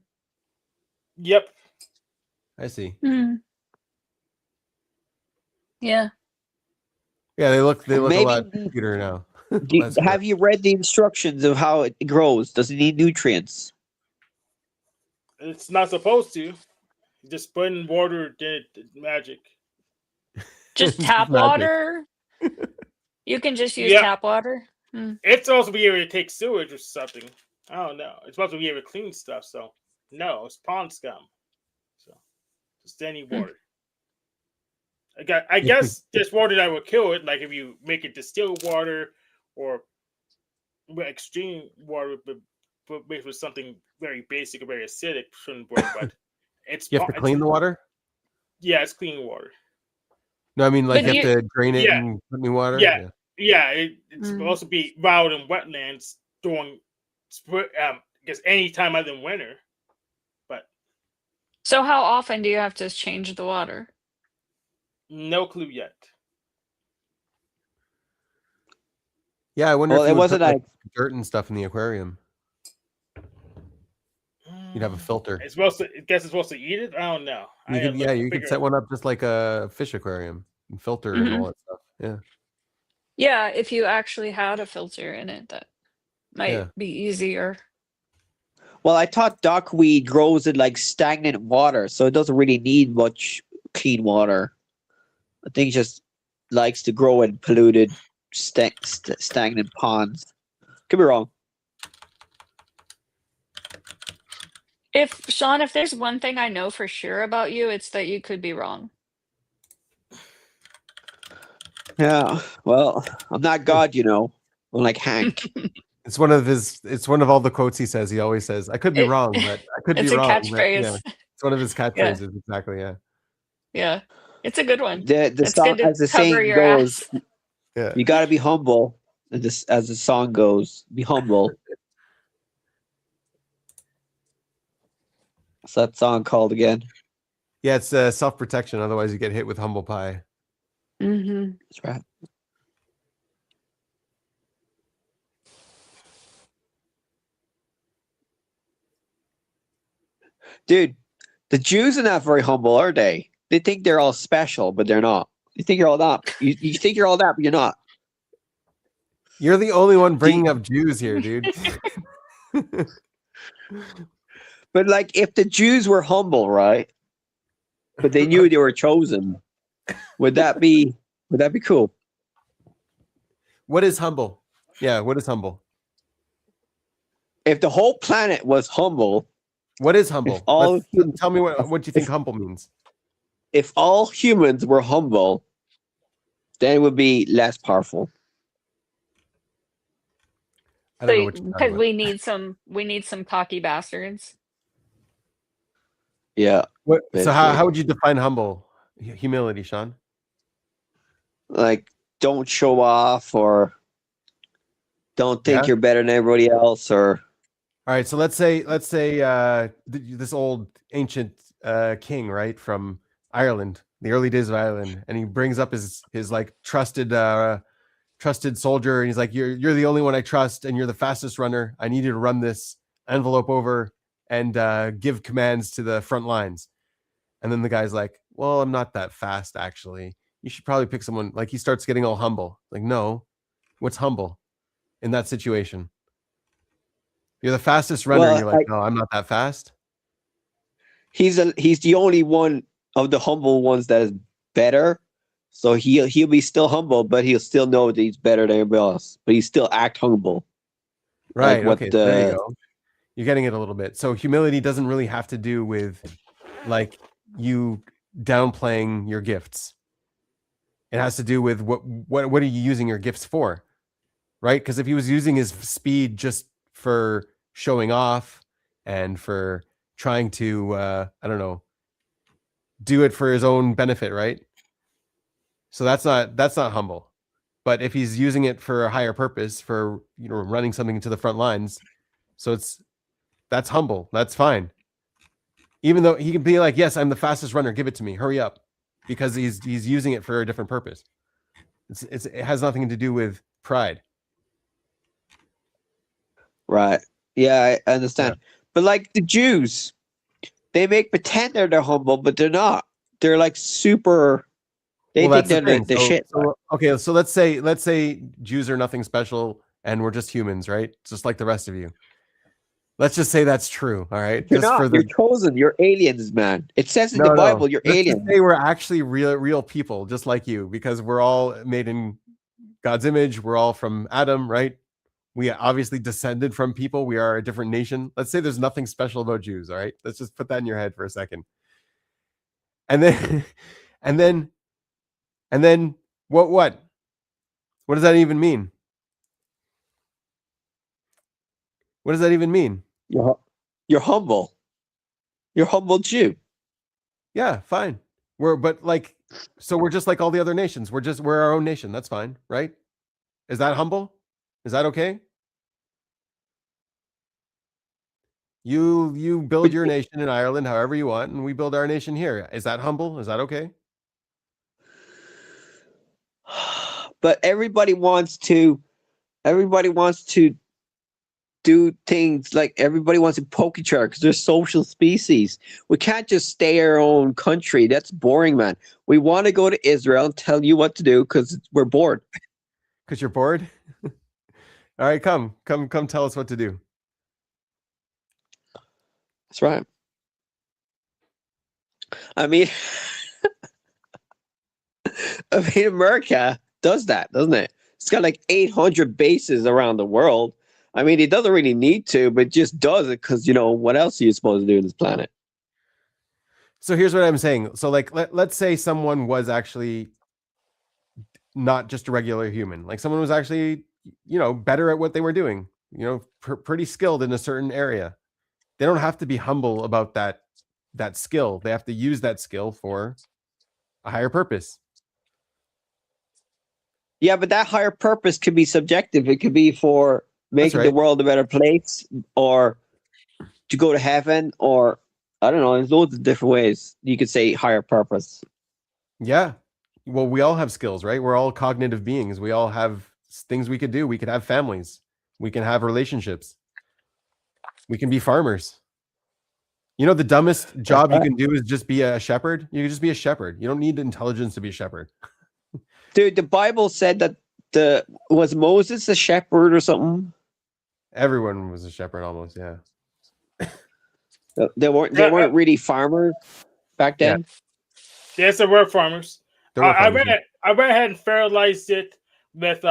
Yep. I see. Hmm. Yeah. Yeah, they look a Maybe- lot cuter now. Have you read the instructions of how it grows? Does it need nutrients? It's not supposed to. Just put in water, did magic. Just tap Magic. water. You can just use Yeah. tap water. It's supposed to be able to take sewage or something. I don't know. It's supposed to be able to clean stuff. So no, it's pond scum. So just any water. I guess there's water that would kill it, like if you make it distilled water or extreme water, but mixed with something very basic or very acidic shouldn't work. But it's You have to clean the water? Yeah, it's clean water. No, I mean like But you have to drain it Yeah. and put new water? Yeah. Yeah, it's Mm. supposed to be wild in wetlands during spring. I guess any time other than winter. But So how often do you have to change the water? no clue yet. Yeah, I wonder Well, if you it would wasn't put, like dirt and stuff in the aquarium. You'd have a filter. It's supposed to. I guess it's supposed to eat it. I don't know. You could, you could set one up just like a fish aquarium and filter and all that stuff. Yeah. Yeah, if you actually had a filter in it, that might Yeah. be easier. Well, I thought duckweed grows in like stagnant water, so it doesn't really need much clean water. I think it just likes to grow in polluted, stagnant ponds. Could be wrong. Sean, if there's one thing I know for sure about you, it's that you could be wrong. Yeah. Well, I'm not God, I'm like Hank. It's one of all the quotes he says. He always says, I could be wrong, but I could be It's a wrong. but, catchphrase. yeah, it's one of his catchphrases, exactly. Yeah. Yeah. It's a good one. The It's song, good to as the cover saying your goes, ass. Yeah. you got to be humble. As the song goes, be humble. What's that song called again? Yeah, it's self-protection. Otherwise, you get hit with humble pie. Mm-hmm. That's right. Dude, the Jews are not very humble, are they? They think they're all special, but they're not. You think you're all that. You think you're all that, but you're not. You're the only one Do bringing you- up Jews here, dude. But like, if the Jews were humble, right? But they knew they were chosen, would that be cool? What is humble? Yeah, what is humble? If the whole planet was humble, What is humble? all Tell me what you think humble means. if all humans were humble, then it would be less powerful. I don't know what you're talking Because about. we need some cocky bastards. Yeah. So basically. how would you define humble? Humility, Sean. Like, don't show off, or don't think Yeah? you're better than everybody else, or All right, so let's say this old ancient king, right, from Ireland, the early days of Ireland, and he brings up his like trusted soldier, and he's like, you're the only one I trust, and you're the fastest runner. I need you to run this envelope over and give commands to the front lines. And then the guy's like, well, I'm not that fast, actually. You should probably pick someone. Like, he starts getting all humble. Like, no, what's humble in that situation? You're the fastest runner, and you're like, no, I'm not that fast. he's the only one of the humble ones that is better. So he'll be still humble, but he'll still know that he's better than everybody else. But he still act humble. Right. Like what Okay. So there you go. You're getting it a little bit. So humility doesn't really have to do with like you downplaying your gifts. It has to do with what are you using your gifts for? Right? Because if he was using his speed just for showing off and for trying to I don't know, do it for his own benefit, right? So that's not humble. But if he's using it for a higher purpose, for running something into the front lines, so that's humble. That's fine. Even though he can be like, yes, I'm the fastest runner, give it to me, hurry up, because he's using it for a different purpose. It has nothing to do with pride. Right. Yeah, I understand. Yeah. But like the Jews, they make pretend they're humble, but they're not. They're like super. They think they're the shit. Okay, so let's say Jews are nothing special and we're just humans, right? Just like the rest of you. Let's just say that's true. All right. You're Just not. for the You're chosen. You're aliens, man. It says in the Bible, you're Let's aliens. just say we're actually real people, just like you, because we're all made in God's image. We're all from Adam, right? We obviously descended from people. We are a different nation. Let's say there's nothing special about Jews. All right. Let's just put that in your head for a second. And then, and then what does that even mean? What does that even mean? You're humble. You're a humble Jew. Yeah, fine. We're just like all the other nations. We're our own nation. That's fine, right? Is that humble? Is that okay? You build your nation in Ireland however you want, and we build our nation here. Is that humble? Is that okay? But everybody wants to do things like everybody wants to poke each other because they're social species. We can't just stay our own country. That's boring, man. We want to go to Israel and tell you what to do because we're bored. Because you're bored? All right, come tell us what to do. That's right. I mean, America does that, doesn't it? It's got like 800 bases around the world. I mean, it doesn't really need to, but just does it because, what else are you supposed to do on this planet? So here's what I'm saying. So like, let's say someone was actually not just a regular human. Like someone was actually, better at what they were doing, pretty skilled in a certain area. They don't have to be humble about that skill. They have to use that skill for a higher purpose. Yeah, but that higher purpose could be subjective. It could be for making the right. world a better place, or to go to heaven, or I don't know. There's loads of different ways you could say higher purpose. Yeah. Well, we all have skills, right? We're all cognitive beings. We all have things we could do. We could have families. We can have relationships. We can be farmers. You know, the dumbest job you can do is just be a shepherd. You can just be a shepherd. You don't need intelligence to be a shepherd. Dude, the Bible said that was Moses a shepherd or something? Everyone was a shepherd almost, yeah. They weren't really farmers back then. Yes, there were farmers. There were I farmers, yeah. went ahead and fertilized it with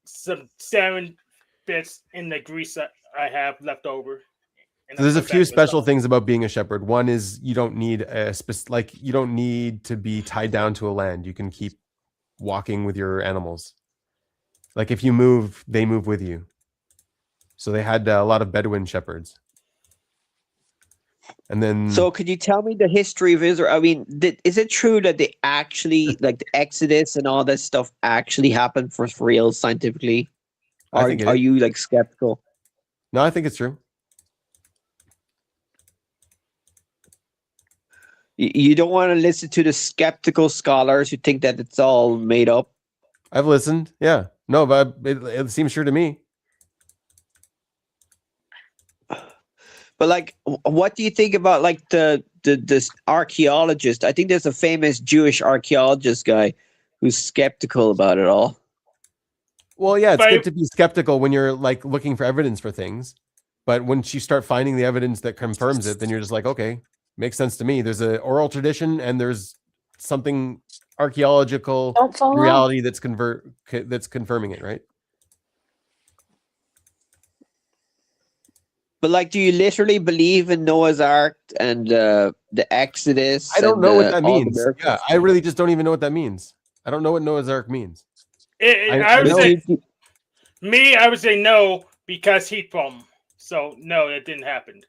some salmon bits in the grease that I have left over. So there's a few special things about being a shepherd. One is you don't need you don't need to be tied down to a land. You can keep walking with your animals. Like if you move, they move with you. So they had a lot of Bedouin shepherds. And then, so could you tell me the history of Israel? I mean, is it true that they actually, like the Exodus and all this stuff actually happened for real scientifically? Or are you like skeptical? No, I think it's true. You don't want to listen to the skeptical scholars who think that it's all made up? I've listened. Yeah. No, but it seems true to me. But like, what do you think about like this archaeologist? I think there's a famous Jewish archaeologist guy who's skeptical about it all. Well, yeah, it's good to be skeptical when you're like looking for evidence for things. But once you start finding the evidence that confirms it, then you're just like, okay, makes sense to me. There's an oral tradition and there's something archaeological reality that's confirming it, right? But like, do you literally believe in Noah's Ark and the Exodus? I don't know what that means. Yeah, I really just don't even know what that means. I don't know what Noah's Ark means. I would say no because heat bomb. So no, it didn't happen.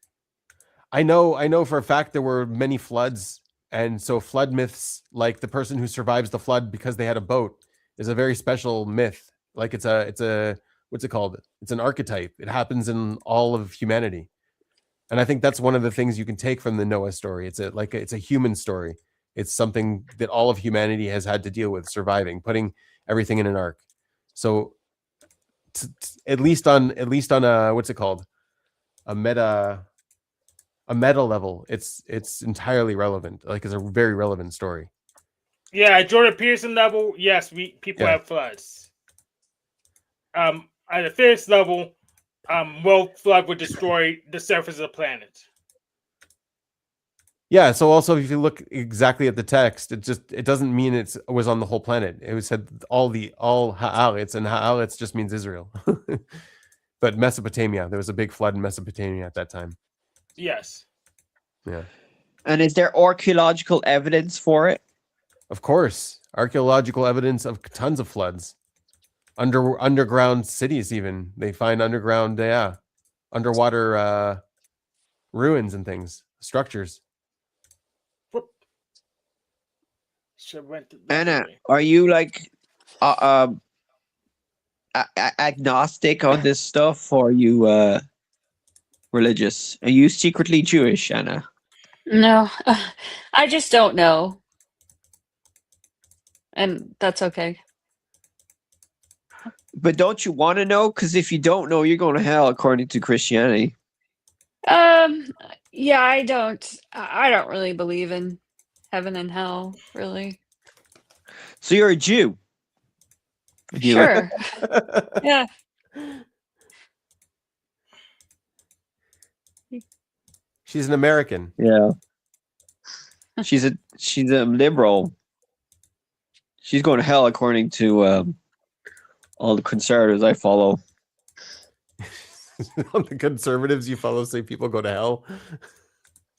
I know for a fact there were many floods, and so flood myths, like the person who survives the flood because they had a boat, is a very special myth. Like it's a what's it called? It's an archetype. It happens in all of humanity. And I think that's one of the things you can take from the Noah story. It's a human story. It's something that all of humanity has had to deal with, surviving, putting everything in an ark. So at least on a what's it called? A meta level, it's entirely relevant. Like it's a very relevant story. Yeah, Jordan Peterson level, yes, people have floods. At the physics level, world flood would destroy the surface of the planet. Yeah, so also if you look exactly at the text, it doesn't mean it was on the whole planet. It was said all ha'aretz, and ha'aretz just means Israel. But Mesopotamia, there was a big flood in Mesopotamia at that time. Yes. Yeah. And is there archaeological evidence for it? Of course, archaeological evidence of tons of floods. Underground cities, even they find underwater ruins and things, structures. Anna, are you like agnostic on this stuff, or are you religious? Are you secretly Jewish, Anna? No, I just don't know, and that's okay. But don't you want to know? Because if you don't know, you're going to hell, according to Christianity. Yeah, I don't really believe in heaven and hell, really. So you're a Jew? Sure. Yeah. She's an American. Yeah. She's a liberal. She's going to hell, according to all the conservatives I follow. All the conservatives you follow say people go to hell.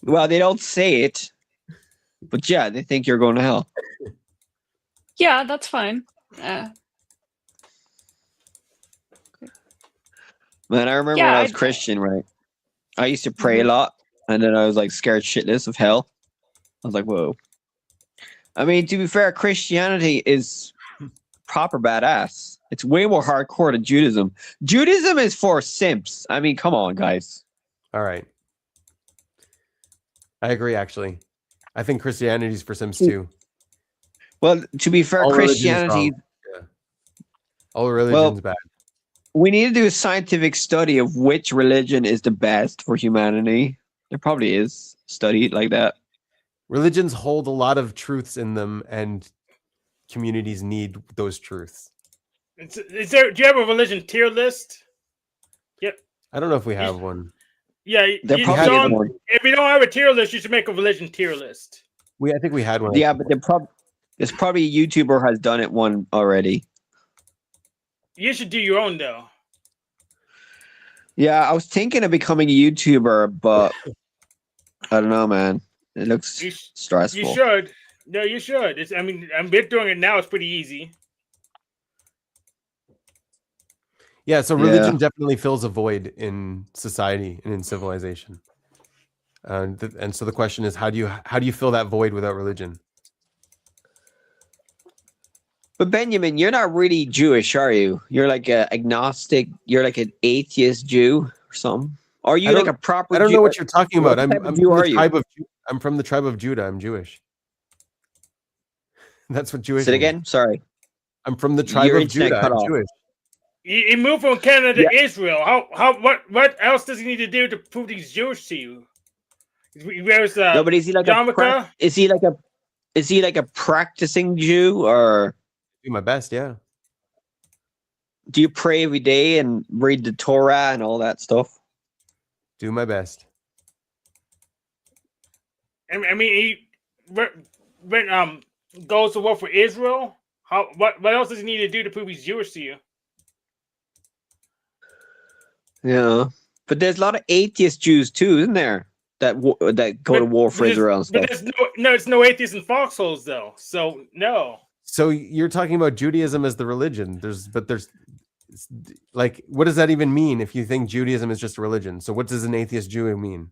Well, they don't say it, but yeah, they think you're going to hell. Yeah, that's fine. Man, I remember when I was Christian, right? I used to pray a lot, and then I was like scared shitless of hell. I was like, whoa. I mean, to be fair, Christianity is proper badass. It's way more hardcore than Judaism. Judaism is for simps. I mean, come on, guys. All right. I agree, actually. I think Christianity's for Sims too. Well, to be fair, All religion is Christianity. wrong. Yeah. All religion's bad. We need to do a scientific study of which religion is the best for humanity. There probably is a study like that. Religions hold a lot of truths in them, and communities need those truths. Is there? Do you have a religion tier list? Yep. I don't know if we have one. Yeah, There probably is one. if you don't have a tier list, you should make a religion tier list. I think we had one. Yeah, but there's probably a YouTuber has done it one already. You should do your own though. Yeah, I was thinking of becoming a YouTuber, but I don't know, man. It looks stressful. You should. No, you should. I mean, I'm doing it now. It's pretty easy. Yeah, so religion definitely fills a void in society and in civilization. And so the question is, how do you fill that void without religion? But Benjamin, you're not really Jewish, are you? You're like an agnostic. You're like an atheist Jew or something. Are you like a proper? I don't know what you're talking about. I'm from the tribe of Judah. I'm Jewish. That's what Jewish. Say it means. again. Sorry. I'm from the tribe of Judah. I'm Jewish. He moved from Canada to Israel. What else does he need to do to prove he's Jewish to you? He wears no, but is he like is he like a practicing Jew, or do my best? Yeah. Do you pray every day and read the Torah and all that stuff? Do my best. I mean, he when goes to war for Israel. What else does he need to do to prove he's Jewish to you? Yeah, but there's a lot of atheist Jews too, isn't there? That go to war for Israel and stuff. But there's no atheists in foxholes though. So no. So you're talking about Judaism as the religion. There's like, what does that even mean if you think Judaism is just a religion? So what does an atheist Jew mean?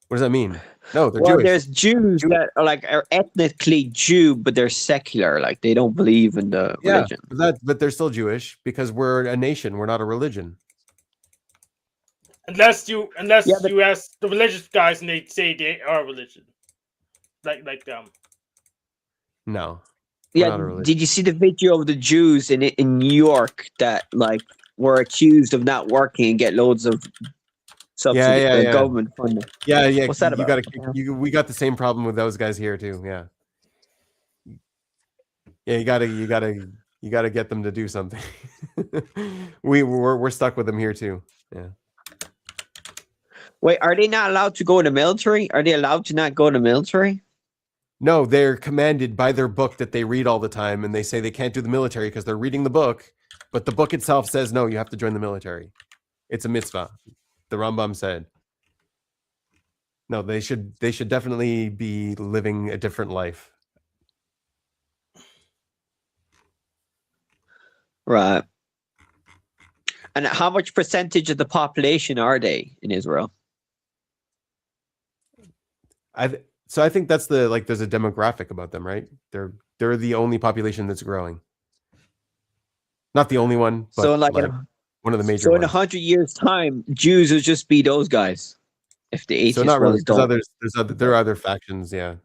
What does that mean? No, they're Jewish. There's Jews that are ethnically Jew, but they're secular. Like they don't believe in the religion. But they're still Jewish because we're a nation. We're not a religion. Unless you ask the religious guys and they say they are religion. Like No. Yeah, did you see the video of the Jews in New York that like were accused of not working and get loads of subsidy government funding? Yeah. What's that about? We got the same problem with those guys here too. Yeah. Yeah, you gotta get them to do something. we're stuck with them here too. Yeah. Wait, are they not allowed to go in the military? Are they allowed to not go in the military? No, they're commanded by their book that they read all the time, and they say they can't do the military because they're reading the book, but the book itself says, no, you have to join the military. It's a mitzvah. The Rambam said. No, they should definitely be living a different life. Right. And how much percentage of the population are they in Israel? So I think that's there's a demographic about them, right? They're the only population that's growing. Not the only one, but so one of the major. So in ones. 100 years' time, Jews will just be those guys. If the atheists not really. There are other factions, yeah,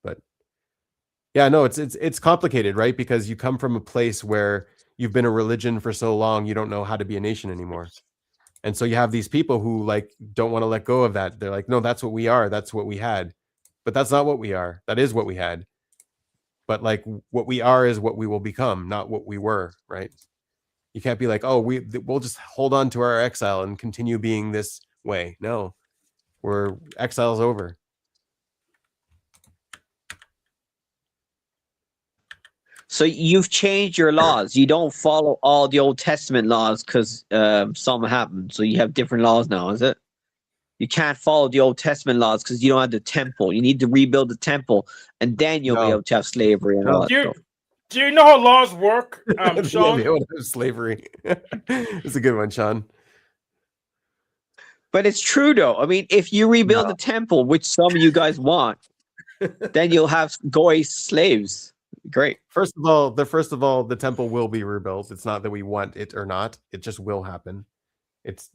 but yeah, no, it's complicated, right? Because you come from a place where you've been a religion for so long, you don't know how to be a nation anymore, and so you have these people who don't want to let go of that. They're like, no, that's what we are. That's what we had. But that's not what we are. That is what we had. But what we are is what we will become, not what we were, right? You can't be like, oh, we'll just hold on to our exile and continue being this way. No, exile's over. So you've changed your laws. You don't follow all the Old Testament laws because something happened. So you have different laws now, is it? You can't follow the Old Testament laws because you don't have the temple. You need to rebuild the temple, and then you'll be able to have slavery and all that stuff. Do you know how laws work, Sean? Slavery. It's a good one, Sean. But it's true, though. I mean, if you rebuild the temple, which some of you guys want, then you'll have goy slaves. Great. First of all, the temple will be rebuilt. It's not that we want it or not. It just will happen. It's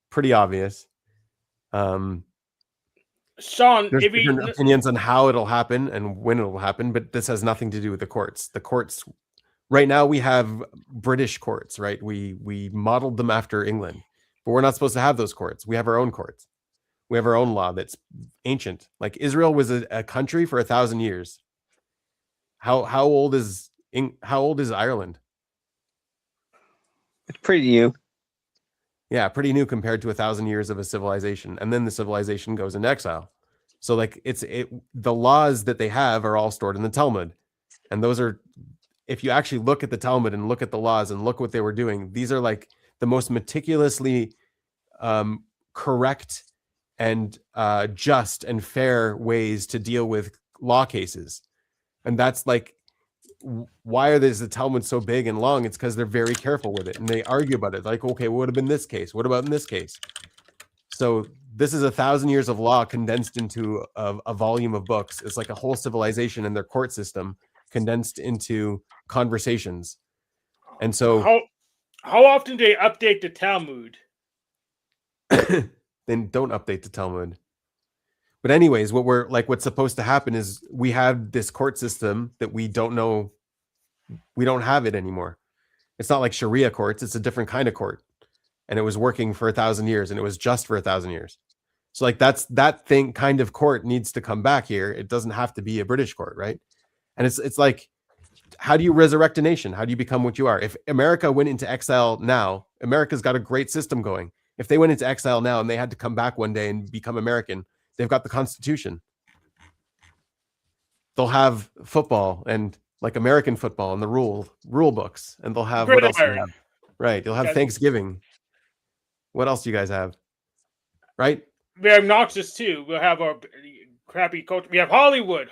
pretty obvious. Sean, There's if different we opinions on how it'll happen and when it'll happen, but this has nothing to do with the courts. The courts right now, we have British courts, right? We modeled them after England, but we're not supposed to have those courts. We have our own courts. We have our own law that's ancient. Like Israel was a country for 1,000 years. How old is Ireland? It's pretty new. Yeah, pretty new compared to 1,000 years of a civilization, and then the civilization goes into exile. So like the laws that they have are all stored in the Talmud, and those are, if you actually look at the Talmud and look at the laws and look what they were doing, these are like the most meticulously correct and just and fair ways to deal with law cases. And that's like, why is the Talmud so big and long? It's because they're very careful with it, and they argue about it. Like, okay, what would have been this case? What about in this case? So this is 1,000 years of law condensed into a volume of books. It's like a whole civilization and their court system condensed into conversations. And so how often do they update the Talmud? then don't update the Talmud. But anyways, what's supposed to happen is we have this court system that we don't know. We don't have it anymore. It's not like Sharia courts. It's a different kind of court. And it was working for 1,000 years, and it was just for 1,000 years. So like that thing kind of court needs to come back here. It doesn't have to be a British court, right? And it's like, how do you resurrect a nation? How do you become what you are? If America went into exile now, America's got a great system going. If they went into exile now and they had to come back one day and become American, they've got the Constitution. They'll have football and like American football and the rule books, and they'll have what else? Do you have? Right, you'll have Thanksgiving. What else do you guys have? Right? We have Noxus too. We'll have our crappy culture. We have Hollywood.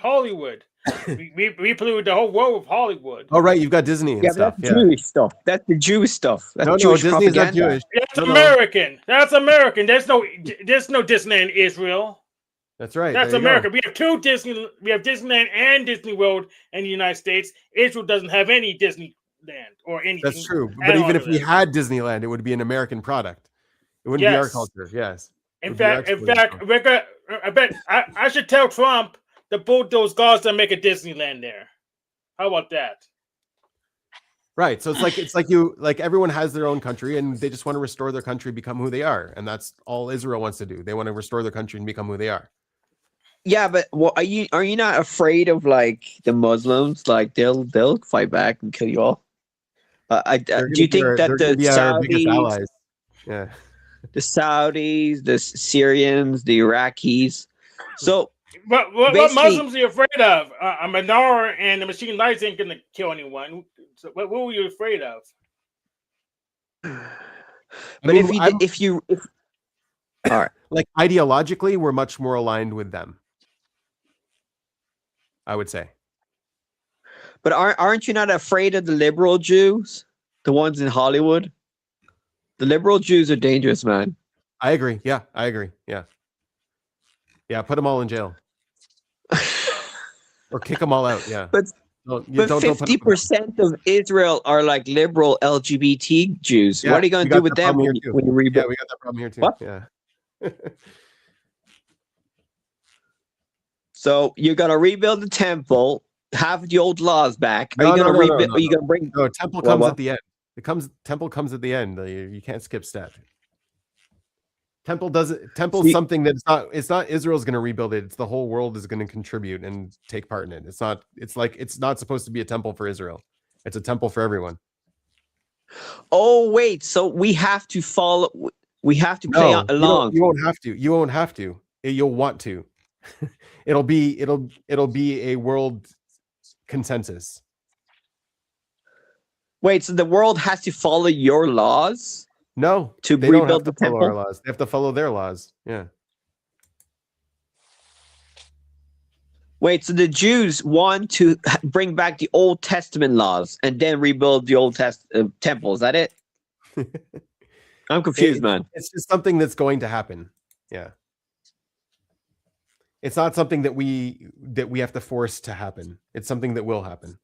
we polluted the whole world with Hollywood. Oh, right. You've got Disney and stuff. That's Jewish stuff. That's the Jewish stuff. That's Jewish Disney's propaganda. not Jewish. That's American. That's American. There's no Disneyland in Israel. That's right. That's America. We have two Disney. We have Disneyland and Disney World in the United States. Israel doesn't have any Disneyland or anything. That's true. But even if we had Disneyland, it would be an American product. It wouldn't be our culture. Yes. In fact, I should tell Trump to build those guards and make a Disneyland there. How about that? Right. So it's like everyone has their own country, and they just want to restore their country, become who they are, and that's all Israel wants to do. They want to restore their country and become who they are. Yeah, but are you not afraid of like the Muslims? Like they'll fight back and kill you all. Do you think that the Saudis, yeah, the Saudis, the Syrians, the Iraqis? So, what Muslims are you afraid of? A menorah and the machine lights ain't gonna kill anyone. So what were you afraid of? But if you all right, like ideologically, we're much more aligned with them, I would say. But aren't you not afraid of the liberal Jews, the ones in Hollywood? The liberal Jews are dangerous, man. I agree. Yeah, I agree. Yeah. Yeah, put them all in jail. Or kick them all out. Yeah. But 50% of Israel are like liberal LGBT Jews. Yeah, what are you going to do with them when you rebuild? Yeah, we got that problem here too. What? Yeah. So you're going to rebuild the temple, have the old laws back. Are you going to rebuild? Are you going to bring? No, temple comes at the end. Temple comes at the end. You can't skip step. Temple's something that's not. It's not Israel's going to rebuild it. It's the whole world is going to contribute and take part in it. It's not. It's like it's not supposed to be a temple for Israel. It's a temple for everyone. Oh wait, so we have to follow. We have to play along. You won't have to. You won't have to. You'll want to. It'll be a world consensus. Wait, so the world has to follow your laws? No, to they rebuild don't have the to follow temple? our laws. They have to follow their laws. Yeah. Wait, so the Jews want to bring back the Old Testament laws and then rebuild the Old temple. Is that it? I'm confused, man. It's just something that's going to happen. Yeah. It's not something that we that we have to force to happen. It's something that will happen.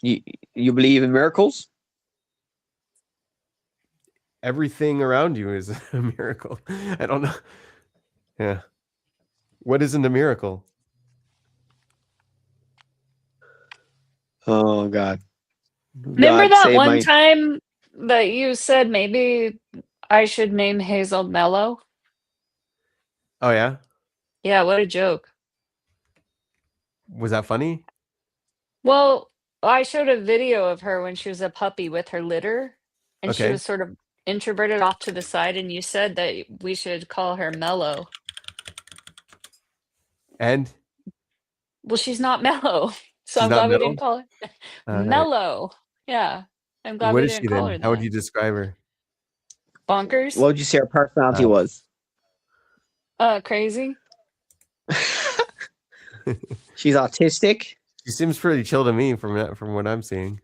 You believe in miracles? Everything around you is a miracle. I don't know. Yeah. What isn't a miracle? Oh God. Remember God that save one my. time that you said maybe I should name Hazel Mellow? Oh yeah. Yeah, what a joke. Was that funny? Well, I showed a video of her when she was a puppy with her litter, and she Okay. was sort of introverted off to the side, and you said that we should call her Mellow. And Well, she's not mellow, so she's I'm not glad we metal. didn't call her All right. Mellow. Yeah, I'm glad What we is didn't she call then? her How would that. you describe her? Bonkers? What would you say her personality Oh. was? Crazy? She's autistic. She seems pretty chill to me from what I'm seeing.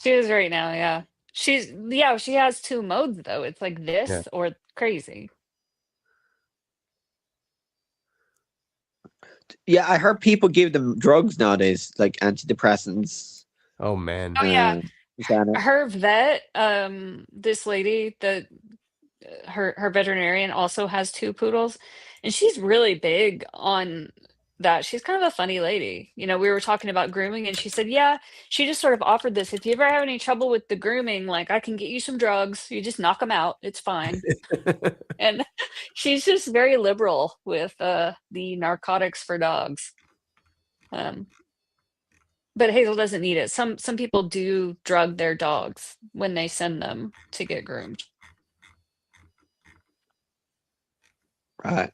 She is right now, yeah. She has 2 modes though. It's like Yeah. this or crazy. Yeah, I heard people give them drugs nowadays, like antidepressants. Oh man. Oh yeah. Xanax. Her vet, this lady that her veterinarian also has 2 poodles, and she's really big on that. She's kind of a funny lady. You know, we were talking about grooming, and she said, yeah, she just sort of offered this. If you ever have any trouble with the grooming, like I can get you some drugs. You just knock them out. It's fine. And she's just very liberal with the narcotics for dogs. But Hazel doesn't need it. Some people do drug their dogs when they send them to get groomed. Right.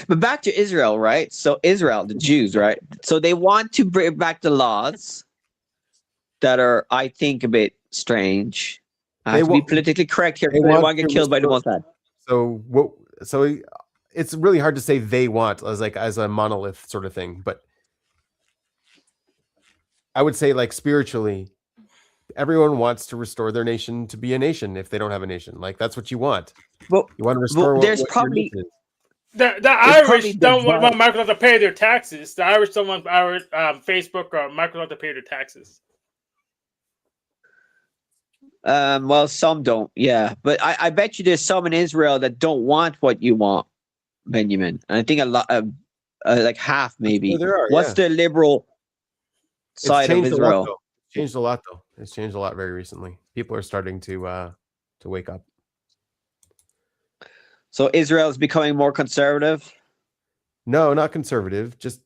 But back to Israel, right? So Israel, the Jews, right? So they want to bring back the laws that are, I think, a bit strange. I have to be politically correct here. They want to get killed by the Mossad. So what? So it's really hard to say they want as a monolith sort of thing, but I would say like spiritually, everyone wants to restore their nation to be a nation if they don't have a nation. Like that's what you want. Well, you want to restore. There's probably the Irish don't want Microsoft to pay their taxes. The Irish don't want our Facebook or Microsoft to pay their taxes. Well, some don't, yeah. But I bet you there's some in Israel that don't want what you want, Benjamin. And I think a lot, like half maybe. Well, there are, What's the liberal side of Israel? It's changed a lot, though. It's changed a lot very recently. People are starting to wake up. So Israel is becoming more conservative? No, not conservative. Just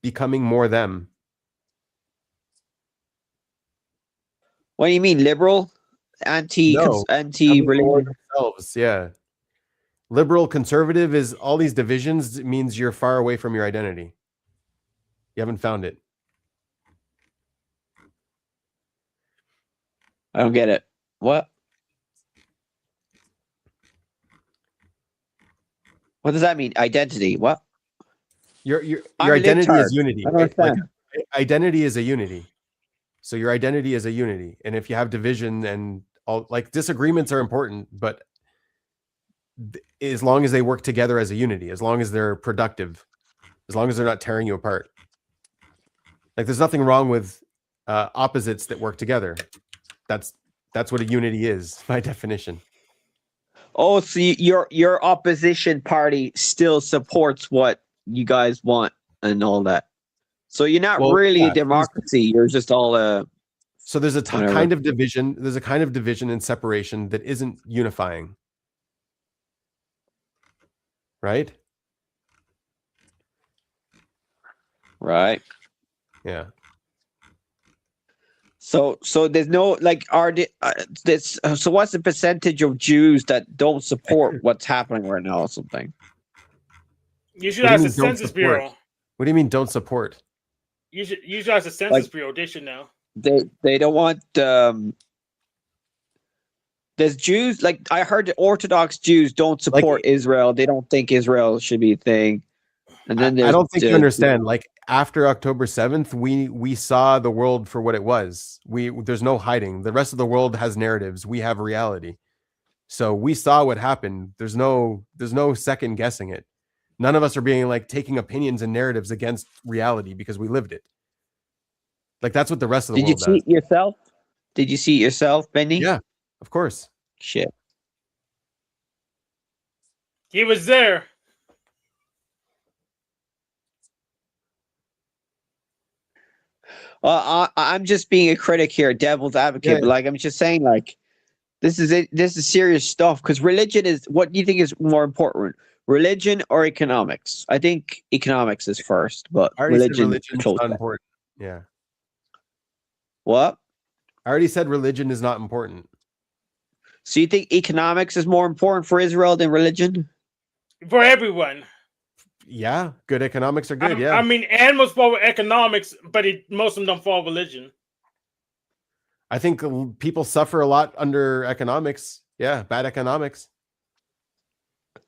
becoming more them. What do you mean, liberal? Anti-religion? Themselves, yeah. Liberal, conservative is all these divisions. It means you're far away from your identity. You haven't found it. I don't get it. What? What does that mean? Identity? What? Your identity is unity. I don't understand. Like, identity is a unity. So your identity is a unity. And if you have division and all, like, disagreements are important, but as long as they work together as a unity, as long as they're productive, as long as they're not tearing you apart. Like there's nothing wrong with opposites that work together. That's what a unity is by definition. Oh, so your opposition party still supports what you guys want and all that. So you're not really a democracy. You're just all So there's a kind of division. There's a kind of division and separation that isn't unifying. Right? Right. Yeah. So there's no like so what's the percentage of Jews that don't support what's happening right now or something? You should ask the Census Bureau. What do you mean don't support? You should ask the Census Bureau. They should know. They don't want there's Jews, like I heard the Orthodox Jews don't support Israel. They don't think Israel should be a thing. And then I don't think you understand. Like after October 7th, we saw the world for what it was. There's no hiding. The rest of the world has narratives. We have reality. So we saw what happened. There's no second guessing it. None of us are being like taking opinions and narratives against reality because we lived it. Like that's what the rest of the Did you world see does. it yourself? Did you see it yourself, Benny? Yeah, of course. Shit. He was there. I'm just being a critic here, devil's advocate. Yeah. But like, I'm just saying, like, this is it. This is serious stuff. Because religion is. What do you think is more important, religion or economics? I think economics is first, but I already said religion religion is close not second. important. Yeah. What? I already said religion is not important. So you think economics is more important for Israel than religion? For everyone. Yeah, good economics are good. Yeah. I mean, animals follow economics, but most of them don't follow religion. I think people suffer a lot under economics. Yeah, bad economics.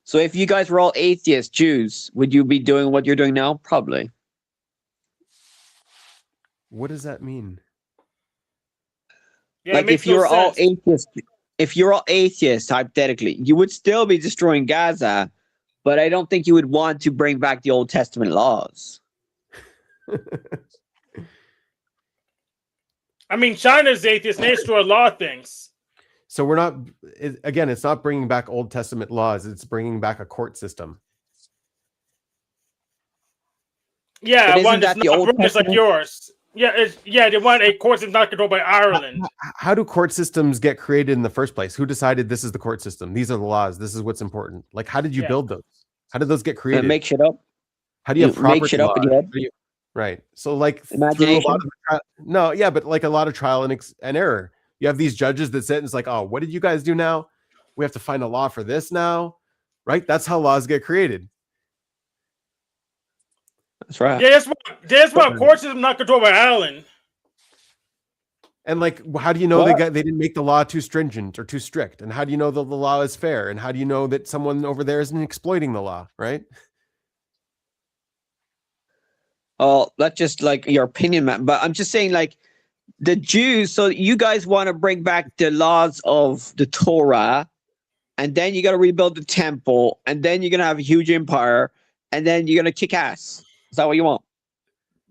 So if you guys were all atheist Jews, would you be doing what you're doing now? Probably. What does that mean? Yeah, Like if you're all atheist, if you're all atheist, hypothetically, you would still be destroying Gaza, but I don't think you would want to bring back the Old Testament laws. I mean, China's atheist, and they destroy a lot of things. So we're not, again, it's not bringing back Old Testament laws. It's bringing back a court system. Yeah, But isn't one that that's the not Old British like Testament? yours. Yeah, they want a court system not controlled by Ireland. How do court systems get created in the first place? Who decided this is the court system? These are the laws. This is what's important. Like, how did you build those? How did those get created? Make shit up. How do you have property make shit up in your head? Right. So like Imagination. but like a lot of trial and error. You have these judges that sit and it's like, oh, what did you guys do now? We have to find a law for this now. Right? That's how laws get created. That's right. Yeah, that's why court system not controlled by Ireland. And like, how do you know they didn't make the law too stringent or too strict? And how do you know that the law is fair? And how do you know that someone over there isn't exploiting the law? Right? Oh, that's just like your opinion, man. But I'm just saying, like, the Jews. So you guys want to bring back the laws of the Torah, and then you got to rebuild the temple, and then you're gonna have a huge empire, and then you're gonna kick ass. Is that what you want?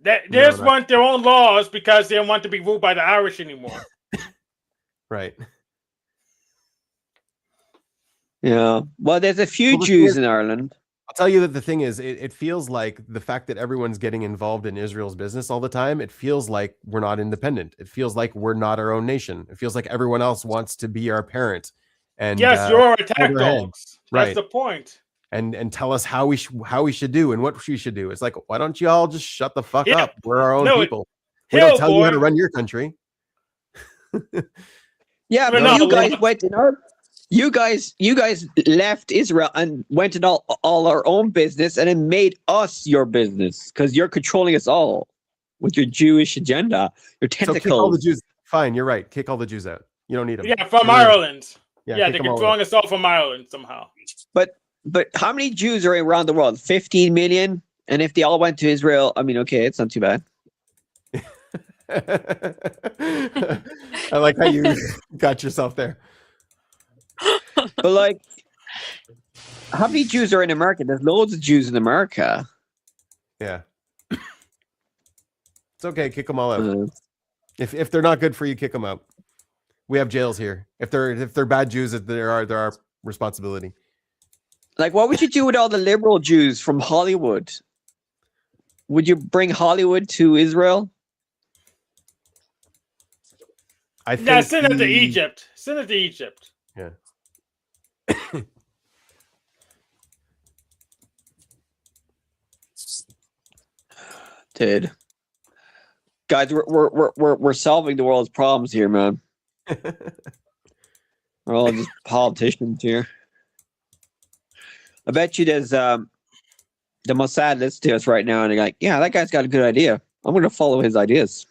They just want their own laws because they don't want to be ruled by the Irish anymore. Right. Yeah. Well, there's a few Jews in Ireland. I'll tell you that the thing is, it feels like the fact that everyone's getting involved in Israel's business all the time, it feels like we're not independent. It feels like we're not our own nation. It feels like everyone else wants to be our parent. And yes, you're attack dogs. That's right. the point. And tell us how we should do and what we should do. It's like, why don't you all just shut the fuck up? We're our own people. We don't tell you how to run your country. Yeah, but you guys went in our. You guys left Israel and went in all our own business and then made us your business because you're controlling us all with your Jewish agenda, your tentacles. So kick all the Jews. Fine, you're right. Kick all the Jews out. You don't need them. Yeah, from Ireland. Yeah, they're controlling us all from Ireland somehow. But how many Jews are around the world? 15 million? And if they all went to Israel, I mean, okay, it's not too bad. I like how you got yourself there. But like, how many Jews are in America? There's loads of Jews in America. Yeah. It's okay. Kick them all out. If they're not good for you, kick them out. We have jails here. If they're bad Jews, they're our responsibility. Like, what would you do with all the liberal Jews from Hollywood? Would you bring Hollywood to Israel? I think send it to Egypt. Send it to Egypt. Yeah. Dude, guys, we're solving the world's problems here, man. We're all just politicians here. I bet you there's the Mossad listens to us right now, and they're like, "Yeah, that guy's got a good idea. I'm going to follow his ideas."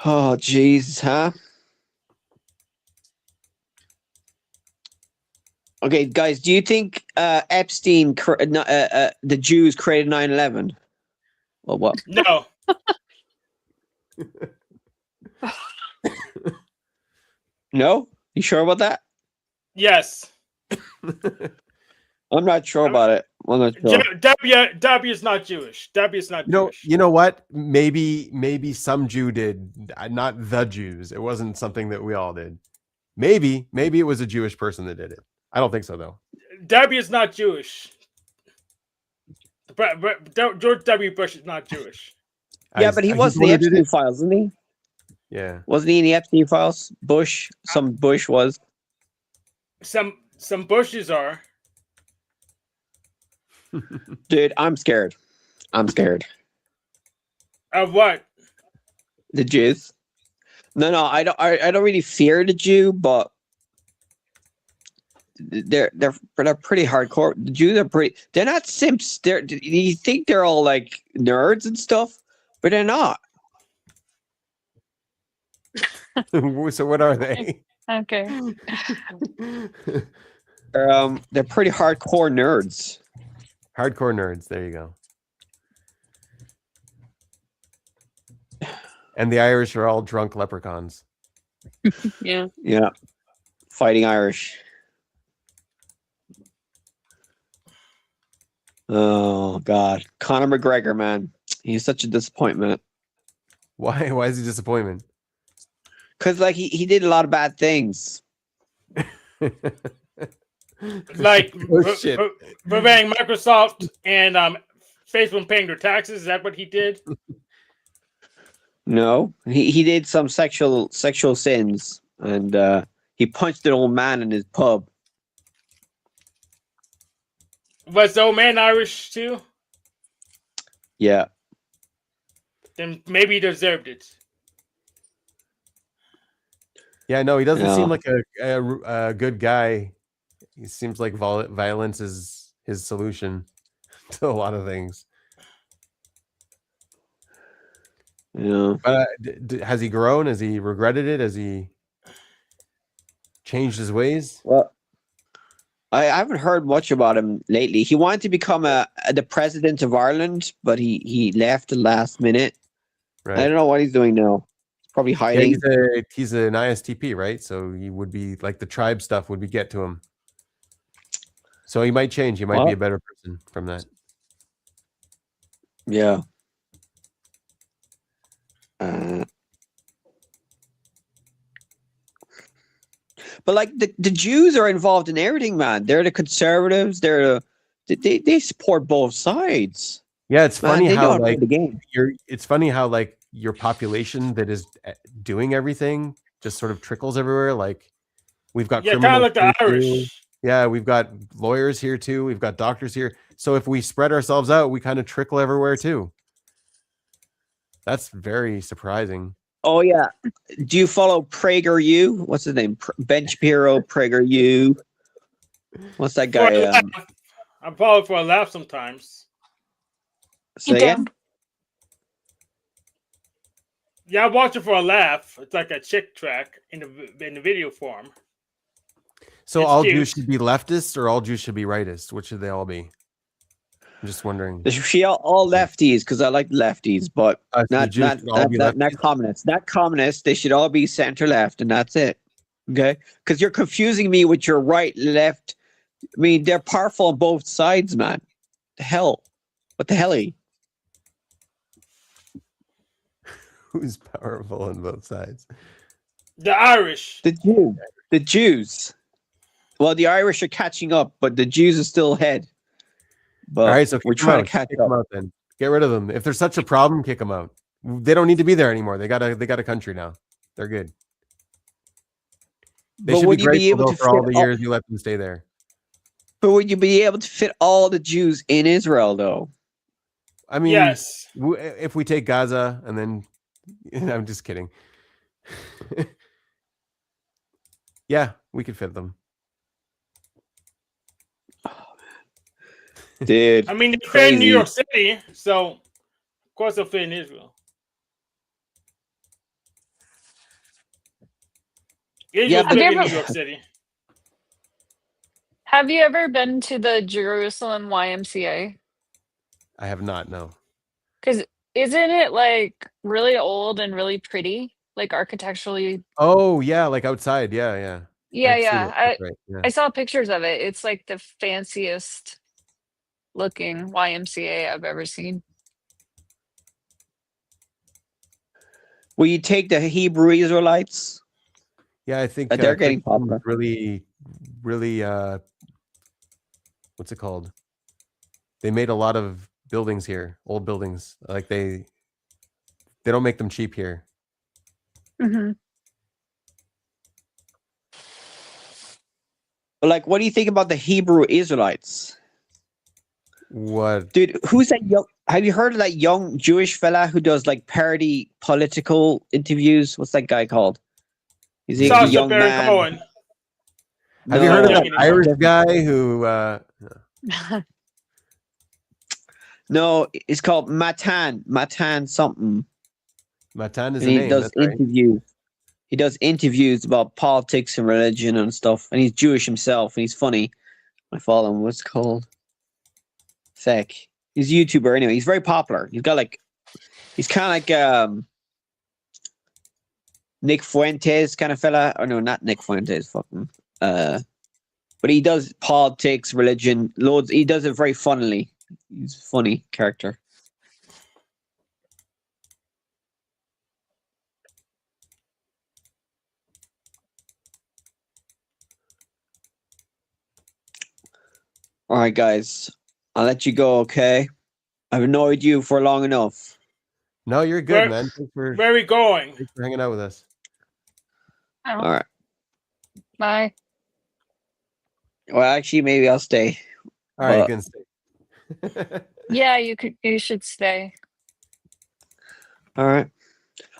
Oh, jeez, huh? Okay, guys, do you think Epstein, the Jews created 9/11? Well, what? No. No, you sure about that? Yes. I'm not sure about it. I'm not sure. W is not Jewish. W is not Jewish. You know what? Maybe some Jew did, not the Jews. It wasn't something that we all did. Maybe it was a Jewish person that did it. I don't think so though. W is not Jewish. George W. Bush is not Jewish. Yeah, but he was in the Epstein files, wasn't he? Yeah. Wasn't he in the Epstein files? Bush, some Bush was. Some Bushes are. Dude, I'm scared. I'm scared. Of what? The Jews. No, I don't really fear the Jew, but they're pretty hardcore. The Jews are pretty. They're not simps. You think they're all like nerds and stuff, but they're not. So what are they? Okay. They're pretty hardcore nerds. Hardcore nerds. There you go. And the Irish are all drunk leprechauns. Yeah. Yeah. Fighting Irish. Oh God. Conor McGregor, man. He's such a disappointment. Why is he a disappointment? Because like he did a lot of bad things. Like shit. preventing Microsoft and Facebook paying their taxes. Is that what he did? No. He did some sexual sins, and he punched an old man in his pub. Was the old man Irish too? Yeah. Then maybe he deserved it. Yeah, no, he doesn't Yeah. seem like a good guy. He seems like violence is his solution to a lot of things. Yeah. But has he grown? Has he regretted it? Has he changed his ways? Well, I haven't heard much about him lately. He wanted to become the president of Ireland, but he left the last minute. Right. I don't know what he's doing now. He's probably Yeah, hiding. he's an ISTP, right? So he would be like the tribe stuff would get to him. So he might change. He might be a better person from that. Yeah. But like the Jews are involved in everything, man. They're the conservatives. They support both sides. Yeah, it's funny they how don't know like the game. it's funny how like your population that is doing everything just sort of trickles everywhere. Like we've got kind of like the criminals here too. Irish. Yeah, we've got lawyers here too. We've got doctors here. So if we spread ourselves out, we kind of trickle everywhere too. That's very surprising. Oh yeah. Do you follow PragerU? What's his name? Ben Shapiro, PragerU. What's that guy? I'm following for a laugh sometimes. Say again? Yeah, I watch it for a laugh. It's like a chick track in the video form. So It's all cute. Jews should be leftists or all Jews should be rightists? Which should they all be? I'm just wondering. They should be all lefties because I like lefties, but not communists. Not communists. They should all be center left, and that's it. Okay, because you're confusing me with your right, left. I mean, they're powerful on both sides, man. The hell? What the hell? Who's powerful on both sides? The Irish. The Jews. Well, the Irish are catching up, but the Jews are still ahead. But All right, so we're trying to catch kick up. them out then. Get rid of them. If there's such a problem, kick them out. They don't need to be there anymore. They got a country now. They're good. They But should would be you be grateful able though, to for all fit the years you let them stay there. But would you be able to fit all the Jews in Israel, though? I mean, Yes. if we take Gaza and then I'm just kidding. Yeah, we could fit them. Dude, I mean, they fit in New crazy. York City, so of course they'll fit in Israel. Israel but fit in ever- New York City. Have you ever been to the Jerusalem YMCA? I have not, no. Because isn't it like really old and really pretty? like architecturally. Oh yeah, like outside. Yeah, yeah. Yeah, I've seen yeah. it. That's right. Yeah. I saw pictures of it. It's like the fanciest looking YMCA I've ever seen. Will you take the Hebrew Israelites? Yeah, I think They're getting popular. really, really. What's it called? They made a lot of buildings here, old buildings. Like they don't make them cheap here. Mm-hmm. Like, what do you think about the Hebrew Israelites? What? Dude, who's that young? Have you heard of that young Jewish fella who does like parody political interviews? What's that guy called? He's a Sasha young Baron man. Cohen. Have you heard of that No. Irish guy who? No, it's called Matan something. Matan is And a he name. does That's right. interviews. He does interviews about politics and religion and stuff. And he's Jewish himself, and he's funny. I follow him. What's it called? Sec. He's a YouTuber anyway. He's very popular. He's got like, he's kind of like Nick Fuentes kind of fella. Or no, not Nick Fuentes. Fucking. But he does politics, religion, loads. He does it very funnily. He's a funny character. All right, guys. I'll let you go, okay? I've annoyed you for long enough. No, you're good, Where- man. Thanks for Where are we going? hanging out with us. Oh, All right. bye. Well, actually, maybe I'll stay. All right, you But- can stay. Yeah, you should stay. All right.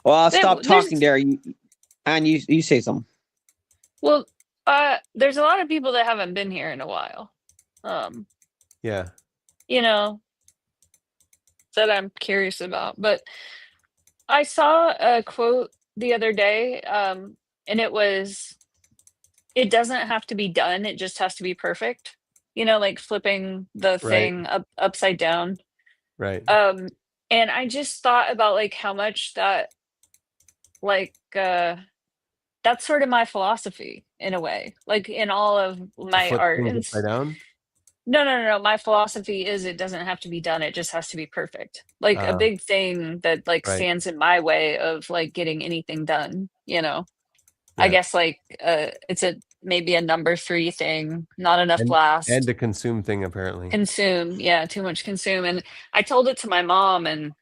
Well, I'll There- stop there's- talking there. You say something. Well, there's a lot of people that haven't been here in a while. Yeah. You know, that I'm curious about. But I saw a quote the other day, and it was, "It doesn't have to be done; it just has to be perfect." You know, like flipping the thing upside down. Right. And I just thought about like how much that, like, that's sort of my philosophy in a way, like in all of my Flip art. things And upside down. no. My philosophy is it doesn't have to be done. It just has to be perfect. Like a big thing that like Right. stands in my way of like getting anything done, you know. I Yeah. guess like it's maybe a number 3 thing, not enough blast. And a consume thing, apparently. Consume, yeah, too much consume. And I told it to my mom and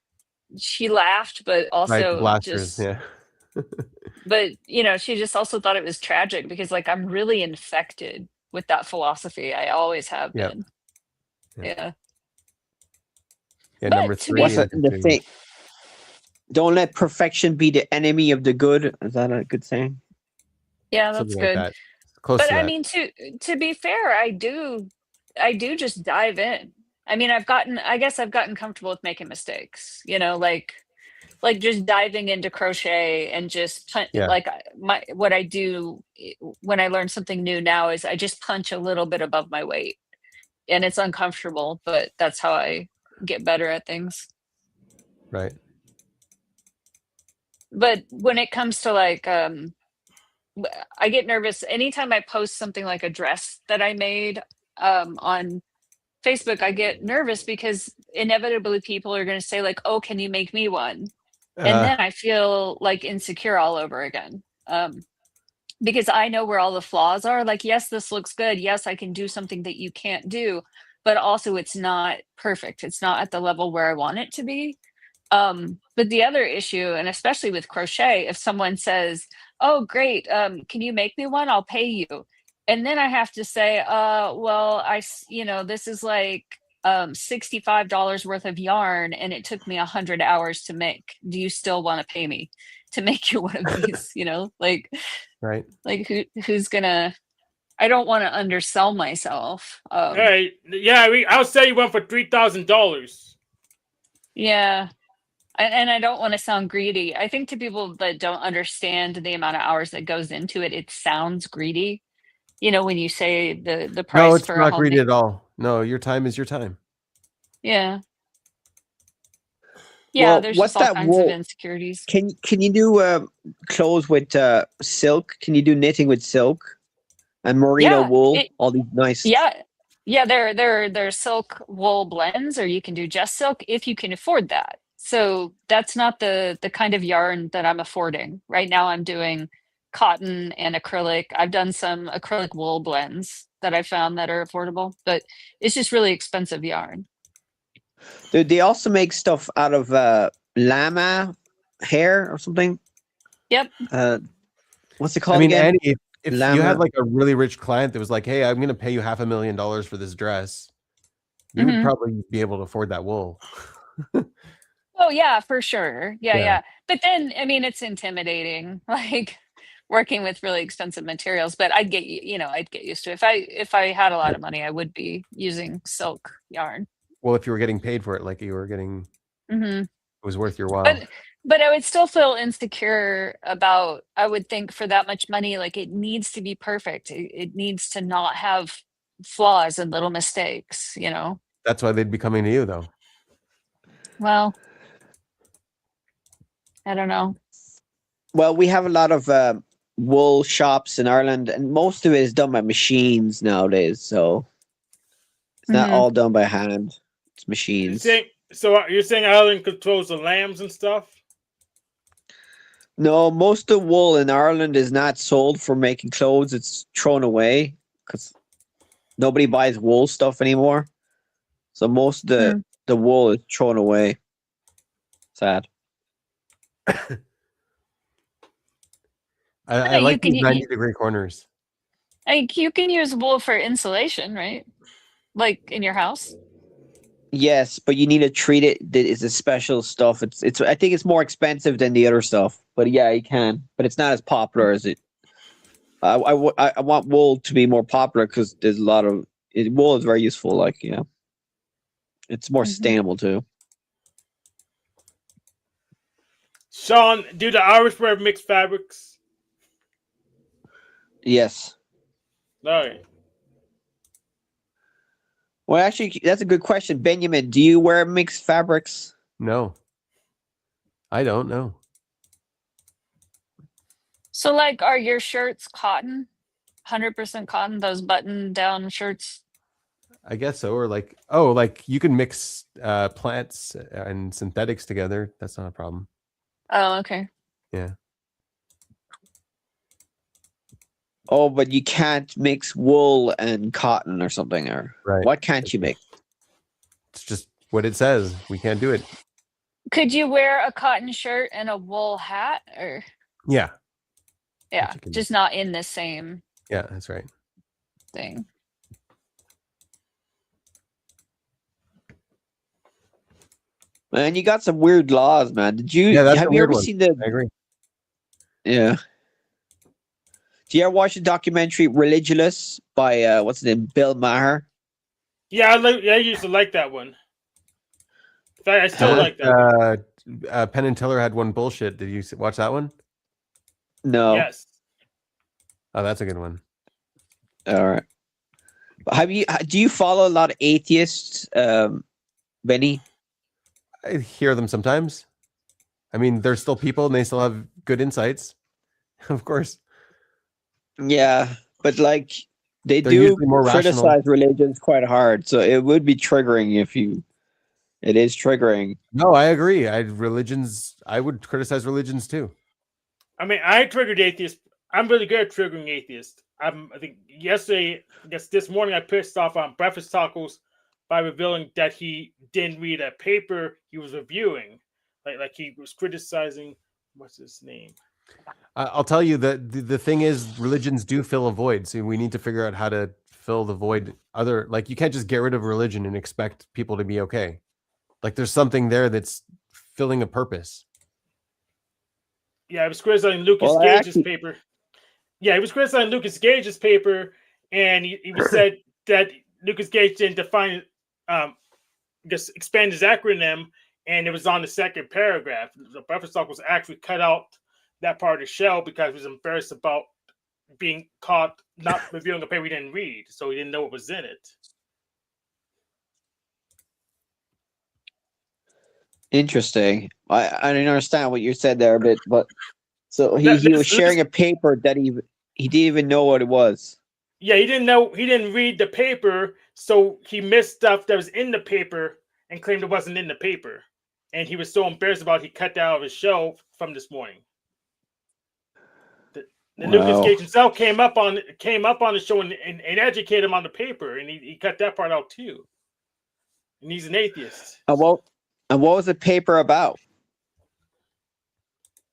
she laughed, but Right, also blasters. just Yeah. but you know, she just also thought it was tragic because like I'm really infected with that philosophy. I always have Yep. been. Yeah. Yeah. Yeah. But Number to 3. be- What's and the consume. thing? Don't let perfection be the enemy of the good. Is that a good saying? Yeah, that's Something good. like that. Close But to I that. mean, to be fair, I do just dive in. I mean, I guess I've gotten comfortable with making mistakes, you know, like just diving into crochet and just Yeah. like what I do when I learn something new now is I just punch a little bit above my weight, and it's uncomfortable, but that's how I get better at things. Right. But when it comes to like I get nervous anytime I post something like a dress that I made on Facebook. I get nervous because inevitably people are going to say like, "Oh, can you make me one?" And then I feel like insecure all over again. Because I know where all the flaws are. Like, yes, this looks good. Yes, I can do something that you can't do, but also it's not perfect. It's not at the level where I want it to be. But the other issue, and especially with crochet, if someone says, "Oh, great, can you make me one? I'll pay you," and then I have to say, well, this is like $65 worth of yarn, and it took me 100 hours to make. Do you still want to pay me to make you one of these? You know, like Right. who's gonna? I don't want to undersell myself. Hey, yeah, I'll sell you one for $3,000. Yeah. And I don't want to sound greedy. I think to people that don't understand the amount of hours that goes into it, it sounds greedy. You know, when you say the price No, it's for a not greedy homemade. at all. No, your time is your time. Yeah. Yeah, Well, there's what's just all that kinds of wool? insecurities. Can you do clothes with silk? Can you do knitting with silk and merino Yeah, wool? All these nice. yeah, yeah. They're silk wool blends, or you can do just silk if you can afford that. So that's not the kind of yarn that I'm affording right now. I'm doing cotton and acrylic. I've done some acrylic wool blends that I found that are affordable, but it's just really expensive yarn. They also make stuff out of llama hair or something. Yep. What's it I called mean, again? Annie, if you had Llama. like a really rich client that was like, "Hey, I'm going to pay you $500,000 for this dress," you would Mhm. probably be able to afford that wool. Oh yeah, for sure. Yeah, Yeah. yeah. But then, I mean, it's intimidating, like working with really expensive materials. But I'd get I'd get used to it. If I had a lot of money, I would be using silk yarn. Well, if you were getting paid for it, like you were getting, Hmm. it was worth your while. But I would still feel insecure about. I would think for that much money, like it needs to be perfect. It needs to not have flaws and little mistakes. That's why they'd be coming to you, though. Well, I don't know. Well, we have a lot of wool shops in Ireland, and most of it is done by machines nowadays. So it's not Hmm. all done by hand. It's You machines. saying so? You're saying Ireland controls the lambs and stuff? No, most of the wool in Ireland is not sold for making clothes. It's thrown away because nobody buys wool stuff anymore. So most of Hmm. the wool is thrown away. Sad. I You like can these 90-degree corners. you can use wool for insulation, right? Like in your house. Yes, but you need to treat it. It's a special stuff. It's. I think it's more expensive than the other stuff. But yeah, you can. But it's not as popular as it. I want wool to be more popular because there's a lot of wool is very useful. Like it's more Mhm. sustainable too. Sean, do the Irish wear mixed fabrics? Yes. All right. Well, actually, that's a good question, Benjamin. Do you wear mixed fabrics? No, I don't know. So, like, are your shirts cotton? 100% cotton? Those button-down shirts? I guess so. Or like you can mix plants and synthetics together. That's not a problem. Oh, okay. Yeah. Oh, but you can't mix wool and cotton or something, or Right. what can't you make? It's just what it says. We can't do it. Could you wear a cotton shirt and a wool hat? Or Yeah. yeah, you can do. just not in the same Yeah, that's right. thing. Man, you got some weird laws, man. Yeah, that's a Have you weird ever one. seen the? I agree. Yeah. Do you ever watch the documentary Religulous by what's his name, Bill Maher? Yeah, I used to like that one. In fact, I still How like that one. Penn and Teller had one bullshit. Did you watch that one? No. Yes. Oh, that's a good one. All right. Do you follow a lot of atheists, Benny? I hear them sometimes. I mean, they're still people and they still have good insights. Of course. Yeah, but like they They're do usually more rational. criticize religions quite hard, so it would be triggering if you. It is triggering. No, I agree. I would criticize religions too. I mean, I triggered atheists. I'm really good at triggering atheists. I think this morning, I pissed off on Breakfast Tacos by revealing that he didn't read a paper he was reviewing. Like he was criticizing, what's his name? I'll tell you that the thing is, religions do fill a void. So we need to figure out how to fill the void. Like you can't just get rid of religion and expect people to be okay. Like there's something there that's filling a purpose. Yeah, I was criticizing Lucas Gage's paper. Yeah, he was criticizing Lucas Gage's paper, and he said that Lucas Gage didn't define, just expand his acronym, and it was on the second paragraph. The Breakfast Talk was actually cut out that part of the show because he was embarrassed about being caught not reviewing a paper he didn't read, so he didn't know what was in it. Interesting. I didn't understand what you said there a bit, but so he, Let- he was let's- sharing a paper that he didn't even know what it was. Yeah, he didn't know. He didn't read the paper, so he missed stuff that was in the paper and claimed it wasn't in the paper. And he was so embarrassed about it, he cut that out of his show from this morning. The Lucas Wow. Gage himself came up on the show and educated him on the paper, and he cut that part out too. And he's an atheist. And what was the paper about?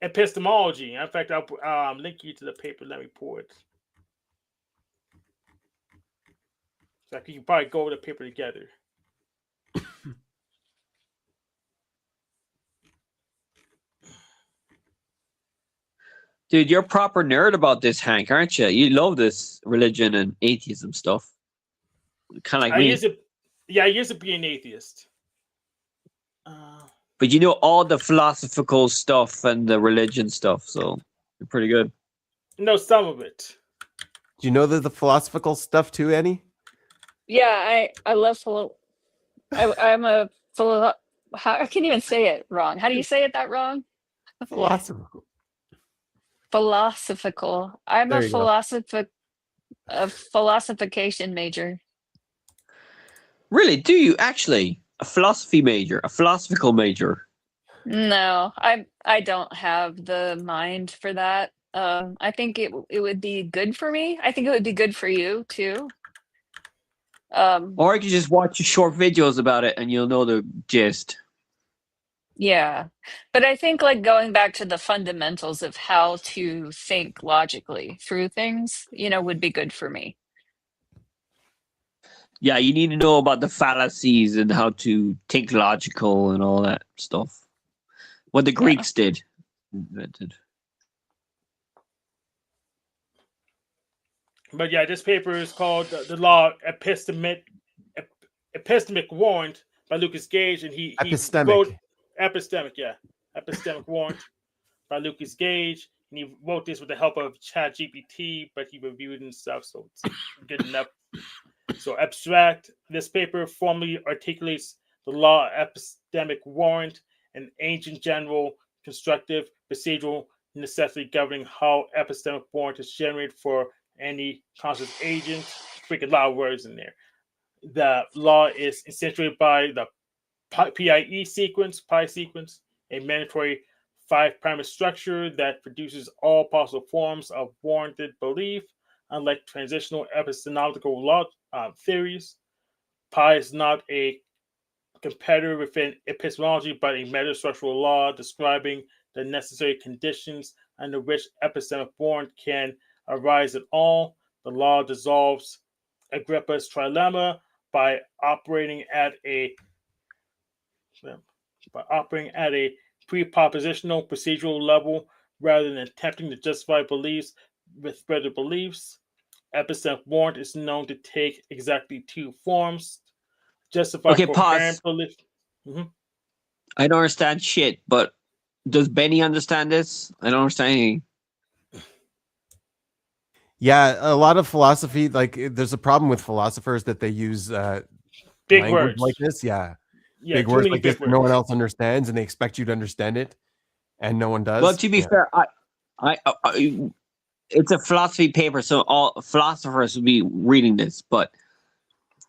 Epistemology. In fact, I'll link you to the paper. Let me pull it. So you can probably go over the paper together. Dude, you're a proper nerd about this, Hank, aren't you? You love this religion and atheism stuff. Kind of like me. I used to be an atheist. But you know all the philosophical stuff and the religion stuff, so you're pretty good. No, some of it. Do you know the philosophical stuff too, Annie? Yeah, I love I'm a I can't even say it wrong. How do you say it that wrong? Philosophical. Philosophical. I'm There a you go. philosophication major. Really? Do you actually? A philosophy major, a philosophical major? No, I don't have the mind for that. I think it would be good for me. I think it would be good for you too. Or you can just watch short videos about it and you'll know the gist. Yeah. But I think like going back to the fundamentals of how to think logically through things, would be good for me. Yeah, you need to know about the fallacies and how to think logical and all that stuff. What the Greeks did. Invented. But yeah, this paper is called The Law Epistemic Warrant by Lucas Gage, and he wrote Epistemic Warrant by Lucas Gage, and he wrote this with the help of ChatGPT, but he reviewed and stuff, so it's good enough. So abstract, this paper formally articulates the law epistemic warrant, an ancient general constructive procedural necessity governing how epistemic warrant is generated for any conscious agent. Freaking a lot of words in there. The law is accentuated by the PI sequence, a mandatory 5' structure that produces all possible forms of warranted belief. Unlike transitional epistemological law theories, pi is not a competitor within epistemology, but a metastructural law describing the necessary conditions under which epistemic warrant can arise at all. The law dissolves Agrippa's trilemma by operating at a pre-propositional procedural level rather than attempting to justify beliefs with further beliefs. Epistemic warrant is known to take exactly two forms: justify coherent belief. I don't understand shit, but does Benny understand this? I don't understand anything. Yeah, a lot of philosophy, like there's a problem with philosophers that they use big language words like this. Yeah, big words many like big this that words. no one else understands, and they expect you to understand it, and no one does. Well, to be fair, I it's a philosophy paper, so all philosophers will be reading this. But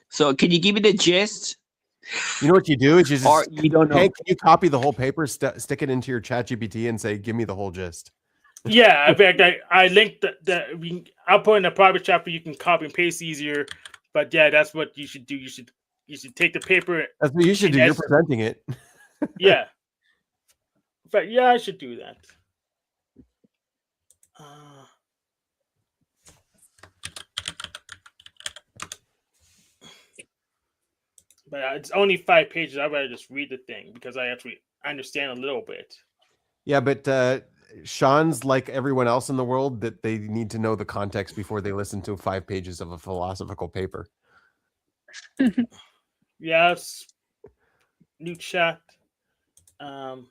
so, can you give me the gist? You know what you do is you just, or you don't know. Hey, can you copy the whole paper, stick it into your ChatGPT, and say, "Give me the whole gist." Yeah, in fact, I linked I'll put in a private chat where you can copy and paste easier. But yeah, that's what you should do. You should take the paper. That's what you should do. You're presenting it. Yeah. In fact, yeah, I should do that. But it's only 5 pages. I'd rather just read the thing because I actually understand a little bit. Yeah, but Sean's like everyone else in the world that they need to know the context before they listen to 5 pages of a philosophical paper. Yes. New chat. Not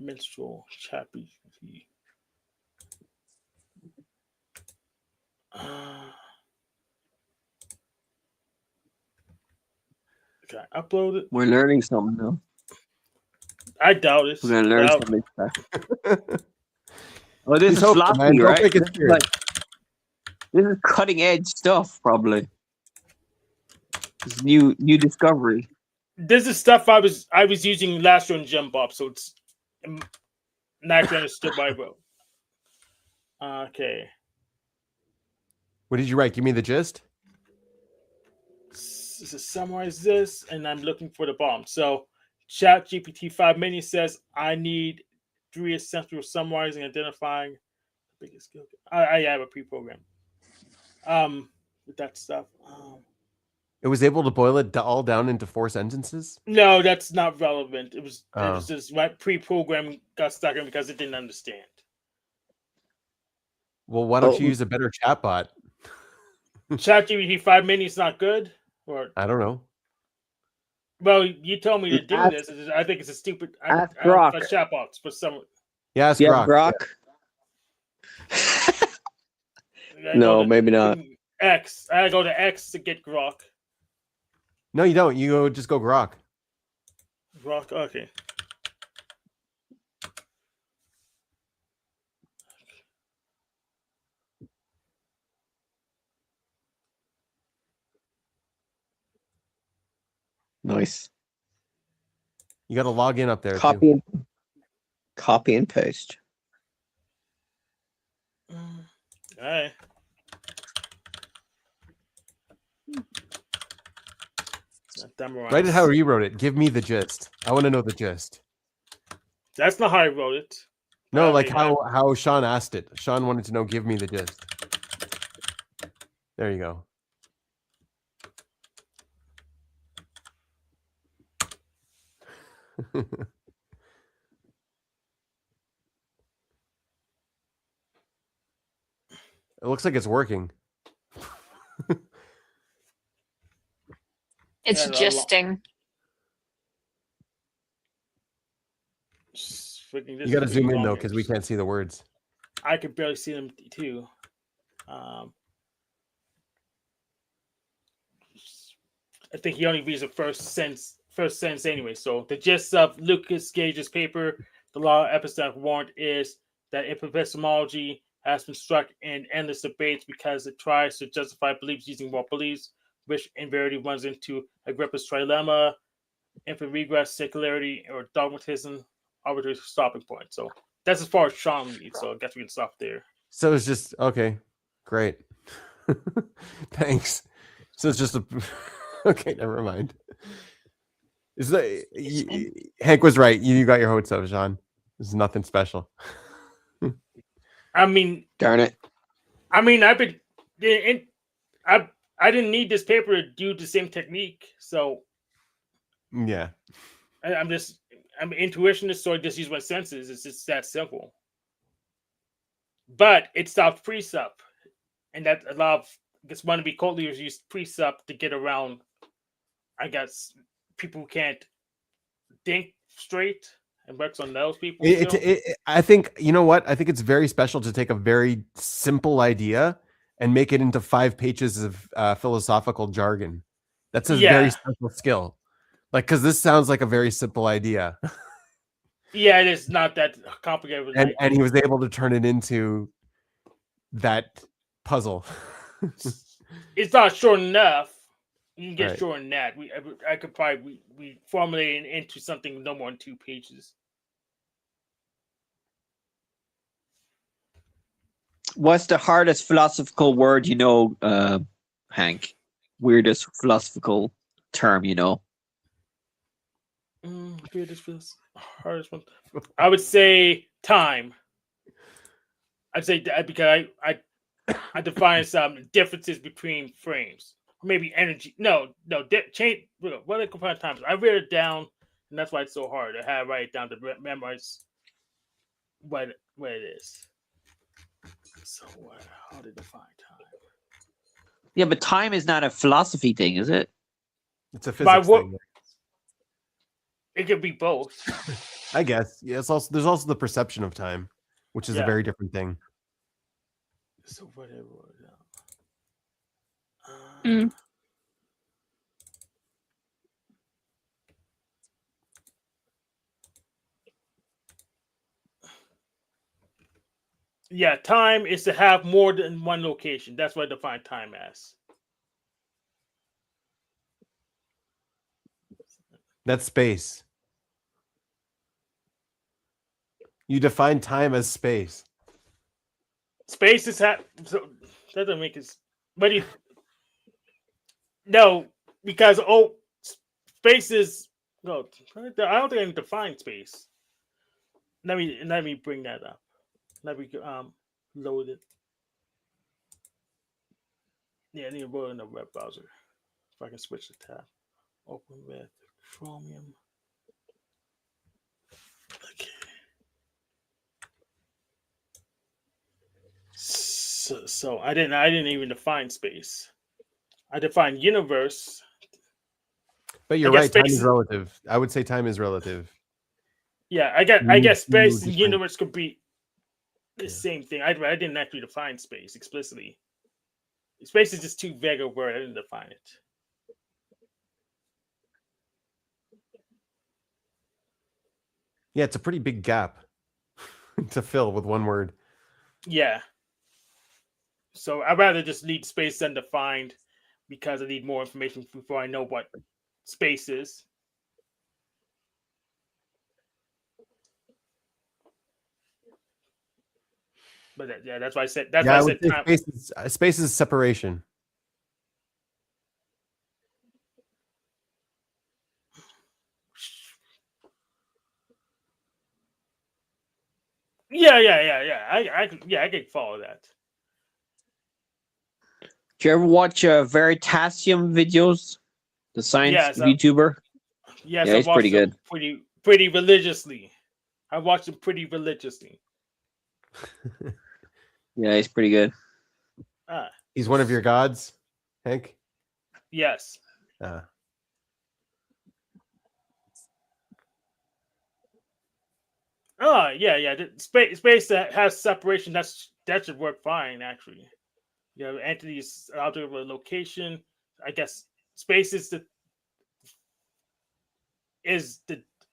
minstrel chappy. Okay, upload it. We're learning something now. I doubt it. We're gonna learn Well, something special. Oh, this He's is hopeful, philosophy, man. Don't right? break his This is spirit. this is cutting edge stuff, probably. This is new discovery. This is stuff I was using last year in Gem Bob, so it's not actually understood by bro. Okay. What did you write? Give me the gist. Summarize this, and I'm looking for the bomb. So, Chat GPT 5 Mini says I need 3 essential summarizing, identifying the biggest skill. I have a pre-program. With that stuff. It was able to boil it all down into 4 sentences. No, that's not relevant. It was Oh. just my pre-program got stuck in because it didn't understand. Well, why don't you use a better chatbot? ChatGPT 5 Mini is not good, or I don't know. well, you told me to do Ask- this. I think it's a stupid. ask I don't Grok. trust chatbots for some. Yeah, ask Yeah, Grok. Grok. I No, go to maybe not. X. I go to X to get Grok. No, you don't. You just go Grok. Grok. Okay. Nice. You got to log in up there Copy too. and paste. All right. Write it how you wrote it. Give me the gist. I want to know the gist. That's not how I wrote it. No, I like mean, how Sean asked it. Sean wanted to know. Give me the gist. There you go. It looks like it's working. It's Yeah, gisting. You got to zoom in though, because we can't see the words. I can barely see them too. I think he only reads the first sentence anyway. So the gist of Lucas Gage's paper, The Law of Epistemic Warrant, is that epistemology has been struck in endless debates because it tries to justify beliefs using more beliefs, which in verity runs into Agrippa's trilemma, infinite regress, secularity, or dogmatism, arbitrary stopping point. So that's as far as Sean reads. So I guess we can stop there. So it's just okay. Great. Thanks. So it's just a okay. Never mind. Is that Hank was right? You got your hopes up, Sean. This is nothing special. I mean, Darn it. I've been, I didn't need this paper to do the same technique. So Yeah. I'm intuitionist, so I just use my senses. It's just that simple. But it stopped precept, and that a lot of wannabe cult leaders use precept to get around, I guess, people who can't think straight and works on those people. I think, you know what? I think it's very special to take a very simple idea and make it into 5 pages of philosophical jargon. That's a very special skill. Like, because this sounds like a very simple idea. Yeah, it is not that complicated. And he was able to turn it into that puzzle. It's not short enough. You can get Right. short in that. I could probably we formulate it into something no more than 2 pages. What's the hardest philosophical word you know, Hank? Weirdest philosophical term you know? Hardest one. I would say time. I'd say that because I define some differences between frames. Maybe energy. No. Change. What I compare times. I read it down, and that's why it's so hard. I had to write it down to memorize what it is. So how to define time? Yeah, but time is not a philosophy thing, is it? It's a physics thing. It could be both. I guess. Yeah, there's also the perception of time, which is a very different thing. So whatever. Yeah, time is to have more than one location. That's what I define time as. That's space. You define time as space. Space is so that doesn't make it. But no, because space is no. I don't think I can define space. Let me bring that up. Let me load it. Yeah, I need to load in the web browser. If I can switch the tab. Open with Chromium. Okay. So I didn't even define space. I defined universe. But you're right, time is relative. I would say time is relative. Yeah, I guess space and universe could be the same thing. I didn't actually define space explicitly. Space is just too vague a word. I didn't define it. Yeah, it's a pretty big gap to fill with one word. Yeah. So I'd rather just leave space undefined because I need more information before I know what space is. But that's why I said. That's why I said time. Space is separation. Yeah. I can follow that. Do you ever watch Veritasium videos? The science YouTuber? Yes, yeah, he's pretty good. Pretty religiously. I watch him pretty religiously. Yeah, he's pretty good. He's one of your gods, Hank? Yes. Oh, yeah. Space that has separation, that should work fine, actually. You know, entities out of a location. I guess space is the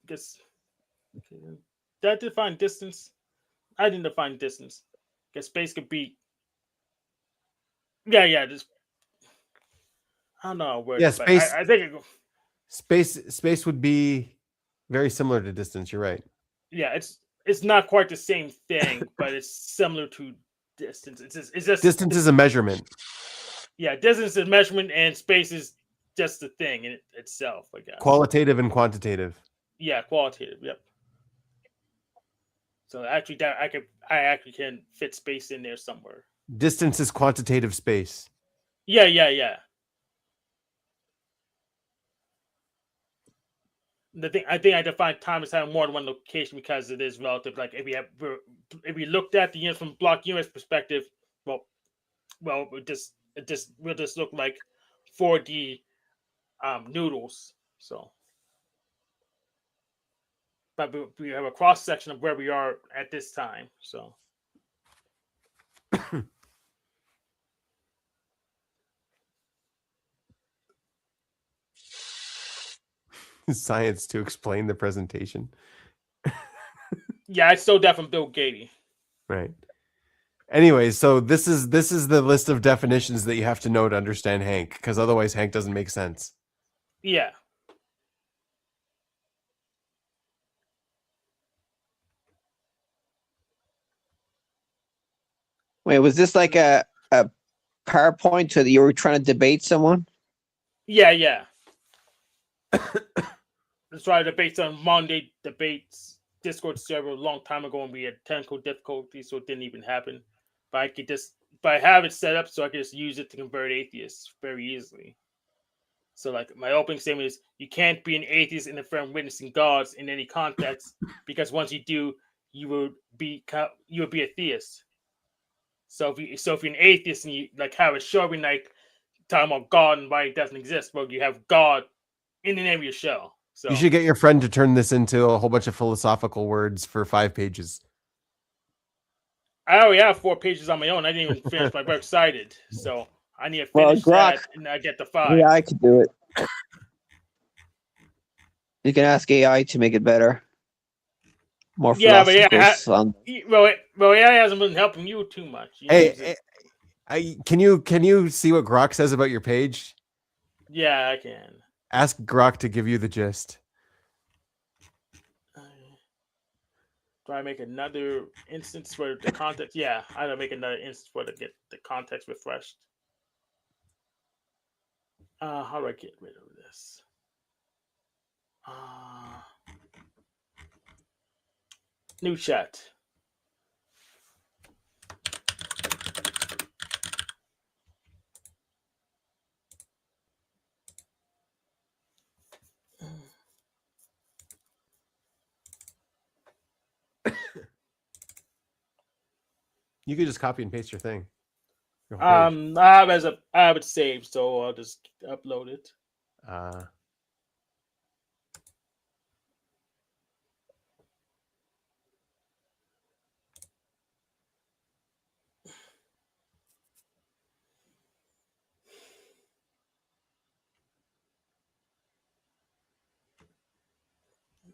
guess. Did I define distance? I didn't define distance. Because space could be. Yeah. Just I don't know a word. Yeah, space. I think space would be very similar to distance. You're right. Yeah, it's not quite the same thing, but it's similar to distance. It's just distance is a measurement. Yeah, distance is measurement, and space is just the thing in itself, I guess. Qualitative and quantitative. Yeah, qualitative. Yep. So actually, I actually can fit space in there somewhere. Distance is quantitative space. Yeah. I think I define time as having more than one location because it is relative. Like if we looked at the units from block units perspective, well, we'll just look like 4D noodles. So, but we have a cross section of where we are at this time. So. Science to explain the presentation. Yeah, I stole that from Bill Gates. Right. Anyways, so this is the list of definitions that you have to know to understand Hank, because otherwise Hank doesn't make sense. Yeah. Wait, was this like a PowerPoint so that you were trying to debate someone? Yeah. That's why I debates on Monday debates Discord server a long time ago, and we had technical difficulties, so it didn't even happen. But I have it set up so I can just use it to convert atheists very easily. So, like, my opening statement is: you can't be an atheist and affirm witnessing gods in any context, because once you do, you will be a theist. So if you're an atheist and you like have a show every night talking about God and why it doesn't exist, well, you have God in the name of your show. So you should get your friend to turn this into a whole bunch of philosophical words for 5 pages. I already have 4 pages on my own. I didn't even finish my work cited, so I need to finish that and I get the 5. Yeah, I could do it. You can ask AI to make it better. more Yeah, but philosophers on. well, AI hasn't been helping you too much. Hey, can you see what Grok says about your page? Yeah, I can. Ask Grok to give you the gist. Do I make another instance for the context? Yeah, I don't make another instance for to get the context refreshed. How do I get rid of this? New chat. You could just copy and paste your thing. Your page. I have it saved, so I'll just upload it.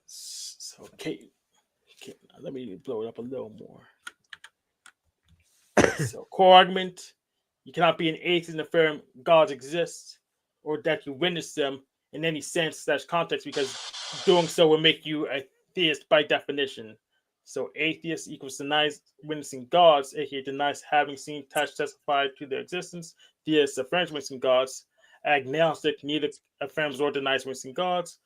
So okay, let me blow it up a little more. So core argument: you cannot be an atheist and affirm gods exist, or that you witness them in any sense / context, because doing so will make you a theist by definition. So atheist equals denies witnessing gods, aka denies having seen, touched, testified to their existence. Theist affirms witnessing gods. Agnostic neither affirms or denies witnessing gods.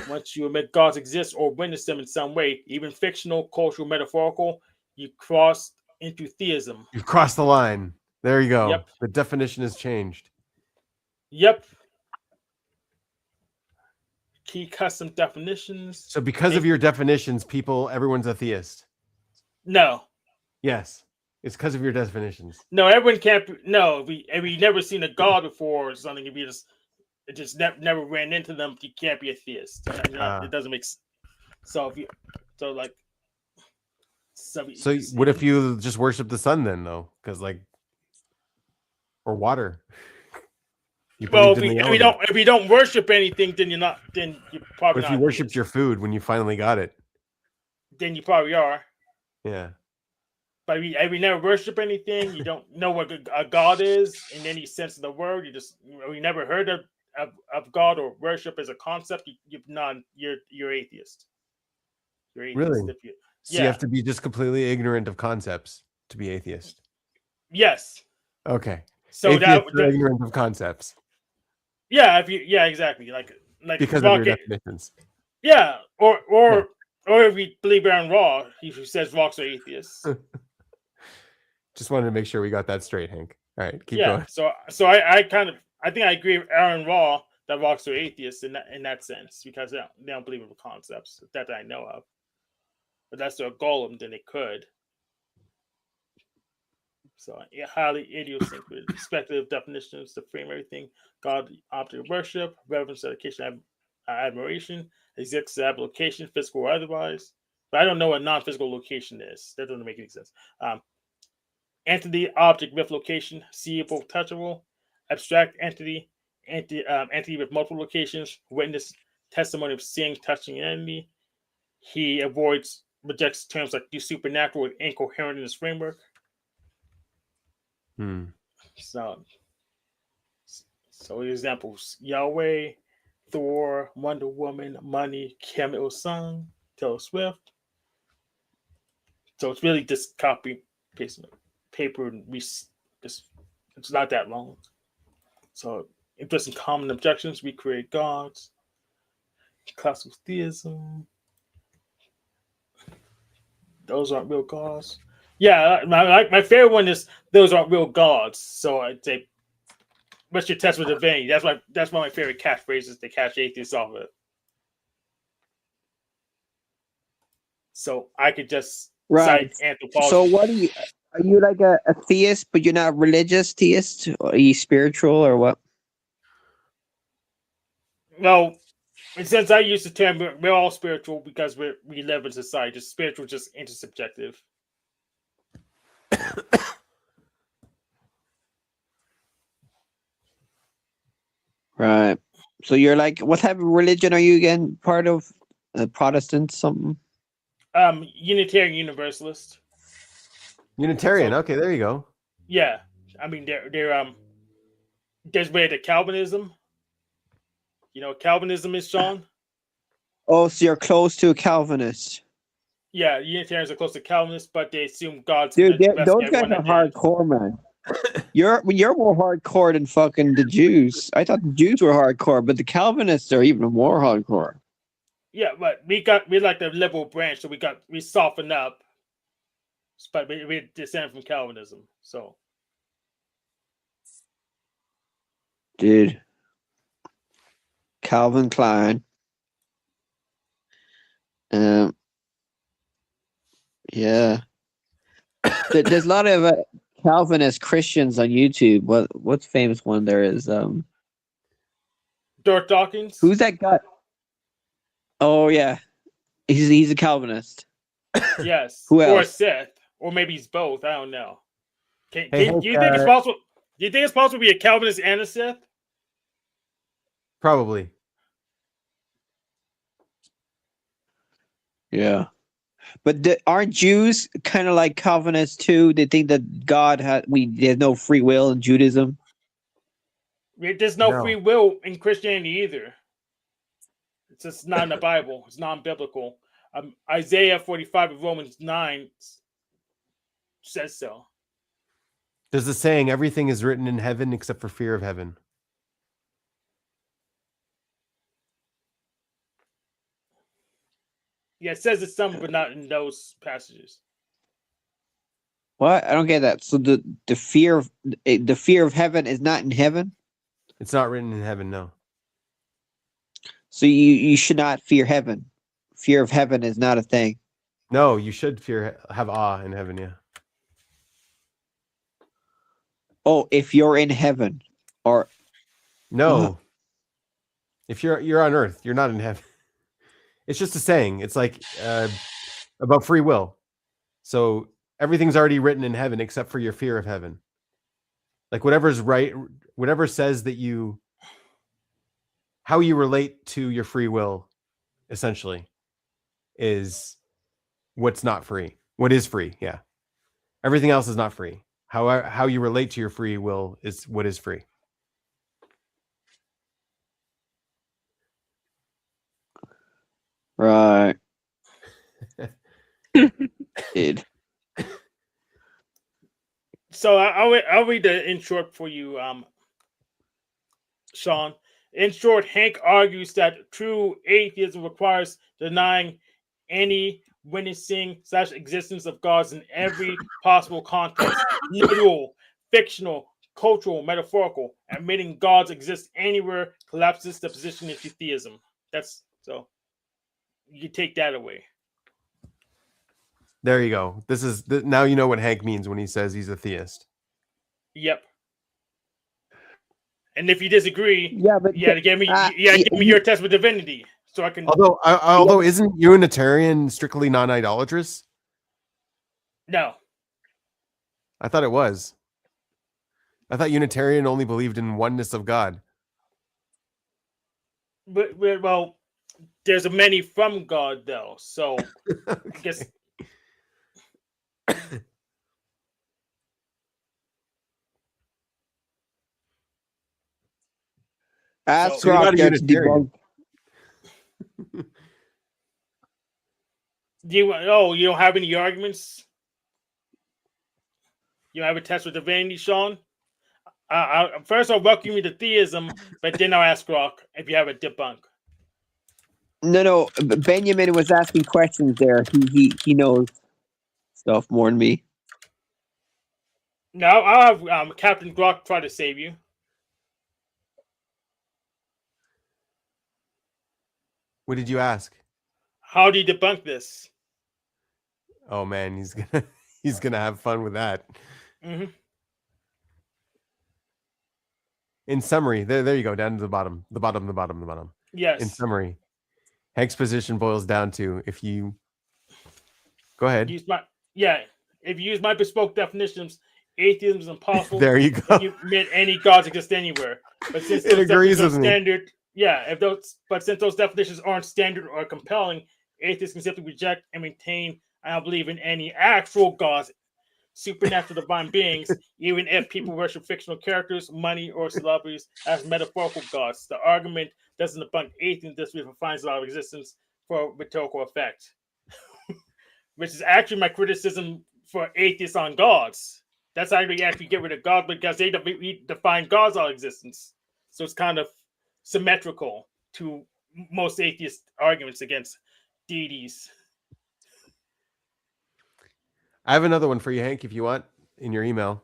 Once you admit gods exist or witness them in some way, even fictional, cultural, metaphorical, you cross into theism. You've crossed the line. There you go. Yep. The definition has changed. Yep. Key custom definitions. So because of your definitions, everyone's a theist. No. Yes. It's because of your definitions. No, everyone can't be, no, if you never seen a god before or something, if you just never ran into them, you can't be a theist. It doesn't make sense. So what if you just worship the sun then, though? Because or water. If you don't worship anything, then you're not. Then you probably. But if you worshipped your food when you finally got it, then you probably are. Yeah. But if you never worship anything, you don't know what a god is in any sense of the word. You never heard of God or worship as a concept. You're atheist. You're atheist. Really? So you have to be just completely ignorant of concepts to be atheist. Yes. Okay. So ignorant of concepts. Yeah. Exactly. Like because of your definitions. Yeah. Or if we believe Aaron Raw, he says rocks are atheists. Just wanted to make sure we got that straight, Hank. All right, keep going. So I think I agree with Aaron Raw that rocks are atheists in that sense, because they don't believe in concepts that I know of. But that's their goal, then they could. So highly idiosyncratic, speculative definitions to frame everything: God, object of worship, reverence, dedication, admiration, exists location, physical or otherwise. But I don't know what non-physical location is. That doesn't make any sense. Entity, object with location, seeable, touchable, abstract entity, entity with multiple locations, witness, testimony of seeing, touching an entity. He rejects terms like supernatural and incoherent in his framework. So examples: Yahweh, Thor, Wonder Woman, money, Kim Il-sung, Taylor Swift. So it's really just copy paste paper, and it's not that long. So interesting common objections: we create gods, classical theism. Those aren't real gods. Yeah, my favorite one is those aren't real gods. So I'd say, what's your test with divinity? That's one of my favorite catchphrases to catch atheists off of. So I could just cite anthropology. So what are you like a theist, but you're not religious theist? Or are you spiritual or what? No, since I use the term, we're all spiritual because we live in society. Just spiritual, just intersubjective. Right. So you're like, what type of religion are you again? Part of Protestant something? Unitarian Universalist. Unitarian. So- Okay, there you go. Yeah, I mean they're there's way to Calvinism. You know what Calvinism is, Sean? Oh, so you're close to a Calvinist. Yeah, Unitarians are close to Calvinists, but they assume God's Dude, gonna rescue those guys everyone are at the end. hardcore, man. You're more hardcore than fucking the Jews. I thought the Jews were hardcore, but the Calvinists are even more hardcore. Yeah, but we like the liberal branch, so we softened up. But we descend from Calvinism, so Dude. Calvin Klein. Yeah. There's a lot of Calvinist Christians on YouTube. What's the famous one there is? Dirk Dawkins. Who's that guy? Oh yeah, he's a Calvinist. Yes. Who Or else? Sith, or maybe he's both. I don't know. Do you Hey, think it's possible? Do you think it's possible to be a Calvinist and a Sith? Probably. Yeah, but aren't Jews kind of like Calvinists too? They think that there's no free will in Judaism. There's no No. free will in Christianity either. It's just not in the Bible. It's non-biblical. Isaiah 45 of Romans 9 says so. There's a saying, everything is written in heaven except for fear of heaven. Yeah, it says it's some, but not in those passages. What? I don't get that. So the fear of heaven is not in heaven. It's not written in heaven, no. So you should not fear heaven. Fear of heaven is not a thing. No, you should have awe in heaven, yeah. Oh, if you're in heaven, or No. If you're on earth, you're not in heaven. It's just a saying. It's like about free will. So everything's already written in heaven except for your fear of heaven. Like whatever's right, whatever says that how you relate to your free will, essentially, is what's not free. What is free? Yeah. Everything else is not free. How you relate to your free will is what is free. right? Dude. So I'll read the in short for you, Sean. In short, Hank argues that true atheism requires denying any witnessing / existence of gods in every possible context, literal, fictional, cultural, metaphorical. Admitting gods exist anywhere collapses the position into theism. That's so you take that away. There you go. Now you know what Hank means when he says he's a theist. Yep. And if you disagree, Yeah, but you gotta give me your test with divinity, so I can. Although isn't Unitarian strictly non-idolatrous? No, I thought it was. I thought Unitarian only believed in oneness of God. but well, there's a many from God though, so I guess. Ask So you're not Rock a there to Unitarian. debunk. you don't have any arguments? You have a test with divinity, Sean? First I'll welcome you to theism, but then I'll ask Rock if you have a debunk. No. Benjamin was asking questions there. He knows stuff more than me. No, I'll have Captain Rock try to save you. What did you ask? How do you debunk this? Oh man, he's gonna have fun with that. Mm-hmm. In summary, there you go, down to the bottom. Yes. In summary, Hank's position boils down to if you go ahead. If you use my bespoke definitions, atheism is impossible. There you go. If you admit any gods exist anywhere. But since It those agrees definitions with me. standard, since those definitions aren't standard or compelling, Atheists can simply reject and maintain, I don't believe in any actual gods, supernatural divine beings, even if people worship fictional characters, money, or celebrities as metaphorical gods. The argument doesn't debunk atheism, just refines a lot of existence for rhetorical effect. Which is actually my criticism for atheists on gods. That's how they actually get rid of God, because they define God's all existence. So it's kind of symmetrical to most atheist arguments against deities. I have another one for you, Hank, if you want, in your email.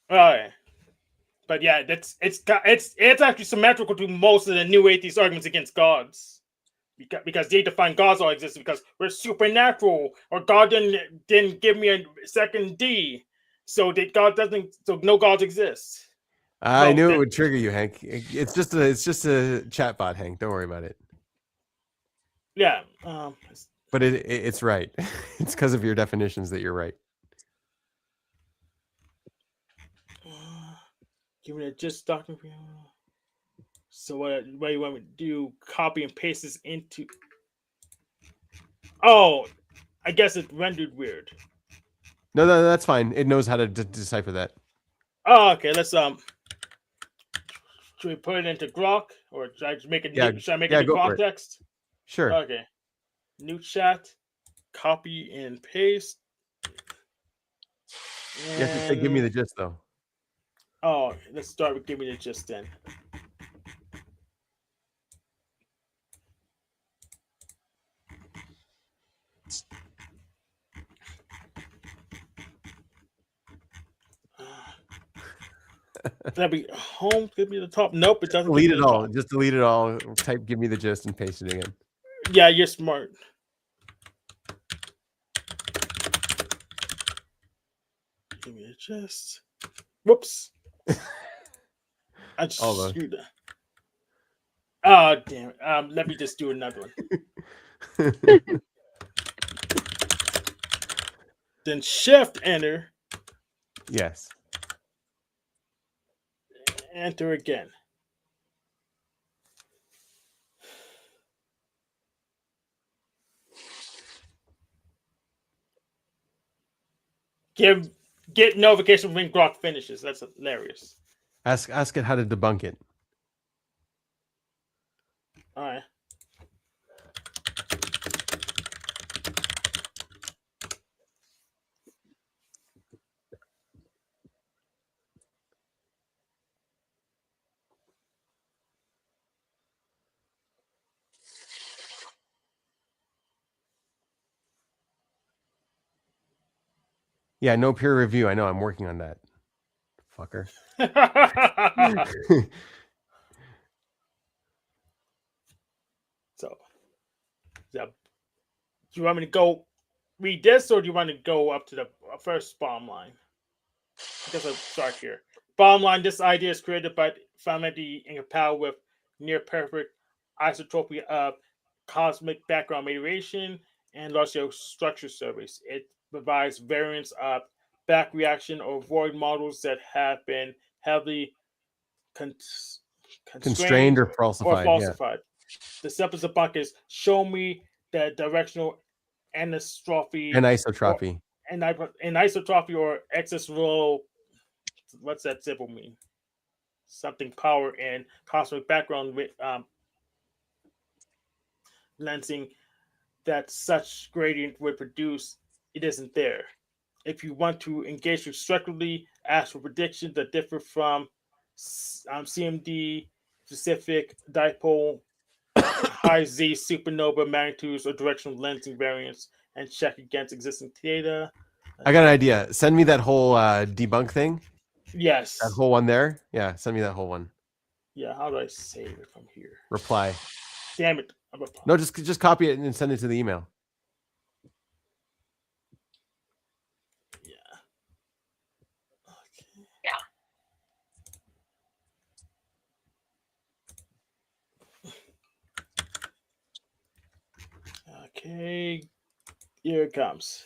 All right. But yeah, it's actually symmetrical to most of the new atheist arguments against gods, because they define God's all existence because we're supernatural, or God didn't give me a second D, so that God doesn't, so no gods exist. I knew it would trigger you, Hank. It's just a chat bot, Hank. Don't worry about it. Yeah. But it's right. It's because of your definitions that you're right. Give me a just document. So what you want me to do? Copy and paste this into. Oh, I guess it rendered weird. No, that's fine. It knows how to decipher that. Oh, okay. Let's should we put it into Grok, or should I just make it? Should I make it new context? Sure. Okay. New chat. Copy and paste. You have to say, give me the gist, though. Oh, let's start with give me the gist then. That'd be home. Give me the top. Nope, it doesn't. Delete it all. Just delete it all. Type give me the gist and paste it again. Yeah, you're smart. Give me the gist. Whoops. I just screwed that. Oh, damn it. Let me just do another one. Then shift enter. Yes. Enter again. Get notification when Grok finishes. That's hilarious. Ask it how to debunk it. All right. Yeah, no peer review. I know. I'm working on that. Fucker. So, do you want me to go read this, or do you want to go up to the first bottom line? I guess I'll start here. Bottom line, this idea is created by finality incompatible with near perfect isotropy of cosmic background radiation and large-scale structure surveys. It provides variants of back reaction or void models that have been heavily constrained or falsified. The simplest debunk is show me the directional anisotropy anisotropy or excess low. What's that symbol mean? Something power and cosmic background with lensing that such gradient would produce. It isn't there. If you want to engage constructively, ask for predictions that differ from CMD specific dipole high Z supernova magnitudes or directional lensing variance, and check against existing data. I got an idea. Send me that whole debunk thing. Yes. That whole one there. Yeah, send me that whole one. Yeah, how do I save it from here? Reply. Damn it. No, just copy it and send it to the email. Yeah. Okay. Yeah. Okay. Here it comes.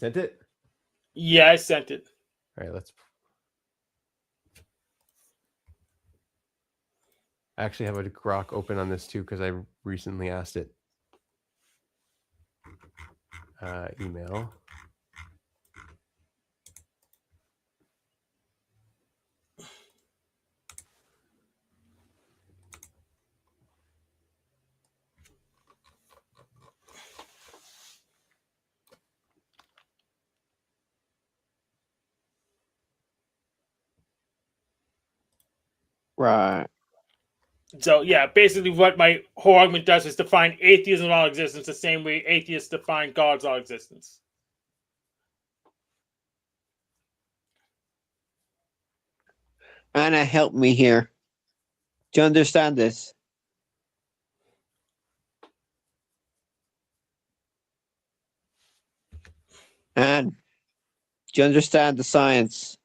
sent it? Yeah, I sent it. All right, let's. I actually have a grok open on this too because I recently asked it. Email. Right. So yeah, basically what my whole argument does is define atheism all existence the same way atheists define God's all existence. Anna, help me here. Do you understand this? And do you understand the science?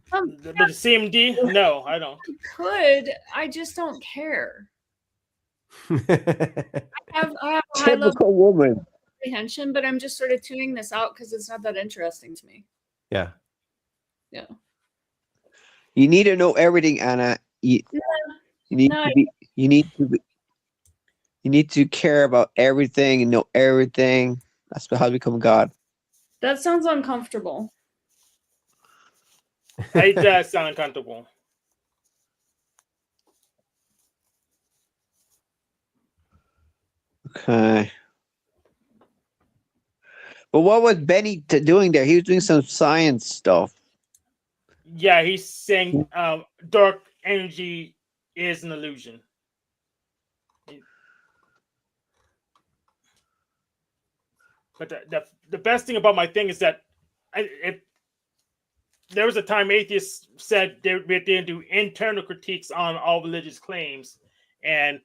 But the CMD? No, I don't. Could I just don't care. I have a high level Typical woman. comprehension, but I'm just sort of tuning this out because it's not that interesting to me. Yeah. Yeah. You need to know everything, Anna. You need No, to be. You need to be. You need to care about everything and know everything. That's how to become God. that sounds uncomfortable. It does sound uncomfortable. Okay. But what was Benny doing there? He was doing some science stuff. Yeah, he's saying dark energy is an illusion. But the best thing about my thing is that if there was a time atheists said they didn't do internal critiques on all religious claims, and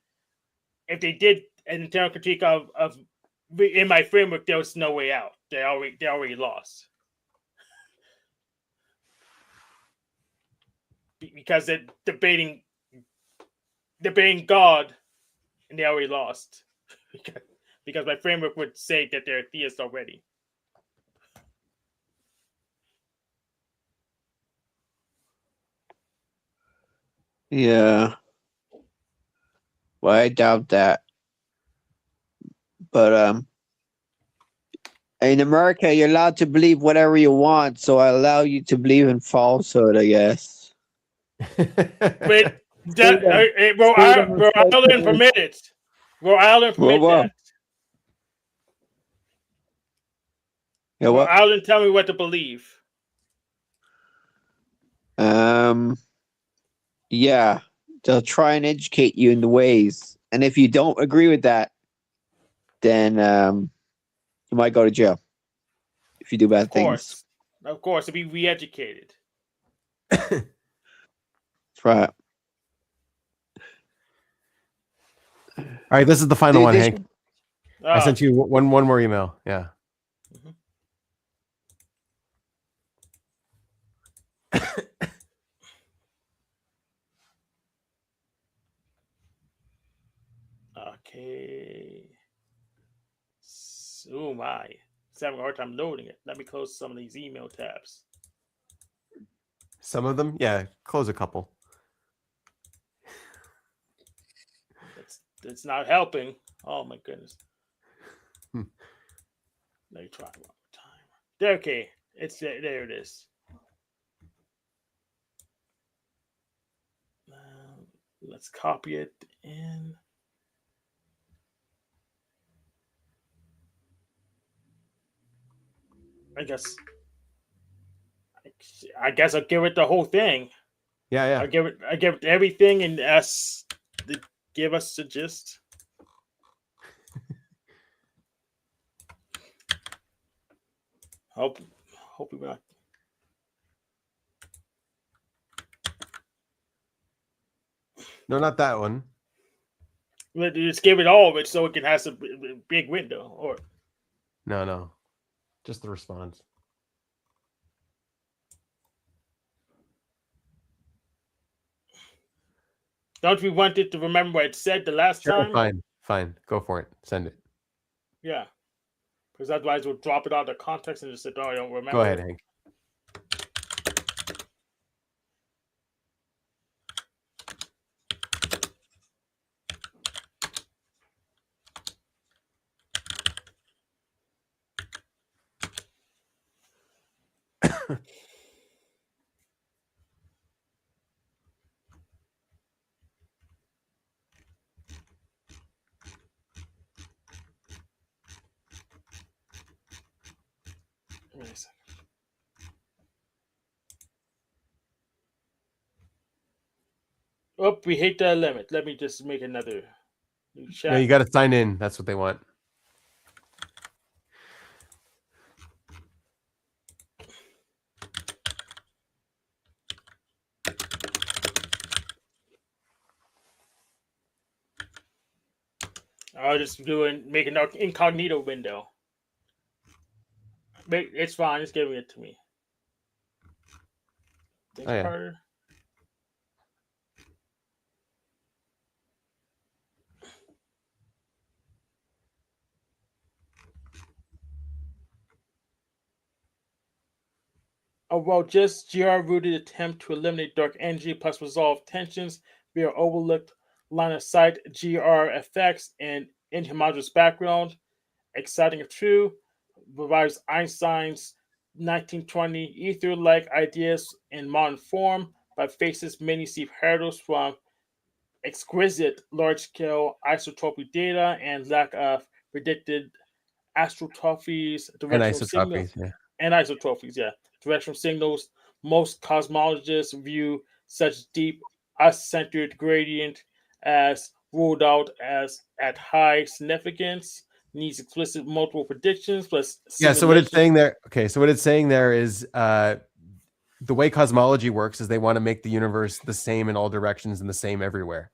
if they did an internal critique of in my framework, there was no way out. They already lost because they're debating God, and they already lost because my framework would say that they're theists already. Yeah. Well, I doubt that. But in America, you're allowed to believe whatever you want, so I allow you to believe in falsehood, I guess. But Rhode Island permit it. Rhode Island permit Well, that. Yeah, Rhode what? Island tell me what to believe. Yeah, they'll try and educate you in the ways, and if you don't agree with that, then you might go to jail if you do bad things. Of course, to be re-educated. That's right. All right, this is the final one, Hank. I Ah, sent you one more email. Yeah. okay. Oh my. It's having a hard time loading it. Let me close some of these email tabs. Some of them, yeah. Close a couple. It's not helping. Oh my goodness. Let me try one more time. Okay, there it is. Let's copy it in. I guess I'll give it the whole thing. Yeah. I give it everything and give us the gist. Hope we're not. No, not that one. Just give it all of it so it can have a big window. Or No. Just the response. don't we want it to remember what it said the last time? Fine. Go for it. Send it. Yeah. because otherwise we'll drop it out of context and just say, "Oh, I don't remember." Go ahead, Hank. Wait a second. Oh, we hit that limit. Let me just make another new chat. No, you got to sign in. That's what they want. I'll just make an incognito window. It's fine. Just giving it to me. Oh, yeah. Harder. A well-just GR-rooted attempt to eliminate dark energy plus resolve tensions via overlooked line of sight GR effects and inhomogeneous background. Exciting if true, revives Einstein's 1920 ether-like ideas in modern form, but faces many steep hurdles from exquisite large-scale isotopy data and lack of predicted astrophies, And directional signals, isotropes. Yeah. and isotrophies, yeah. Directional signals. Most cosmologists view such deep us-centered gradient as ruled out as at high significance. Needs explicit multiple predictions plus Yeah. So what it's simulation. saying there. Okay. So what it's saying there is the way cosmology works is they want to make the universe the same in all directions and the same everywhere.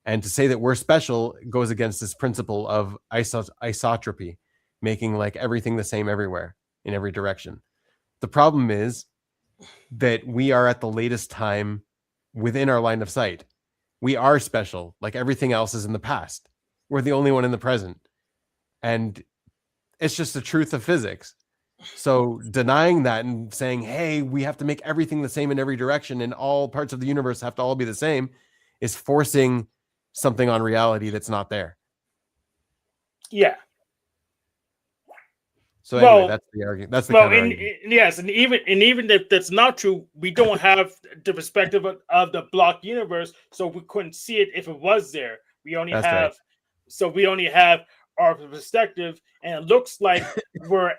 And to say that we're special goes against this principle of isotropy, making like everything the same everywhere in every direction. The problem is that we are at the latest time within our line of sight. We are special, like everything else is in the past. We're the only one in the present. And it's just the truth of physics. So denying that and saying, hey, we have to make everything the same in every direction and all parts of the universe have to all be the same is forcing something on reality that's not there. Yeah. So anyway, Well, that's the argument. That's the Well, counter and argument. yes, and even if that's not true, we don't have the perspective of the block universe, so we couldn't see it if it was there. We only That's have, right. so we only have our perspective, and it looks like we're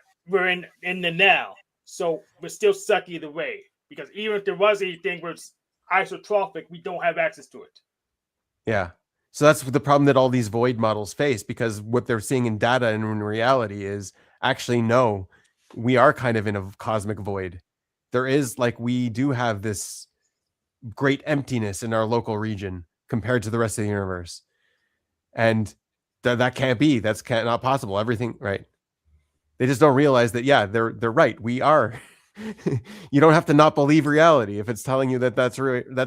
in the now. So we're still stuck either way because even if there was anything where it's isotropic, we don't have access to it. Yeah. So that's the problem that all these void models face, because what they're seeing in data and in reality is actually, no, we are kind of in a cosmic void. There is like, we do have this great emptiness in our local region compared to the rest of the universe. And that can't be, not possible. Everything, right. They just don't realize that, yeah, they're right. We are. You don't have to not believe reality if it's telling you that that's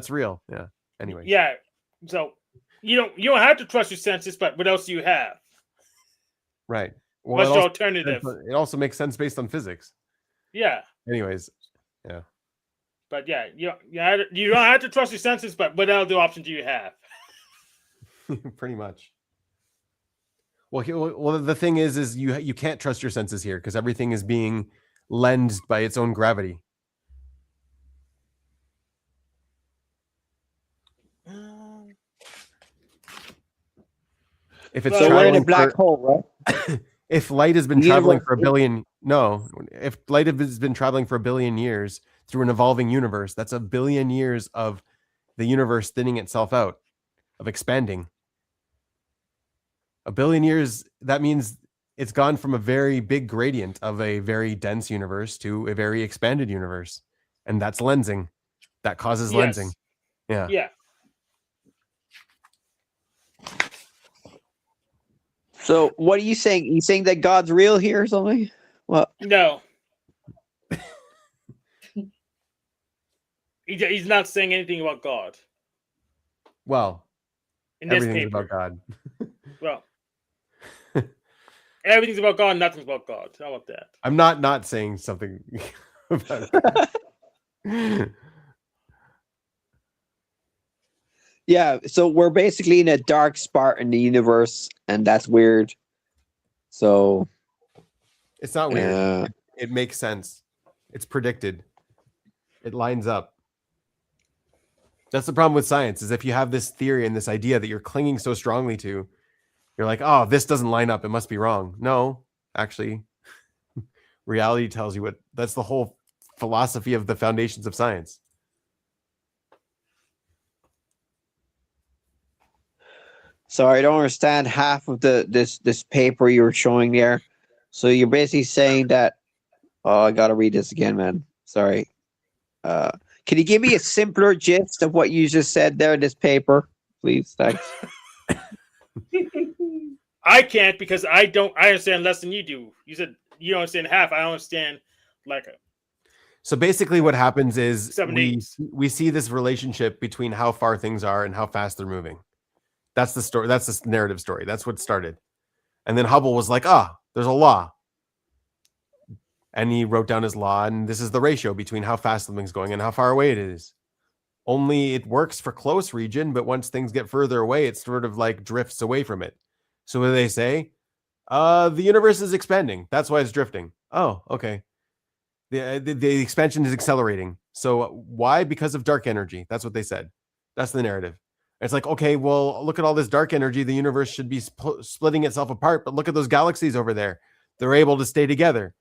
real. Yeah. Anyway. Yeah. So you don't have to trust your senses, but what else do you have? Right. Well, What's the alternative? it also makes sense based on physics. Yeah. Anyways, yeah. But yeah, you don't have to trust your senses, but what other option do you have? Pretty much. Well, the thing is you can't trust your senses here because everything is being lensed by its own gravity. If it's So So we're in a traveling black for, hole, right? if light has been The traveling universe for if light has been traveling for 1 billion years through an evolving universe, that's 1 billion years of the universe thinning itself out, of expanding. 1 billion years, that means it's gone from a very big gradient of a very dense universe to a very expanded universe. And that's lensing. That causes lensing. Yeah. Yeah. So what are you saying? You saying that God's real here or something? What? No. He's not saying anything about God Well, in this everything's paper. about God. Well, Everything's about God, nothing's about God. How about that? I'm not saying something about it. Yeah, so we're basically in a dark spot in the universe, and that's weird. So It's not weird. uh, It makes sense. It's predicted. It lines up. That's the problem with science, is if you have this theory and this idea that you're clinging so strongly to, you're like, oh, this doesn't line up. It must be wrong. No, actually, reality tells you what. That's the whole philosophy of the foundations of science. so I don't understand half of this paper you were showing there. So you're basically saying that. Oh, I gotta read this again, man. Sorry. Can you give me a simpler gist of what you just said there in this paper, please? Thanks. I can't because I understand less than you do. You said you don't understand half. I understand like So basically what happens is 7 days. we see this relationship between how far things are and how fast they're moving. That's the story. That's the narrative story. That's what started. And then Hubble was like, there's a law. And he wrote down his law, and this is the ratio between how fast something's going and how far away it is. Only it works for close region, but once things get further away, it sort of like drifts away from it. So what do they say? The universe is expanding. That's why it's drifting. Oh, okay. The expansion is accelerating. So why? Because of dark energy. That's what they said. That's the narrative. It's like, okay, well, look at all this dark energy. The universe should be splitting itself apart, but look at those galaxies over there. They're able to stay together.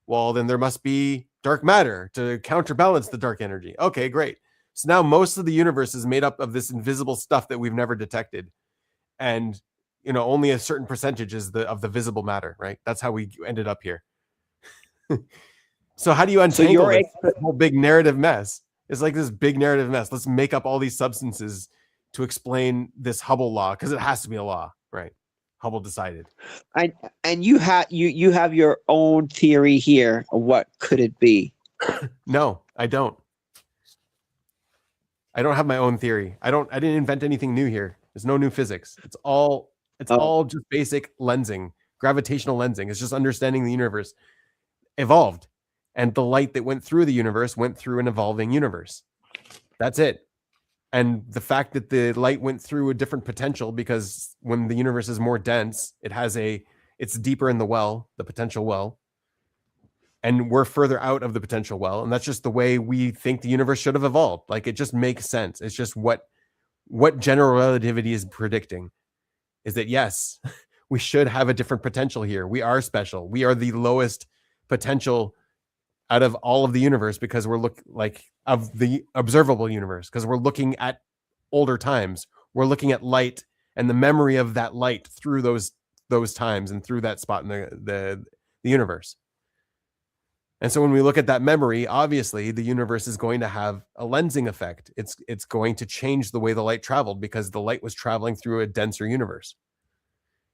Well, then there must be dark matter to counterbalance the dark energy. Okay, great. So now most of the universe is made up of this invisible stuff that we've never detected. And, only a certain percentage is of the visible matter, right? That's how we ended up here. So how do you untangle this whole big narrative mess? It's like this big narrative mess. Let's make up all these substances to explain this Hubble law, because it has to be a law, right? Hubble decided. And you have your own theory here of what could it be? No, I don't. I don't have my own theory. I didn't invent anything new here. There's no new physics. It's all just basic lensing, gravitational lensing. It's just understanding the universe evolved, and the light that went through the universe went through an evolving universe. That's it. And the fact that the light went through a different potential, because when the universe is more dense, it's deeper in the potential well, and we're further out of the potential well. And that's just the way we think the universe should have evolved. Like, it just makes sense. It's just what general relativity is predicting is that, yes, we should have a different potential here. We are special. We are the lowest potential out of all of the universe, because we're of the observable universe, because we're looking at older times. We're looking at light and the memory of that light through those times and through that spot in the universe. And so when we look at that memory, obviously the universe is going to have a lensing effect. It's going to change the way the light traveled, because the light was traveling through a denser universe.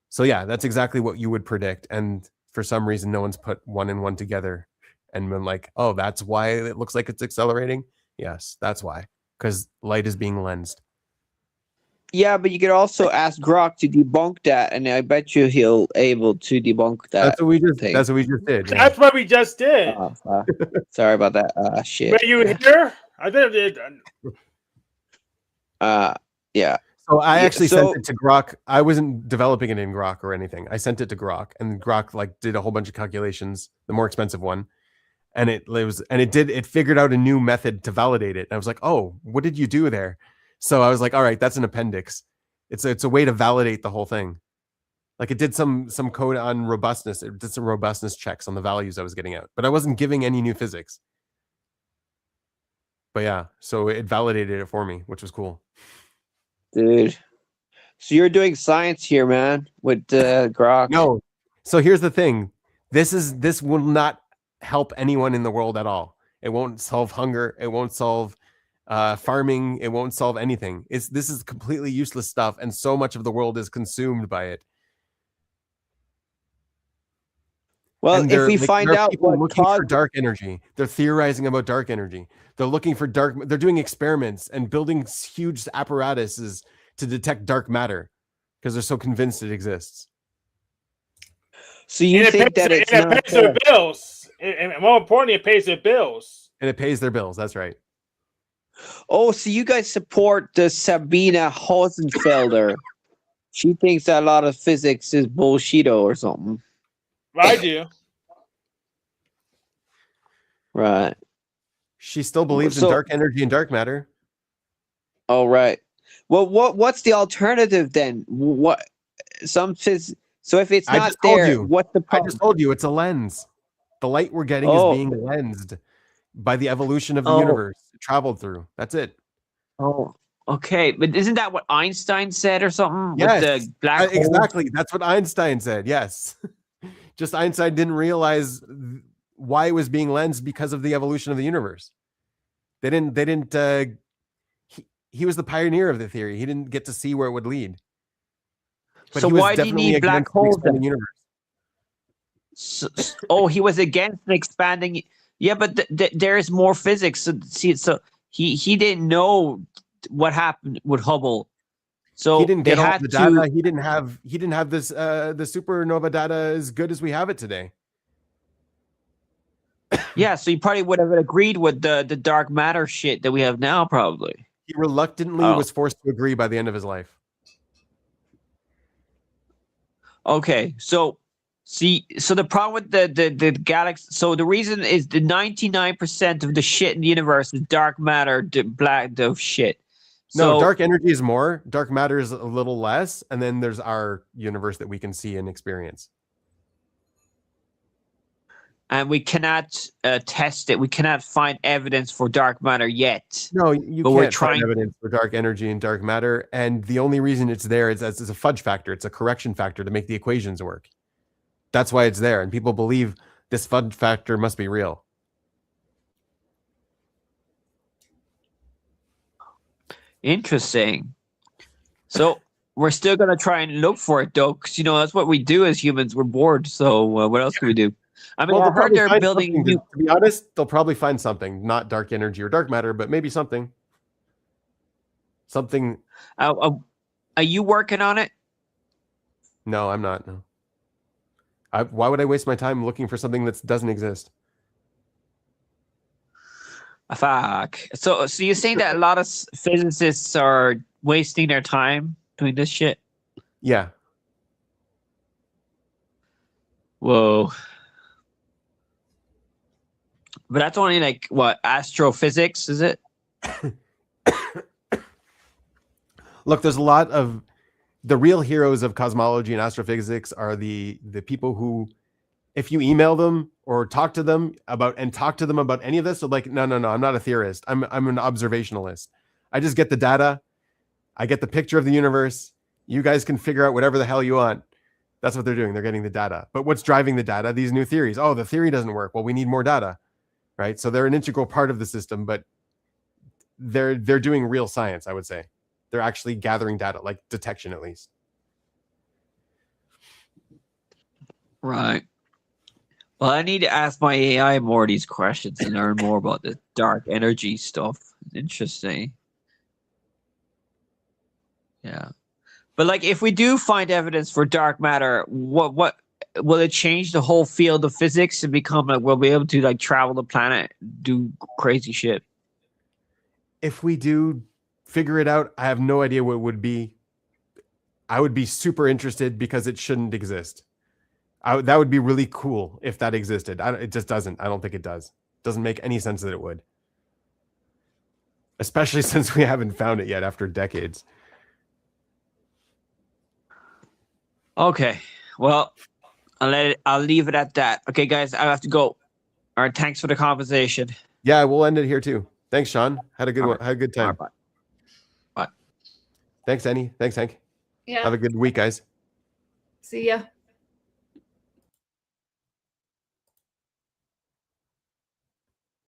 So yeah, that's exactly what you would predict. And for some reason, no one's put one and one together and been like, oh, that's why it looks like it's accelerating. Yes, that's why, because light is being lensed. Yeah, but you could also ask Grok to debunk that, and I bet you he'll able to debunk that. That's what we just did. Yeah. That's what we just did. Sorry about that. Shit. Were you here? I did. Yeah. So I actually sent it to Grok. I wasn't developing it in Grok or anything. I sent it to Grok, and Grok did a whole bunch of calculations, the more expensive one. And it figured out a new method to validate it. And I was like, oh, what did you do there? So I was like, all right, that's an appendix. It's a way to validate the whole thing. Like, it did some code on robustness. It did some robustness checks on the values I was getting out, but I wasn't giving any new physics. But yeah, so it validated it for me, which was cool. Dude. So you're doing science here, man, with Grok. No. So here's the thing. This will not help anyone in the world at all. It won't solve hunger. It won't solve farming. It won't solve anything. This is completely useless stuff, and so much of the world is consumed by it. Well, if we find out what looking for dark energy, they're theorizing about dark energy. They're looking for they're doing experiments and building huge apparatuses to detect dark matter, because they're so convinced it exists. So you And it think pays, that it's and it not pays their fair? bills. And more importantly, it pays their bills. And it pays their bills. That's right. Oh, so you guys support the Sabina Hosenfelder? She thinks that a lot of physics is bullshito or something. I do. Right. She still believes in So- dark energy and dark matter. Oh, right. Well, what's the alternative then? What some phys? So if it's I not just told there, you. what's the I problem? just told you it's a lens. The light we're getting is being lensed by the evolution of the universe it traveled through. That's it. Oh, okay. But isn't that what Einstein said or something Yes, with the black hole? exactly. That's what Einstein said. Yes. Just Einstein didn't realize why it was being lensed because of the evolution of the universe. They didn't he was the pioneer of the theory. He didn't get to see where it would lead. But So he was why do you definitely need black against the holes expanding then? universe. Oh, he was against the expanding. Yeah, but there is more physics. So see, so he didn't know what happened with Hubble. So He didn't they get all had the to. data. He didn't have this the supernova data as good as we have it today. Yeah, so he probably would have agreed with the dark matter shit that we have now, probably. He reluctantly Oh. was forced to agree by the end of his life. Okay, so see, so the problem with the galaxy, so the reason is the 99% of the shit in the universe is dark matter, the shit. No, So, dark energy is more, dark matter is a little less, and then there's our universe that we can see and experience. and we cannot test it. We cannot find evidence for dark matter yet. No, you But we're can't find trying- evidence for dark energy and dark matter, and the only reason it's there is as a fudge factor. It's a correction factor to make the equations work. That's why it's there, and people believe this fudge factor must be real. Interesting. So we're still gonna try and look for it, though, because that's what we do as humans. We're bored. So what else can we do? I mean, Well, I they'll heard probably they're find building something, new. to be honest, they'll probably find something, not dark energy or dark matter, but maybe something. Something. Are you working on it? No, I'm not. No. Why would I waste my time looking for something that doesn't exist? Fuck. So you're saying that a lot of physicists are wasting their time doing this shit? Yeah. Whoa. But that's only like what, astrophysics, is it? Look, there's a lot of the real heroes of cosmology and astrophysics are the people who, if you email them or talk to them about any of this, they're like, no, I'm not a theorist. I'm an observationalist. I just get the data. I get the picture of the universe. You guys can figure out whatever the hell you want. That's what they're doing. They're getting the data. But what's driving the data? These new theories. Oh, the theory doesn't work. Well, we need more data, right? So they're an integral part of the system, but they're doing real science, I would say. They're actually gathering data, like detection at least. Right. Well, I need to ask my AI more of these questions and learn more about the dark energy stuff. Interesting. Yeah. But like, if we do find evidence for dark matter, what will it change the whole field of physics and become like we'll be able to like travel the planet, do crazy shit? If we do figure it out, I have no idea what it would be. I would be super interested because it shouldn't exist. That would be really cool if that existed. It just doesn't. I don't think it does. Doesn't make any sense that it would. Especially since we haven't found it yet after decades. Okay. Well, I'll leave it at that. Okay, guys, I have to go. All right, thanks for the conversation. Yeah, we'll end it here too. Thanks, Sean. Had a good one. Had a good time. All right, bye. Thanks, Annie. Thanks, Hank. Yeah. Have a good week, guys. See ya.